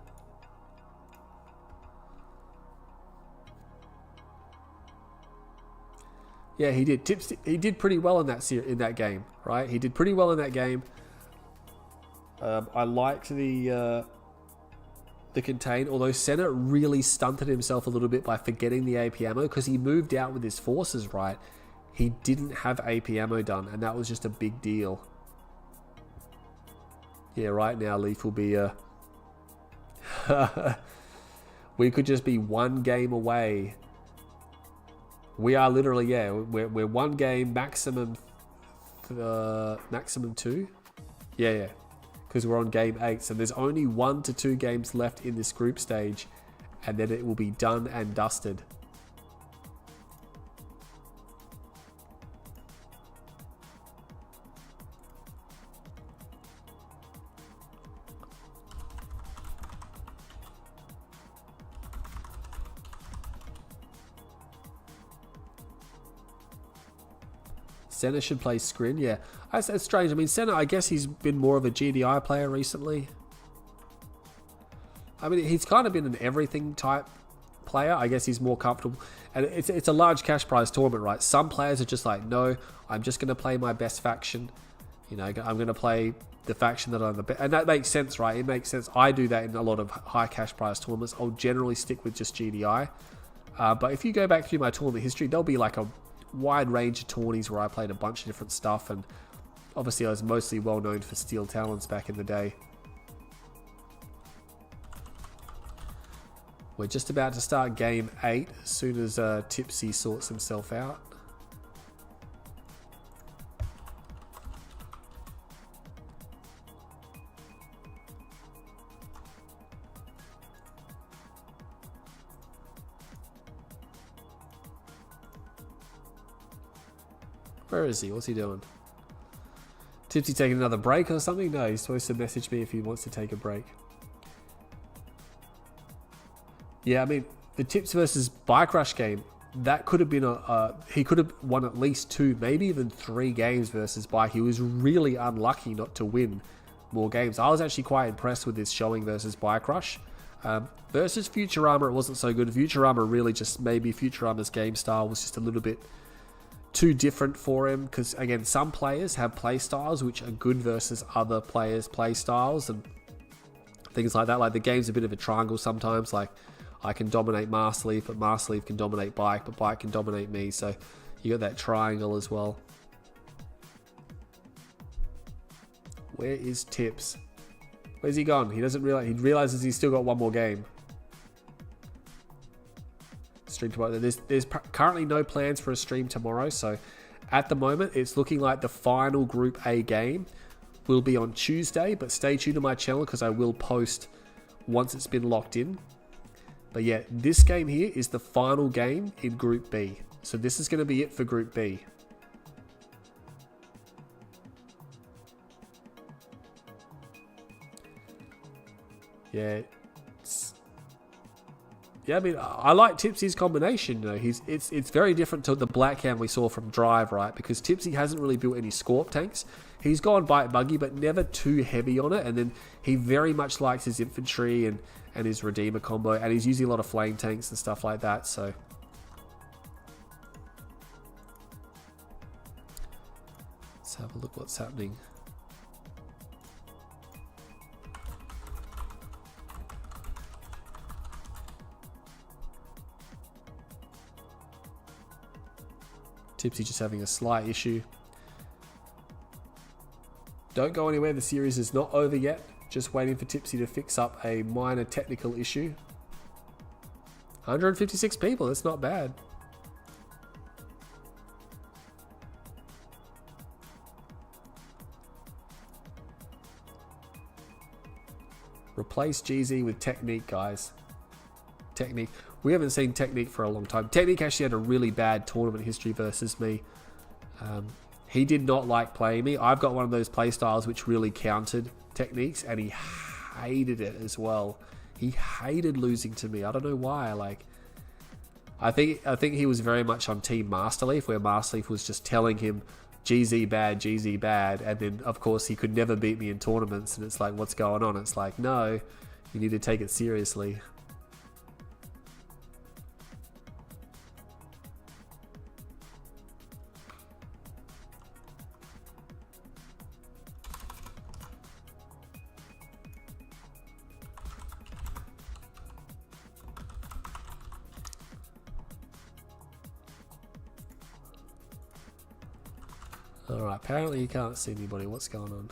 Yeah, he did. Tipz, he did pretty well in that game, right? He did pretty well in that game. I liked the contain, although Senna really stunted himself a little bit by forgetting the AP ammo because he moved out with his forces, right? He didn't have AP ammo done, and that was just a big deal. Yeah, right now Leaf will be we could just be one game away. We are literally, yeah, we're one game, maximum two. Yeah. Because we're on game 8, so there's only 1 to 2 games left in this group stage, and then it will be done and dusted. Senna should play Scrin, yeah. That's strange. I mean, Senna, I guess he's been more of a GDI player recently. I mean, he's kind of been an everything type player. I guess he's more comfortable. And it's a large cash prize tournament, right? Some players are just like, no, I'm just going to play my best faction. You know, I'm going to play the faction that I'm the best. And that makes sense, right? It makes sense. I do that in a lot of high cash prize tournaments. I'll generally stick with just GDI. But if you go back through my tournament history, there'll be like a wide range of tourneys where I played a bunch of different stuff, and obviously I was mostly well known for Steel Talons back in the day. We're just about to start game 8 as soon as Tipsy sorts himself out. Where is he? What's he doing? Tipsy taking another break or something? No, he's supposed to message me if he wants to take a break. Yeah, I mean, the Tipz versus Bike Rush game, that could have been he could have won at least 2, maybe even 3 games versus Bike. He was really unlucky not to win more games. I was actually quite impressed with his showing versus Bike Rush. Versus Futurama, it wasn't so good. Futurama really just, maybe Futurama's game style was just a little bit too different for him, because again, some players have play styles which are good versus other players' play styles and things like that. Like the game's a bit of a triangle sometimes. Like I can dominate Master Leaf, but Master Leaf can dominate Bike, but Bike can dominate me. So you got that triangle as well. Where is Tipz? Where's he gone? He doesn't realize. He realizes he's still got one more game. Stream tomorrow. There's currently no plans for a stream tomorrow, so at the moment it's looking like the final Group A game will be on Tuesday, but stay tuned to my channel because I will post once it's been locked in. But yeah, this game here is the final game in Group B, so this is going to be it for Group B. Yeah, I mean, I like Tipsy's combination. You know, it's very different to the Black Hand we saw from Drive, right? Because Tipsy hasn't really built any Scorp tanks. He's gone bite buggy, but never too heavy on it. And then he very much likes his infantry and his Redeemer combo, and he's using a lot of flame tanks and stuff like that. So let's have a look what's happening. Tipsy just having a slight issue. Don't go anywhere, the series is not over yet. Just waiting for Tipsy to fix up a minor technical issue. 156 people, that's not bad. Replace GZ with Technique, guys. Technique. We haven't seen Technique for a long time. Technique actually had a really bad tournament history versus me. He did not like playing me. I've got one of those play styles which really countered Techniques, and he hated it as well. He hated losing to me. I don't know why. Like, I think he was very much on Team Master Leaf, where Master Leaf was just telling him GZ bad, and then of course he could never beat me in tournaments, and it's like, what's going on? It's like, no, you need to take it seriously. Alright, apparently you can't see anybody. What's going on?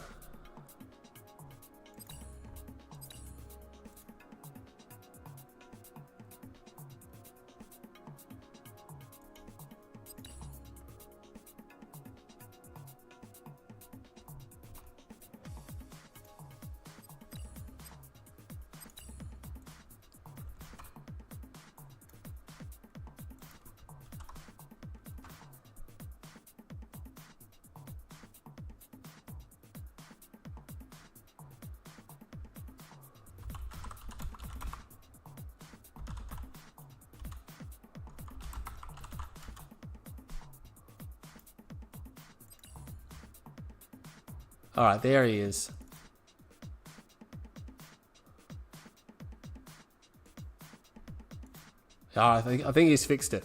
Alright, there he is. Oh, I think he's fixed it.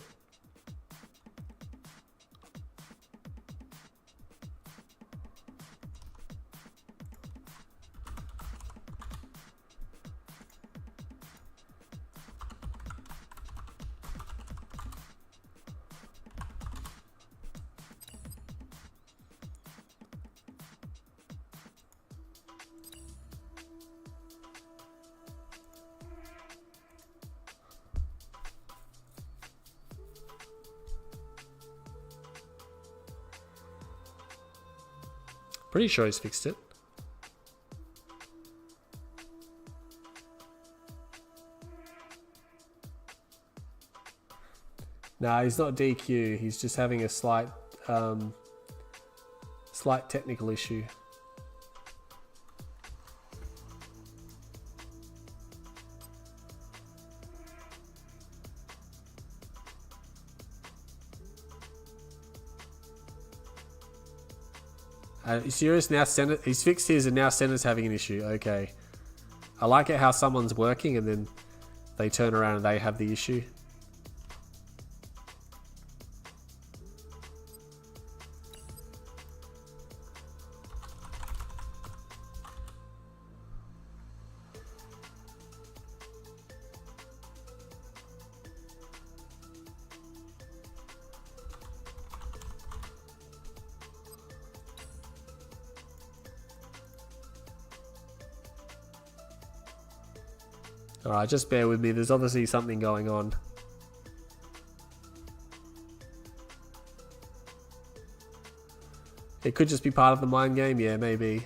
Pretty sure he's fixed it. Nah, he's not DQ. He's just having a slight technical issue. Are you serious? Now Senna, he's fixed his and now Senna's having an issue. Okay. I like it how someone's working and then they turn around and they have the issue. Alright, just bear with me. There's obviously something going on. It could just be part of the mind game. Yeah, maybe.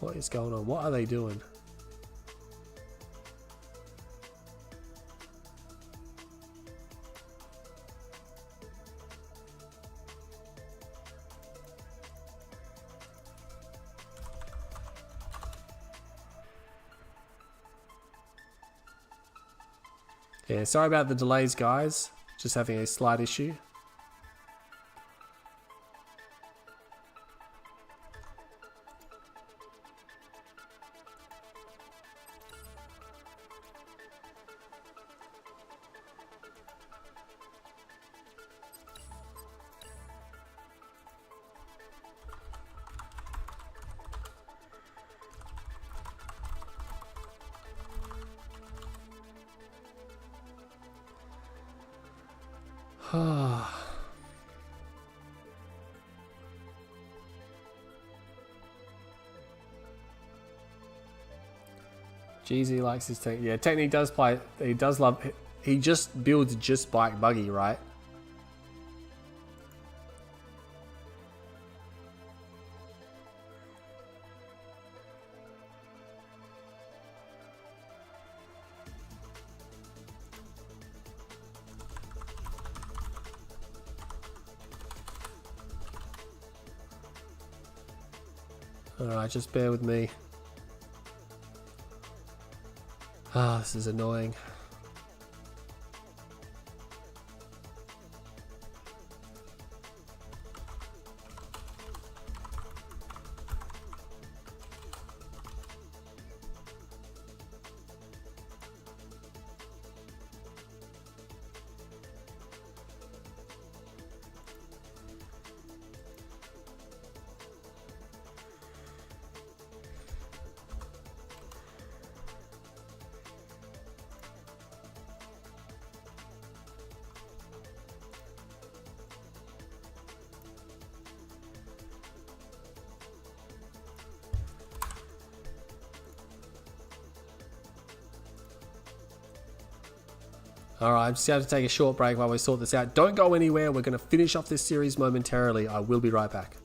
What is going on? What are they doing? Yeah, sorry about the delays, guys. Just having a slight issue. Jeezy likes his technique. Yeah, technique does play. He does love. He just builds just bike buggy, right? Alright, just bear with me. Ah, this is annoying. Alright, I'm just going to take a short break while we sort this out. Don't go anywhere. We're going to finish off this series momentarily. I will be right back.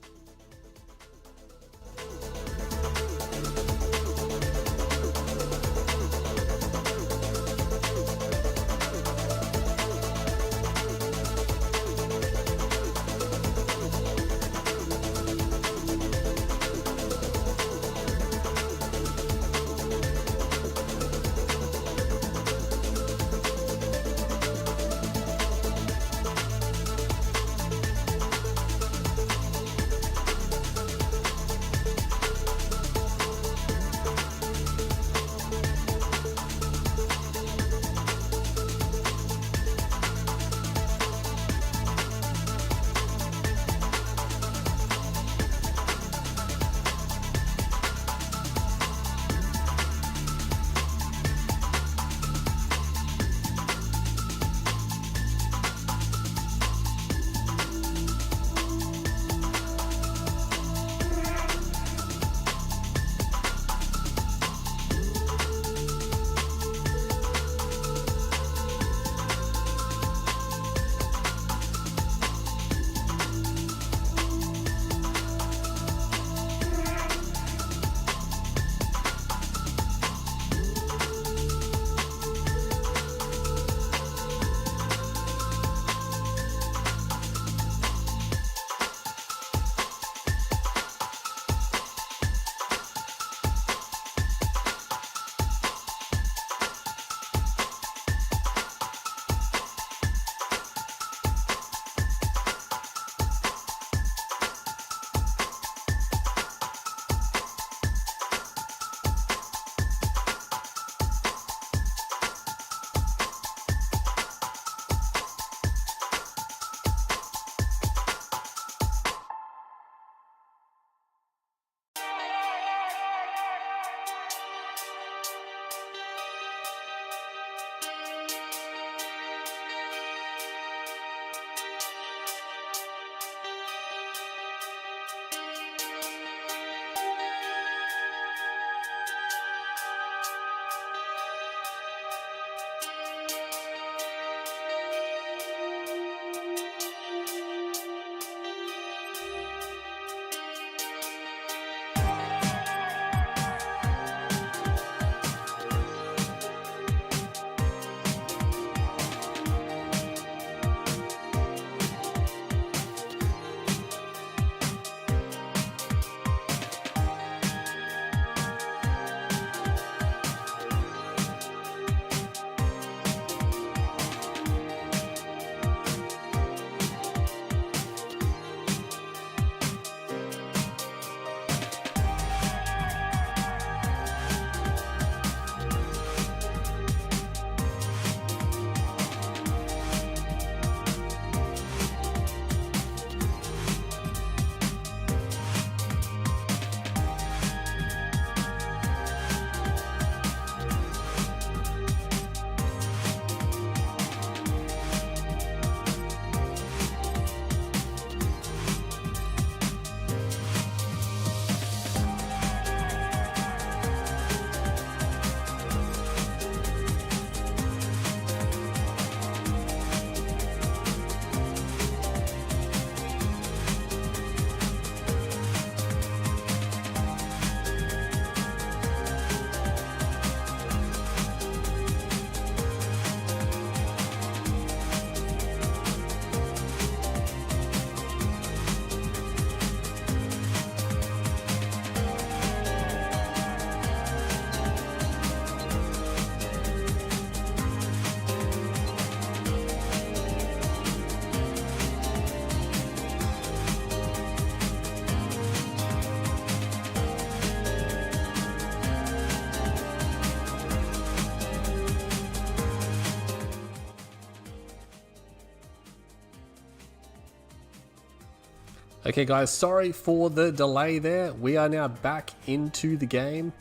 Okay guys, sorry for the delay there. We are now back into the game.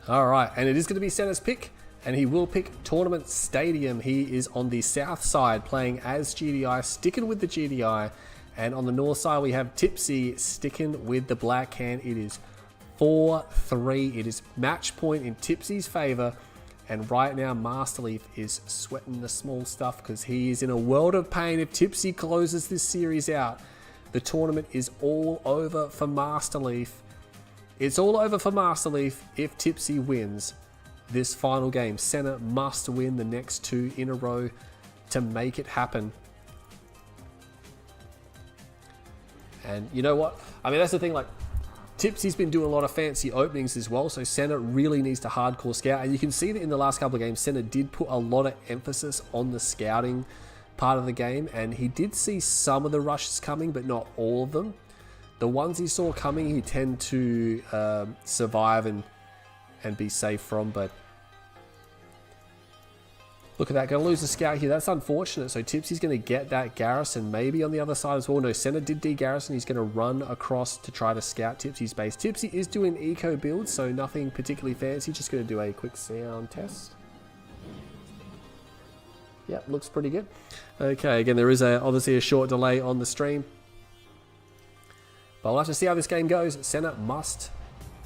Alright, and it is going to be Senna's pick, and he will pick Tournament Stadium. He is on the south side playing as GDI, sticking with the GDI. And on the north side we have Tipsy sticking with the black hand. It is 4-3. It is match point in Tipsy's favour. And right now, Masterleaf is sweating the small stuff because he is in a world of pain. If Tipsy closes this series out, the tournament is all over for Masterleaf. It's all over for Masterleaf if Tipsy wins this final game. Senna must win the next 2 in a row to make it happen. And you know what? I mean, that's the thing, like, Tipsy's been doing a lot of fancy openings as well, so Senna really needs to hardcore scout. And you can see that in the last couple of games, Senna did put a lot of emphasis on the scouting part of the game, and he did see some of the rushes coming, but not all of them. The ones he saw coming, he tend to survive and be safe from, but look at that, going to lose the scout here. That's unfortunate. So Tipsy's going to get that garrison maybe on the other side as well. No, Senna did de-garrison. He's going to run across to try to scout Tipsy's base. Tipsy is doing eco builds, so nothing particularly fancy. Just going to do a quick sound test. Yep, looks pretty good. Okay, again, there is obviously a short delay on the stream, but we'll have to see how this game goes. Senna must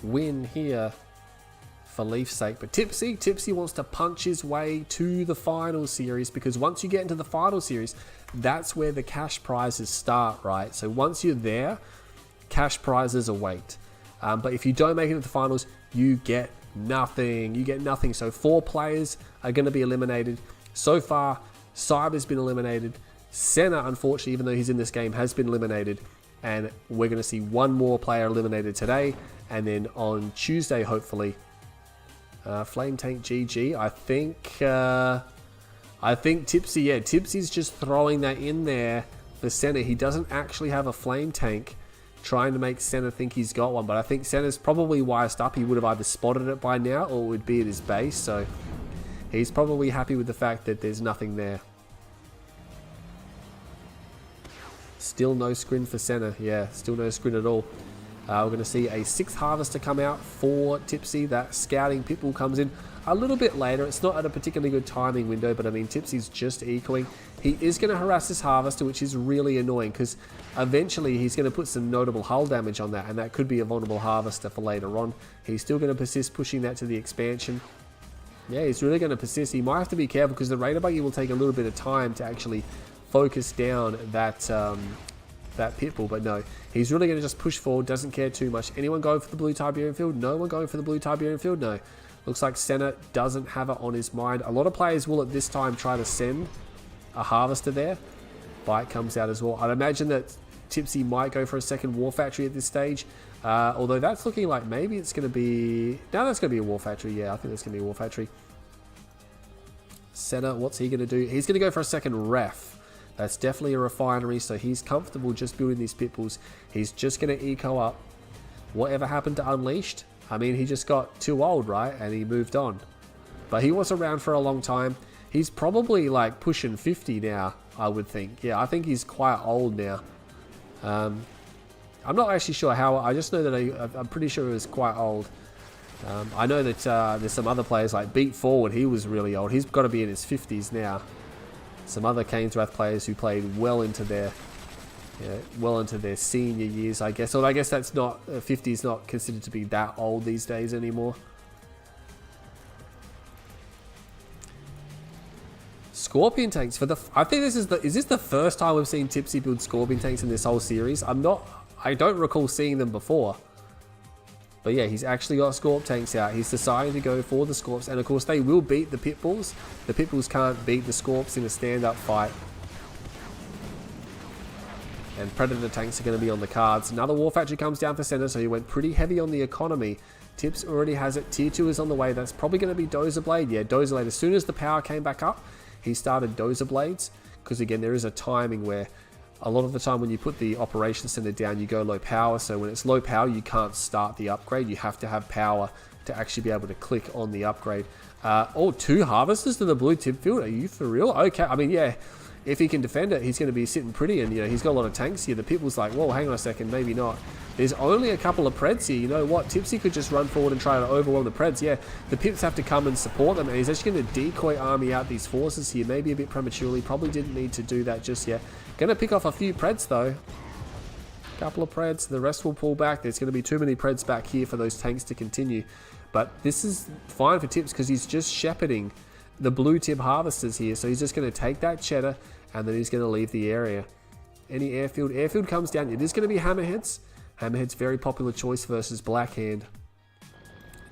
win here for Leaf's sake. But Tipsy wants to punch his way to the final series, because once you get into the final series, that's where the cash prizes start, right? So once you're there, cash prizes await. But if you don't make it to the finals, you get nothing. You get nothing. So 4 players are going to be eliminated. So far, Cyber's been eliminated. Senna, unfortunately, even though he's in this game, has been eliminated. And we're going to see 1 more player eliminated today. And then on Tuesday, hopefully, Flame Tank GG. I think Tipsy, yeah, Tipsy's just throwing that in there for Senna. He doesn't actually have a Flame Tank, trying to make Senna think he's got one. But I think Senna's probably wised up. He would have either spotted it by now, or it would be at his base. So he's probably happy with the fact that there's nothing there. Still no scrin for Senna. Yeah, still no scrin at all. We're going to see a 6th harvester come out for Tipsy. That scouting pitbull comes in a little bit later. It's not at a particularly good timing window, but I mean, Tipsy's just ecoing. He is going to harass this harvester, which is really annoying, because eventually he's going to put some notable hull damage on that, and that could be a vulnerable harvester for later on. He's still going to persist pushing that to the expansion. Yeah, he's really going to persist. He might have to be careful, because the Raider Buggy will take a little bit of time to actually focus down that pitbull, but no, he's really going to just push forward, doesn't care too much. Anyone going for the blue Tiberian field? No one going for the blue Tiberian field? No. Looks like Senna doesn't have it on his mind. A lot of players will at this time try to send a harvester there. Bite comes out as well. I'd imagine that Tipsy might go for a second war factory at this stage, although that's looking like maybe it's going to be... No, that's going to be a war factory. Yeah, I think that's going to be a war factory. Senna, what's he going to do? He's going to go for a second ref. That's definitely a refinery, so he's comfortable just building these pitbulls. He's just going to eco up. Whatever happened to Unleashed? I mean, he just got too old, right? And he moved on. But he was around for a long time. He's probably like pushing 50 now, I would think. Yeah, I think he's quite old now. I'm not actually sure how. I just know that I'm pretty sure he was quite old. I know that there's some other players like Beat Forward. He was really old. He's got to be in his 50s now. Some other Kane's Wrath players who played well into their senior years, I guess. Although I guess that's not 50 is not considered to be that old these days anymore. Scorpion tanks for the. I think this is the. Is this the first time we've seen Tipsy build Scorpion tanks in this whole series? I don't recall seeing them before. But yeah, he's actually got Scorp tanks out. He's decided to go for the Scorps. And of course, they will beat the Pitbulls. The Pitbulls can't beat the Scorps in a stand-up fight. And Predator tanks are going to be on the cards. Another War Factory comes down for Senna, so he went pretty heavy on the economy. Tipz already has it. Tier 2 is on the way. That's probably going to be Dozer Blade. Yeah, Dozer Blade. As soon as the power came back up, he started Dozer Blades. Because again, there is a timing where a lot of the time when you put the operation center down, you go low power. So when it's low power, you can't start the upgrade. You have to have power to actually be able to click on the upgrade. Oh, 2 harvesters to the blue tip field. Are you for real? Okay. I mean, yeah, if he can defend it, he's going to be sitting pretty. And, you know, he's got a lot of tanks here. The Pitbull's like, whoa, hang on a second. Maybe not. There's only a couple of Preds here. You know what? Tipsy could just run forward and try to overwhelm the Preds. Yeah, the Pips have to come and support them. And he's actually going to decoy army out these forces here. Maybe a bit prematurely. Probably didn't need to do that just yet. Going to pick off a few Preds, though. Couple of Preds. The rest will pull back. There's going to be too many Preds back here for those tanks to continue. But this is fine for Tipz because he's just shepherding the blue tip harvesters here. So he's just going to take that cheddar and then he's going to leave the area. Any airfield? Airfield comes down. It is going to be hammerheads. Hammerheads, very popular choice versus blackhand.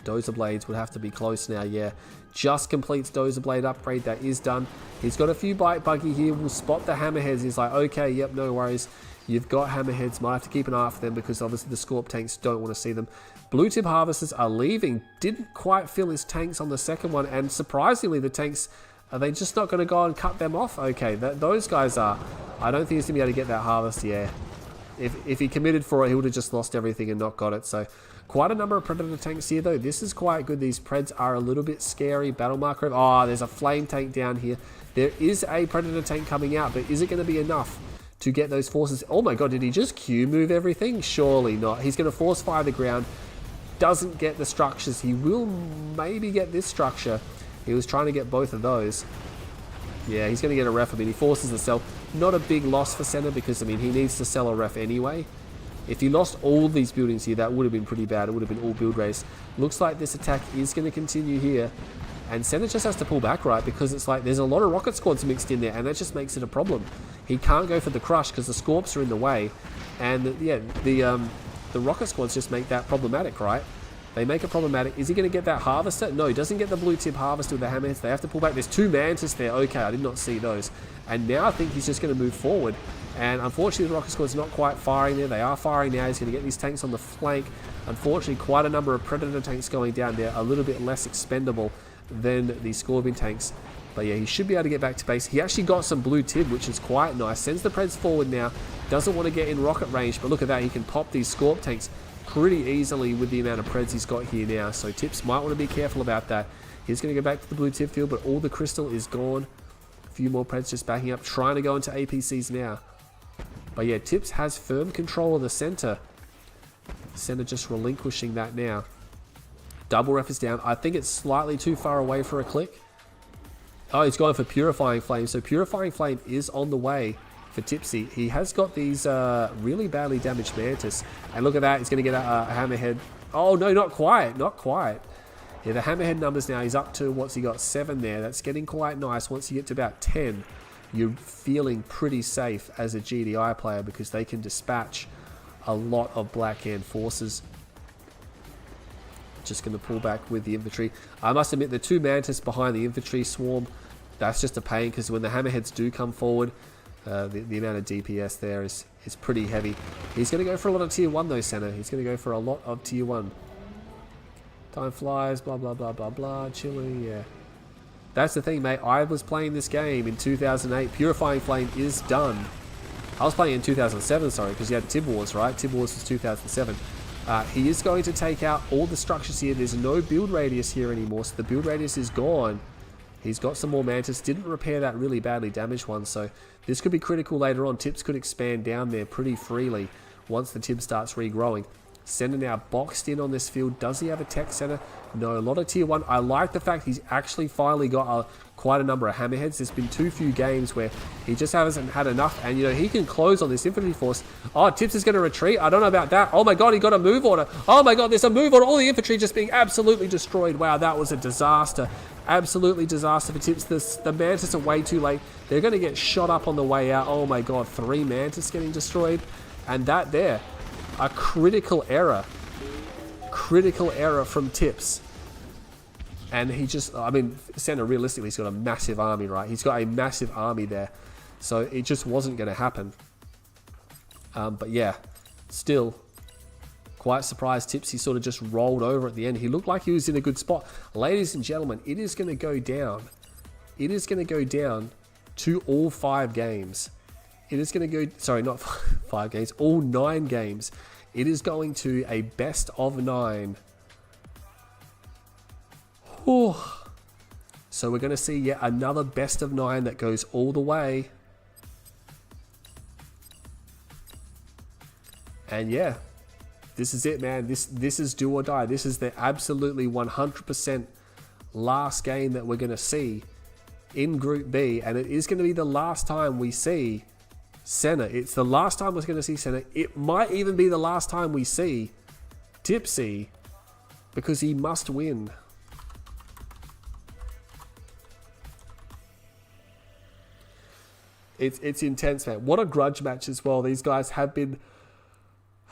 Dozer blades would have to be close now, yeah. Just completes Dozer blade upgrade. That is done. He's got a few bite buggy here. We'll spot the hammerheads. He's like, okay, yep, no worries. You've got hammerheads. Might have to keep an eye out for them because obviously the Scorp tanks don't want to see them. Blue tip harvesters are leaving. Didn't quite fill his tanks on the second one. And surprisingly, the tanks, are they just not going to go and cut them off? Okay, those guys are. I don't think he's going to be able to get that harvest, yeah. If he committed for it, he would have just lost everything and not got it. So quite a number of Predator tanks here, though. This is quite good. These Preds are a little bit scary. Battle marker. Oh, there's a flame tank down here. There is a Predator tank coming out, but is it going to be enough to get those forces? Oh my god, did he just Q move everything? Surely not. He's going to force fire the ground. Doesn't get the structures. He will maybe get this structure. He was trying to get both of those. Yeah, he's going to get a ref. I mean, he forces the sell. Not a big loss for Senna because, I mean, he needs to sell a ref anyway. If he lost all these buildings here, that would have been pretty bad. It would have been all build race. Looks like this attack is going to continue here. And Senna just has to pull back, right? Because it's like there's a lot of rocket squads mixed in there, and that just makes it a problem. He can't go for the crush because the Scorps are in the way. And, yeah, the rocket squads just make that problematic, right? They make it problematic. Is he going to get that harvester? No, he doesn't get the blue tip harvester with the hammerheads. They have to pull back. There's two mantis there. Okay, I did not see those. And now I think he's just going to move forward. And unfortunately, the rocket squad's not quite firing there. They are firing now. He's going to get these tanks on the flank. Unfortunately, quite a number of Predator tanks going down there. A little bit less expendable than the Scorpion tanks. But yeah, he should be able to get back to base. He actually got some blue tib, which is quite nice. Sends the Preds forward now. Doesn't want to get in rocket range. But look at that. He can pop these Scorp tanks pretty easily with the amount of Preds he's got here now. So Tipz might want to be careful about that. He's going to go back to the blue tip field, but all the crystal is gone. A few more Preds just backing up, trying to go into APCs now. But yeah, Tipz has firm control of the center. Center just relinquishing that now. Double ref is down. I think it's slightly too far away for a click. Oh, he's going for Purifying Flame. So Purifying Flame is on the way for Tipsy. He has got these really badly damaged Mantis. And look at that. He's going to get a Hammerhead. Oh, no, not quite. Not quite. Yeah, the Hammerhead numbers now, he's up to, what's he got? 7 there. That's getting quite nice. Once you get to about 10, you're feeling pretty safe as a GDI player because they can dispatch a lot of Blackhand forces. Just going to pull back with the infantry. I must admit, the 2 Mantis behind the infantry swarm, that's just a pain because when the Hammerheads do come forward, the amount of DPS there is pretty heavy. He's going to go for a lot of tier 1 though, Senna. He's going to go for a lot of tier 1. Time flies, blah, blah, blah, blah, blah. Chilling, yeah. That's the thing, mate. I was playing this game in 2008. Purifying Flame is done. I was playing in 2007, sorry, because you had Tipz Wars, right? Tipz Wars was 2007. He is going to take out all the structures here. There's no build radius here anymore, so the build radius is gone. He's got some more Mantis. Didn't repair that really badly damaged one, so this could be critical later on. Tipz could expand down there pretty freely once the Tipz starts regrowing. Senna now boxed in on this field. Does he have a tech center? No, a lot of tier 1. I like the fact he's actually finally got quite a number of Hammerheads. There's been too few games where he just hasn't had enough, and you know, he can close on this infantry force. Oh, Tipz is going to retreat. I don't know about that. Oh my god, he got a move order. Oh my god, there's a move order. All the infantry just being absolutely destroyed. Wow, that was a disaster. Absolutely disaster for Tipz. The Mantis are way too late. They're going to get shot up on the way out. Oh my god, 3 Mantis getting destroyed. And that there, a critical error. Critical error from Tipz. And he just, I mean, Senna realistically, he's got a massive army, right? He's got a massive army there. So it just wasn't going to happen. But yeah, still quite surprised. Tipz, he sort of just rolled over at the end. He looked like he was in a good spot. Ladies and gentlemen, it is going to go down. It is going to go down to all 5 games. It is going to go, sorry, not 5 games, all 9 games. It is going to a best of 9. Whew. So we're going to see yet another best of 9 that goes all the way. And yeah, this is it, man. This is do or die. This is the absolutely 100% last game that we're going to see in Group B. And it is going to be the last time we see Senna. It's the last time we're going to see Senna. It might even be the last time we see Tipsy because he must win. It's intense, man. What a grudge match as well. These guys have been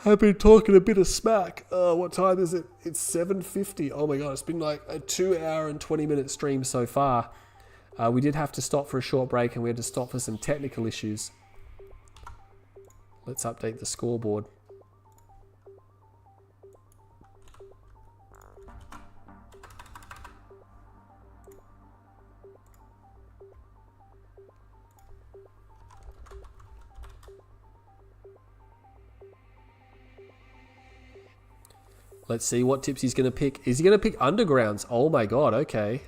talking a bit of smack. What time is it? It's 7:50. Oh my god, it's been like a 2 hour and 20-minute stream so far. We did have to stop for a short break, and we had to stop for some technical issues. Let's update the scoreboard. Let's see what tips he's going to pick. Is he going to pick Undergrounds? Oh my god, okay.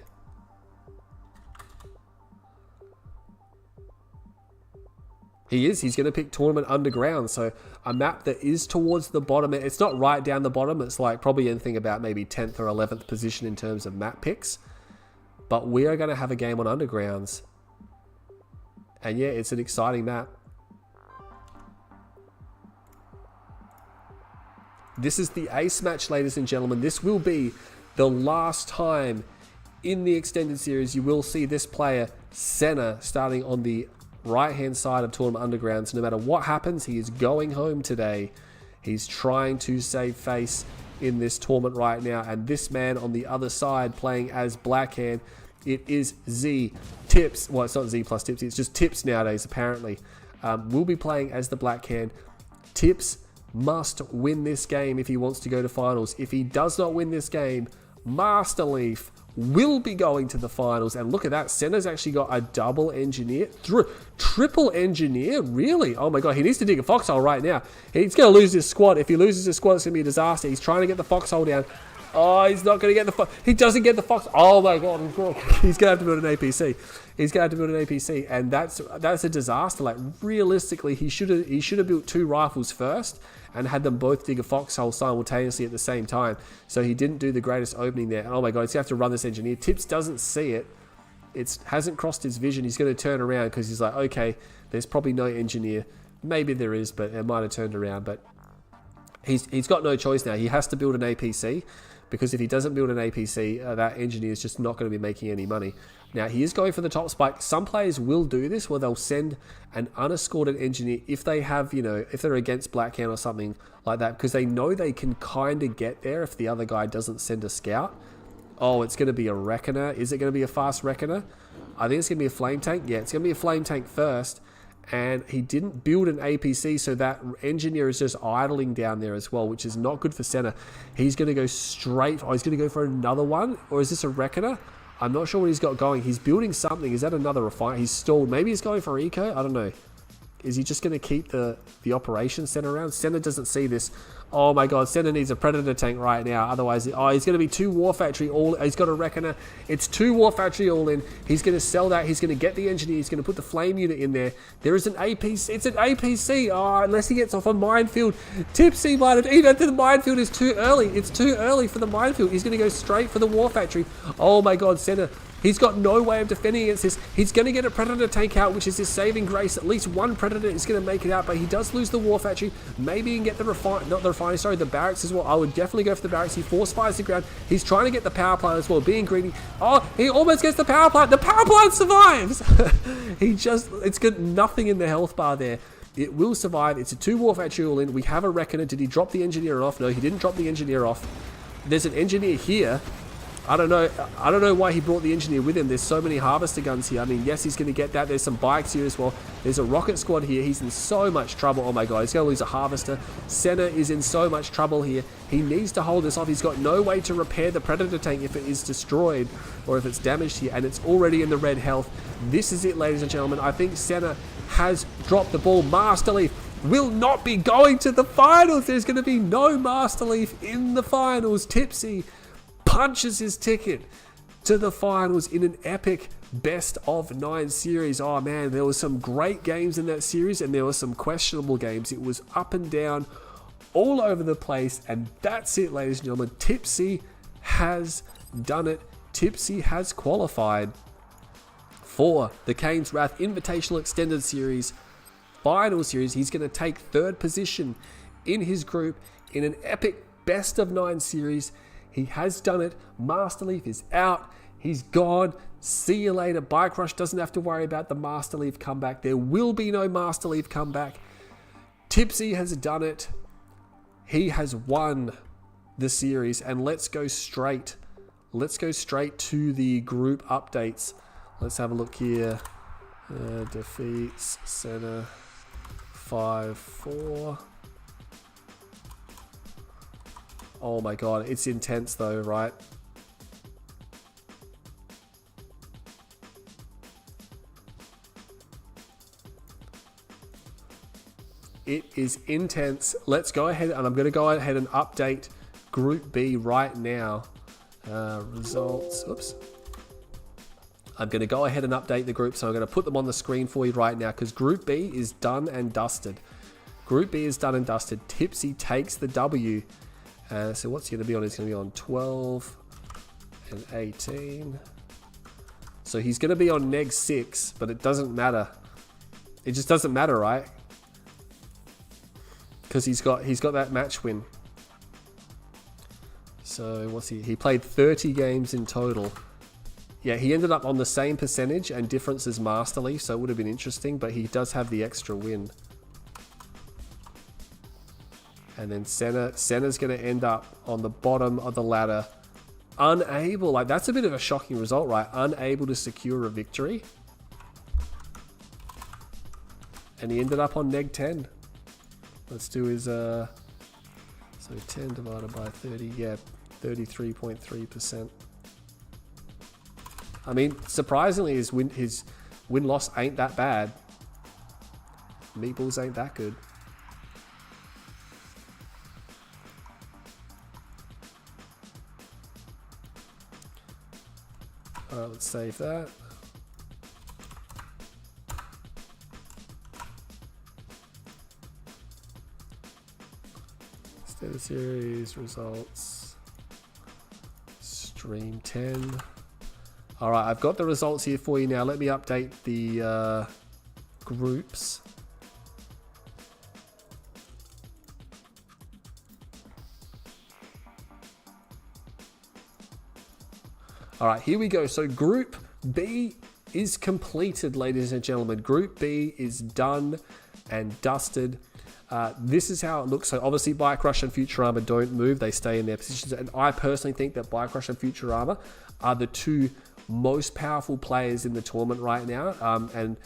He is. He's going to pick Tournament Underground. So a map that is towards the bottom. It's not right down the bottom. It's like probably anything about maybe 10th or 11th position in terms of map picks. But we are going to have a game on Undergrounds. And yeah, it's an exciting map. This is the ace match, ladies and gentlemen. This will be the last time in the extended series you will see this player, Senna, starting on the right-hand side of Tournament Underground. So no matter what happens, he is going home today. He's trying to save face in this tournament right now. And this man on the other side playing as Blackhand, it is Z. Tipz. Well, it's not Z plus Tipz. It's just Tipz nowadays, apparently. Will be playing as the Blackhand. Tipz must win this game if he wants to go to finals. If he does not win this game, Master Leaf will be going to the finals. And look at that, Senna's actually got a double engineer, triple engineer, really? Oh my god, he needs to dig a foxhole right now. He's going to lose his squad. If he loses his squad, it's going to be a disaster. He's trying to get the foxhole down. Oh, he's not going to get the he doesn't get the fox. Oh my god, he's going to have to build an APC. He's going to have to build an APC, and that's a disaster. Like realistically, he should have built 2 rifles first and had them both dig a foxhole simultaneously at the same time. So he didn't do the greatest opening there. And oh my god, he's going to have to run this engineer. Tipz doesn't see it. It hasn't crossed his vision. He's going to turn around because he's like, okay, there's probably no engineer. Maybe there is, but it might have turned around. But he's got no choice now. He has to build an APC. Because if he doesn't build an APC, that engineer is just not going to be making any money. Now, he is going for the top spike. Some players will do this, where they'll send an unescorted engineer if they have, if they're against Blackhand or something like that, because they know they can kind of get there if the other guy doesn't send a scout. Oh, it's going to be a Reckoner. Is it going to be a fast Reckoner? I think it's going to be a Flame Tank. Yeah, it's going to be a Flame Tank first. And he didn't build an APC, so that engineer is just idling down there as well, which is not good for Senna. He's going to go straight. Oh, he's going to go for another one? Or is this a Reckoner? I'm not sure what he's got going. He's building something. Is that another refiner? He's stalled. Maybe he's going for eco? I don't know. Is he just going to keep the operation center around? Senna doesn't see this. Oh my god, Senna needs a Predator tank right now. Otherwise, he's going to be 2 War Factory all. He's got a Reckoner. It's 2 War Factory all in. He's going to sell that. He's going to get the engineer. He's going to put the flame unit in there. There is an APC. It's an APC. Oh, unless he gets off a minefield. Tipsy might have. Even the minefield is too early. It's too early for the minefield. He's going to go straight for the War Factory. Oh my god, Senna. He's got no way of defending against this. He's going to get a Predator tank out, which is his saving grace. At least one Predator is going to make it out, but he does lose the War Factory. Maybe he can get the the barracks as well. I would definitely go for the barracks. He force fires the ground. He's trying to get the power plant as well, being greedy. Oh, he almost gets the power plant. The power plant survives. It's got nothing in the health bar there. It will survive. It's a 2 War Factory all in. We have a Reckoner. Did he drop the engineer off? No, he didn't drop the engineer off. There's an engineer here. I don't know why he brought the engineer with him. There's so many harvester guns here. I mean, yes, he's going to get that. There's some bikes here as well. There's a rocket squad here. He's in so much trouble. Oh my god, he's going to lose a harvester. Senna is in so much trouble here. He needs to hold this off. He's got no way to repair the Predator tank if it is destroyed or if it's damaged here, and it's already in the red health. This is it, ladies and gentlemen. I think Senna has dropped the ball. Master Leaf will not be going to the finals. There's going to be no Master Leaf in the finals. Tipsy punches his ticket to the finals in an epic best of 9 series. Oh man, there were some great games in that series and there were some questionable games. It was up and down all over the place, and that's it, ladies and gentlemen. Tipsy has done it. Tipsy has qualified for the Kane's Wrath Invitational Extended Series Final Series. He's going to take 3rd position in his group in an epic best of 9 series. He has done it. Master Leaf is out. He's gone. See you later. Bike Rush doesn't have to worry about the Master Leaf comeback. There will be no Master Leaf comeback. Tipsy has done it. He has won the series. And let's go straight to the group updates. Let's have a look here. Defeats Senna 5-4. Oh my god, it's intense though, right? It is intense. Let's go ahead, and I'm going to go ahead and update Group B right now. Results. Oops. I'm going to go ahead and update the group, so I'm going to put them on the screen for you right now, because Group B is done and dusted. Group B is done and dusted. Tipsy takes the W. So what's he going to be on? He's going to be on 12 and 18. So he's going to be on neg 6, but it doesn't matter. It just doesn't matter, right? Because he's got that match win. So what's he played 30 games in total. Yeah, he ended up on the same percentage and difference as Master Leaf, so it would have been interesting, but he does have the extra win. And then Senna's going to end up on the bottom of the ladder, unable, like that's a bit of a shocking result, right? Unable to secure a victory. And he ended up on neg 10. Let's do his, so 10 divided by 30, yeah, 33.3%. I mean, surprisingly, his win-loss ain't that bad. Meatballs ain't that good. Alright, let's save that. State of series results. Stream 10. Alright, I've got the results here for you now. Let me update the groups. Alright, here we go. So Group B is completed, ladies and gentlemen. Group B is done and dusted. This is how it looks. So obviously Bike Rush and Futurama don't move. They stay in their positions. And I personally think that Bike Rush and Futurama are the two most powerful players in the tournament right now. And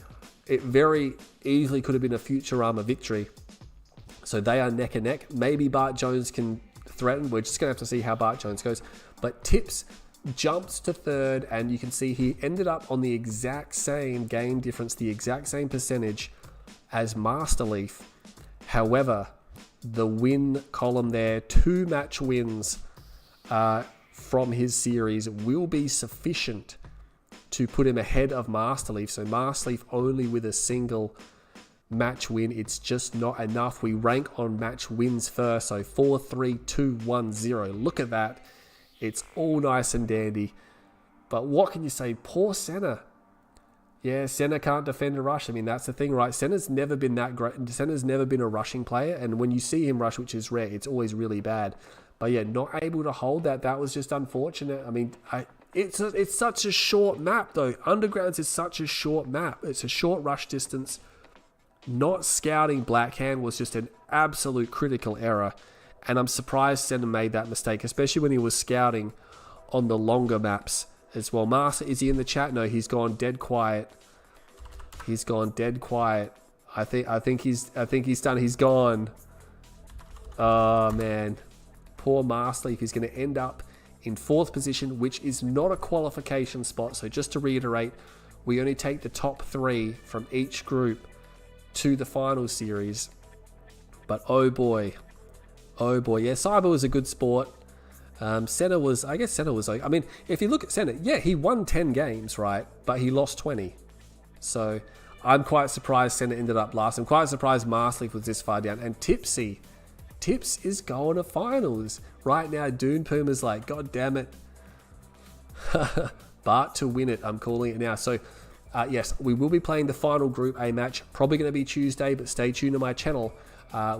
it very easily could have been a Futurama victory. So they are neck and neck. Maybe Bart Jones can threaten. We're just going to have to see how Bart Jones goes. But Tipz jumps to third, and you can see he ended up on the exact same game difference, the exact same percentage as Master Leaf. However, the win column there, 2 match wins from his series will be sufficient to put him ahead of Master Leaf. So Master Leaf only with a single match win. It's just not enough. We rank on match wins first. So 4, 3, 2, 1, 0. Look at that. It's all nice and dandy. But what can you say? Poor Senna. Yeah, Senna can't defend a rush. I mean, that's the thing, right? Senna's never been that great. Senna's never been a rushing player. And when you see him rush, which is rare, it's always really bad. But yeah, not able to hold that. That was just unfortunate. I mean, it's such a short map, though. Undergrounds is such a short map. It's a short rush distance. Not scouting Blackhand was just an absolute critical error. And I'm surprised Senna made that mistake, especially when he was scouting on the longer maps as well. Master, is he in the chat? No, he's gone dead quiet. He's gone dead quiet. I think he's done. He's gone. Oh man, poor Master Leaf. He's going to end up in 4th position, which is not a qualification spot. So just to reiterate, we only take the top 3 from each group to the final series. But oh boy. Oh boy, yeah, Cyber was a good sport. Senna was, I guess Senna was, I mean, if you look at Senna, yeah, he won 10 games, right? But he lost 20. So I'm quite surprised Senna ended up last. I'm quite surprised Master Leaf was this far down. And Tipz is going to finals. Right now, Dune Puma's like, God damn it. Bart to win it, I'm calling it now. So yes, we will be playing the final Group A match. Probably going to be Tuesday, but stay tuned to my channel.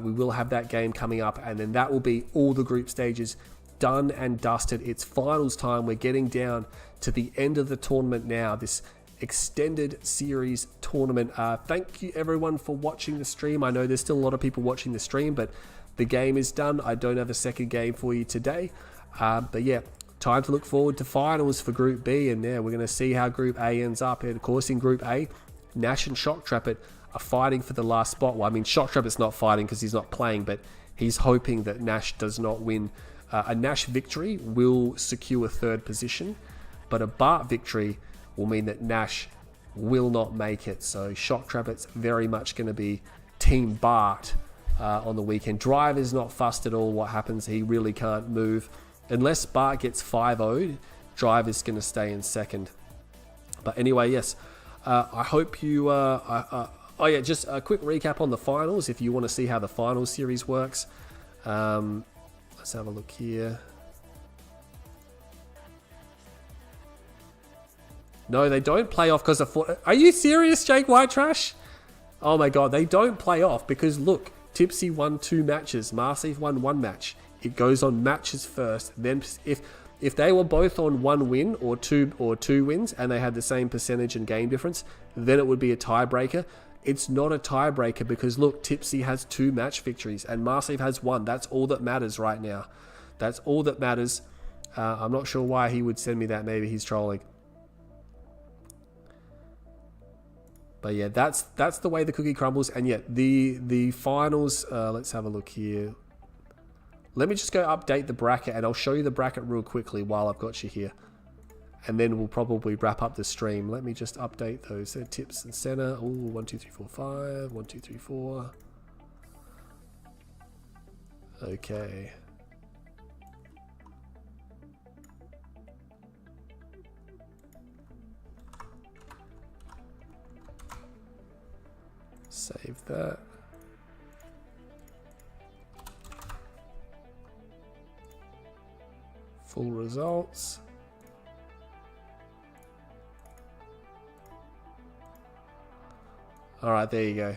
We will have that game coming up, and then that will be all the group stages done and dusted. It's finals time. We're getting down to the end of the tournament now, this extended series tournament. Thank you everyone for watching the stream. I know there's still a lot of people watching the stream, but the game is done. I don't have a second game for you today. But yeah, time to look forward to finals for Group B. And yeah, we're going to see how Group A ends up. And of course, in Group A, Nash and Shock Trapper are fighting for the last spot. Well, I mean, Shock Trapper's not fighting because he's not playing, but he's hoping that Nash does not win. A Nash victory will secure third position, but a Bart victory will mean that Nash will not make it. So Shock Trapper's very much going to be Team Bart on the weekend. Drive is not fussed at all what happens. He really can't move. Unless Bart gets 5-0'd, Drive is going to stay in second. But anyway, yes, I hope you... oh yeah, just a quick recap on the finals if you want to see how the finals series works. Let's have a look here. No, they don't play off because of... Are you serious, Jake White Trash? Oh my god, they don't play off because look, Tipsy won 2 matches, Marseille won 1 match. It goes on matches first. Then if they were both on 1 win or two wins and they had the same percentage and game difference, then it would be a tiebreaker. It's not a tiebreaker because look, Tipsy has 2 match victories and Marseille has 1. That's all that matters right now. That's all that matters. I'm not sure why he would send me that. Maybe he's trolling. But yeah, that's the way the cookie crumbles. And yet the finals, let's have a look here. Let me just go update the bracket and I'll show you the bracket real quickly while I've got you here. And then we'll probably wrap up the stream. Let me just update those. So Tipz and Senna. Oh, 1, 2, 3, 4, 5. 1, 2, 3, 4. Okay. Save that. Full results. All right, there you go.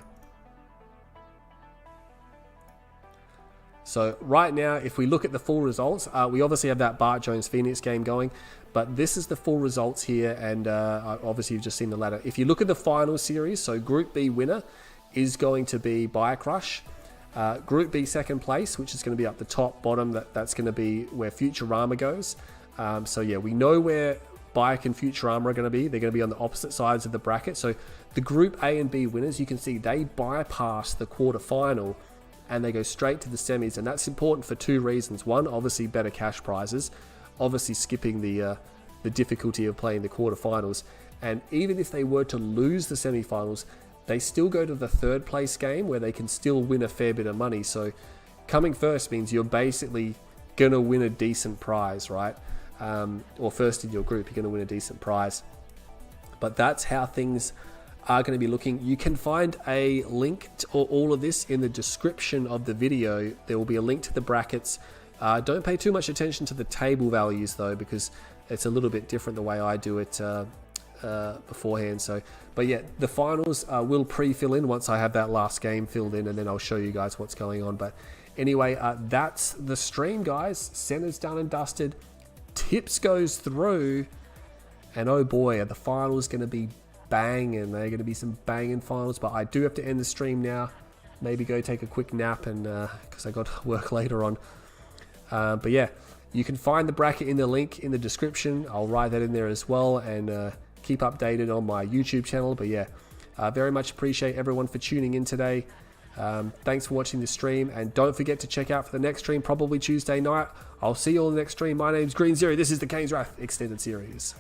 So right now, if we look at the full results, we obviously have that Bart Jones Phoenix game going, but this is the full results here, and obviously you've just seen the ladder. If you look at the final series, so Group B winner is going to be Biocrush. Group B second place, which is going to be up the top, bottom, that's going to be where Futurama goes. So yeah, we know where Bike and Futurama are going to be. They're going to be on the opposite sides of the bracket. So the Group A and B winners, you can see they bypass the quarterfinal and they go straight to the semis, and that's important for 2 reasons. One, obviously better cash prizes, obviously skipping the difficulty of playing the quarterfinals. And even if they were to lose the semifinals, they still go to the 3rd place game where they can still win a fair bit of money. So coming first means you're basically going to win a decent prize, right? Or first in your group, you're going to win a decent prize. But that's how things are going to be looking. You can find a link to all of this in the description of the video. There will be a link to the brackets. Don't pay too much attention to the table values though, because it's a little bit different the way I do it beforehand. So, but yeah, the finals will pre-fill in once I have that last game filled in, and then I'll show you guys what's going on. But anyway, that's the stream, guys. Senna's done and dusted. Tipz goes through, and oh boy, are the finals going to be banging. They're going to be some banging finals. But I do have to end the stream now. Maybe go take a quick nap, and because I got work later on. But yeah, you can find the bracket in the link in the description. I'll write that in there as well, and keep updated on my YouTube channel. But yeah, very much appreciate everyone for tuning in today. Thanks for watching the stream, and don't forget to check out for the next stream, probably Tuesday night. I'll see you all in the next stream. My name's Green Zero. This is the Kane's Wrath Extended Series.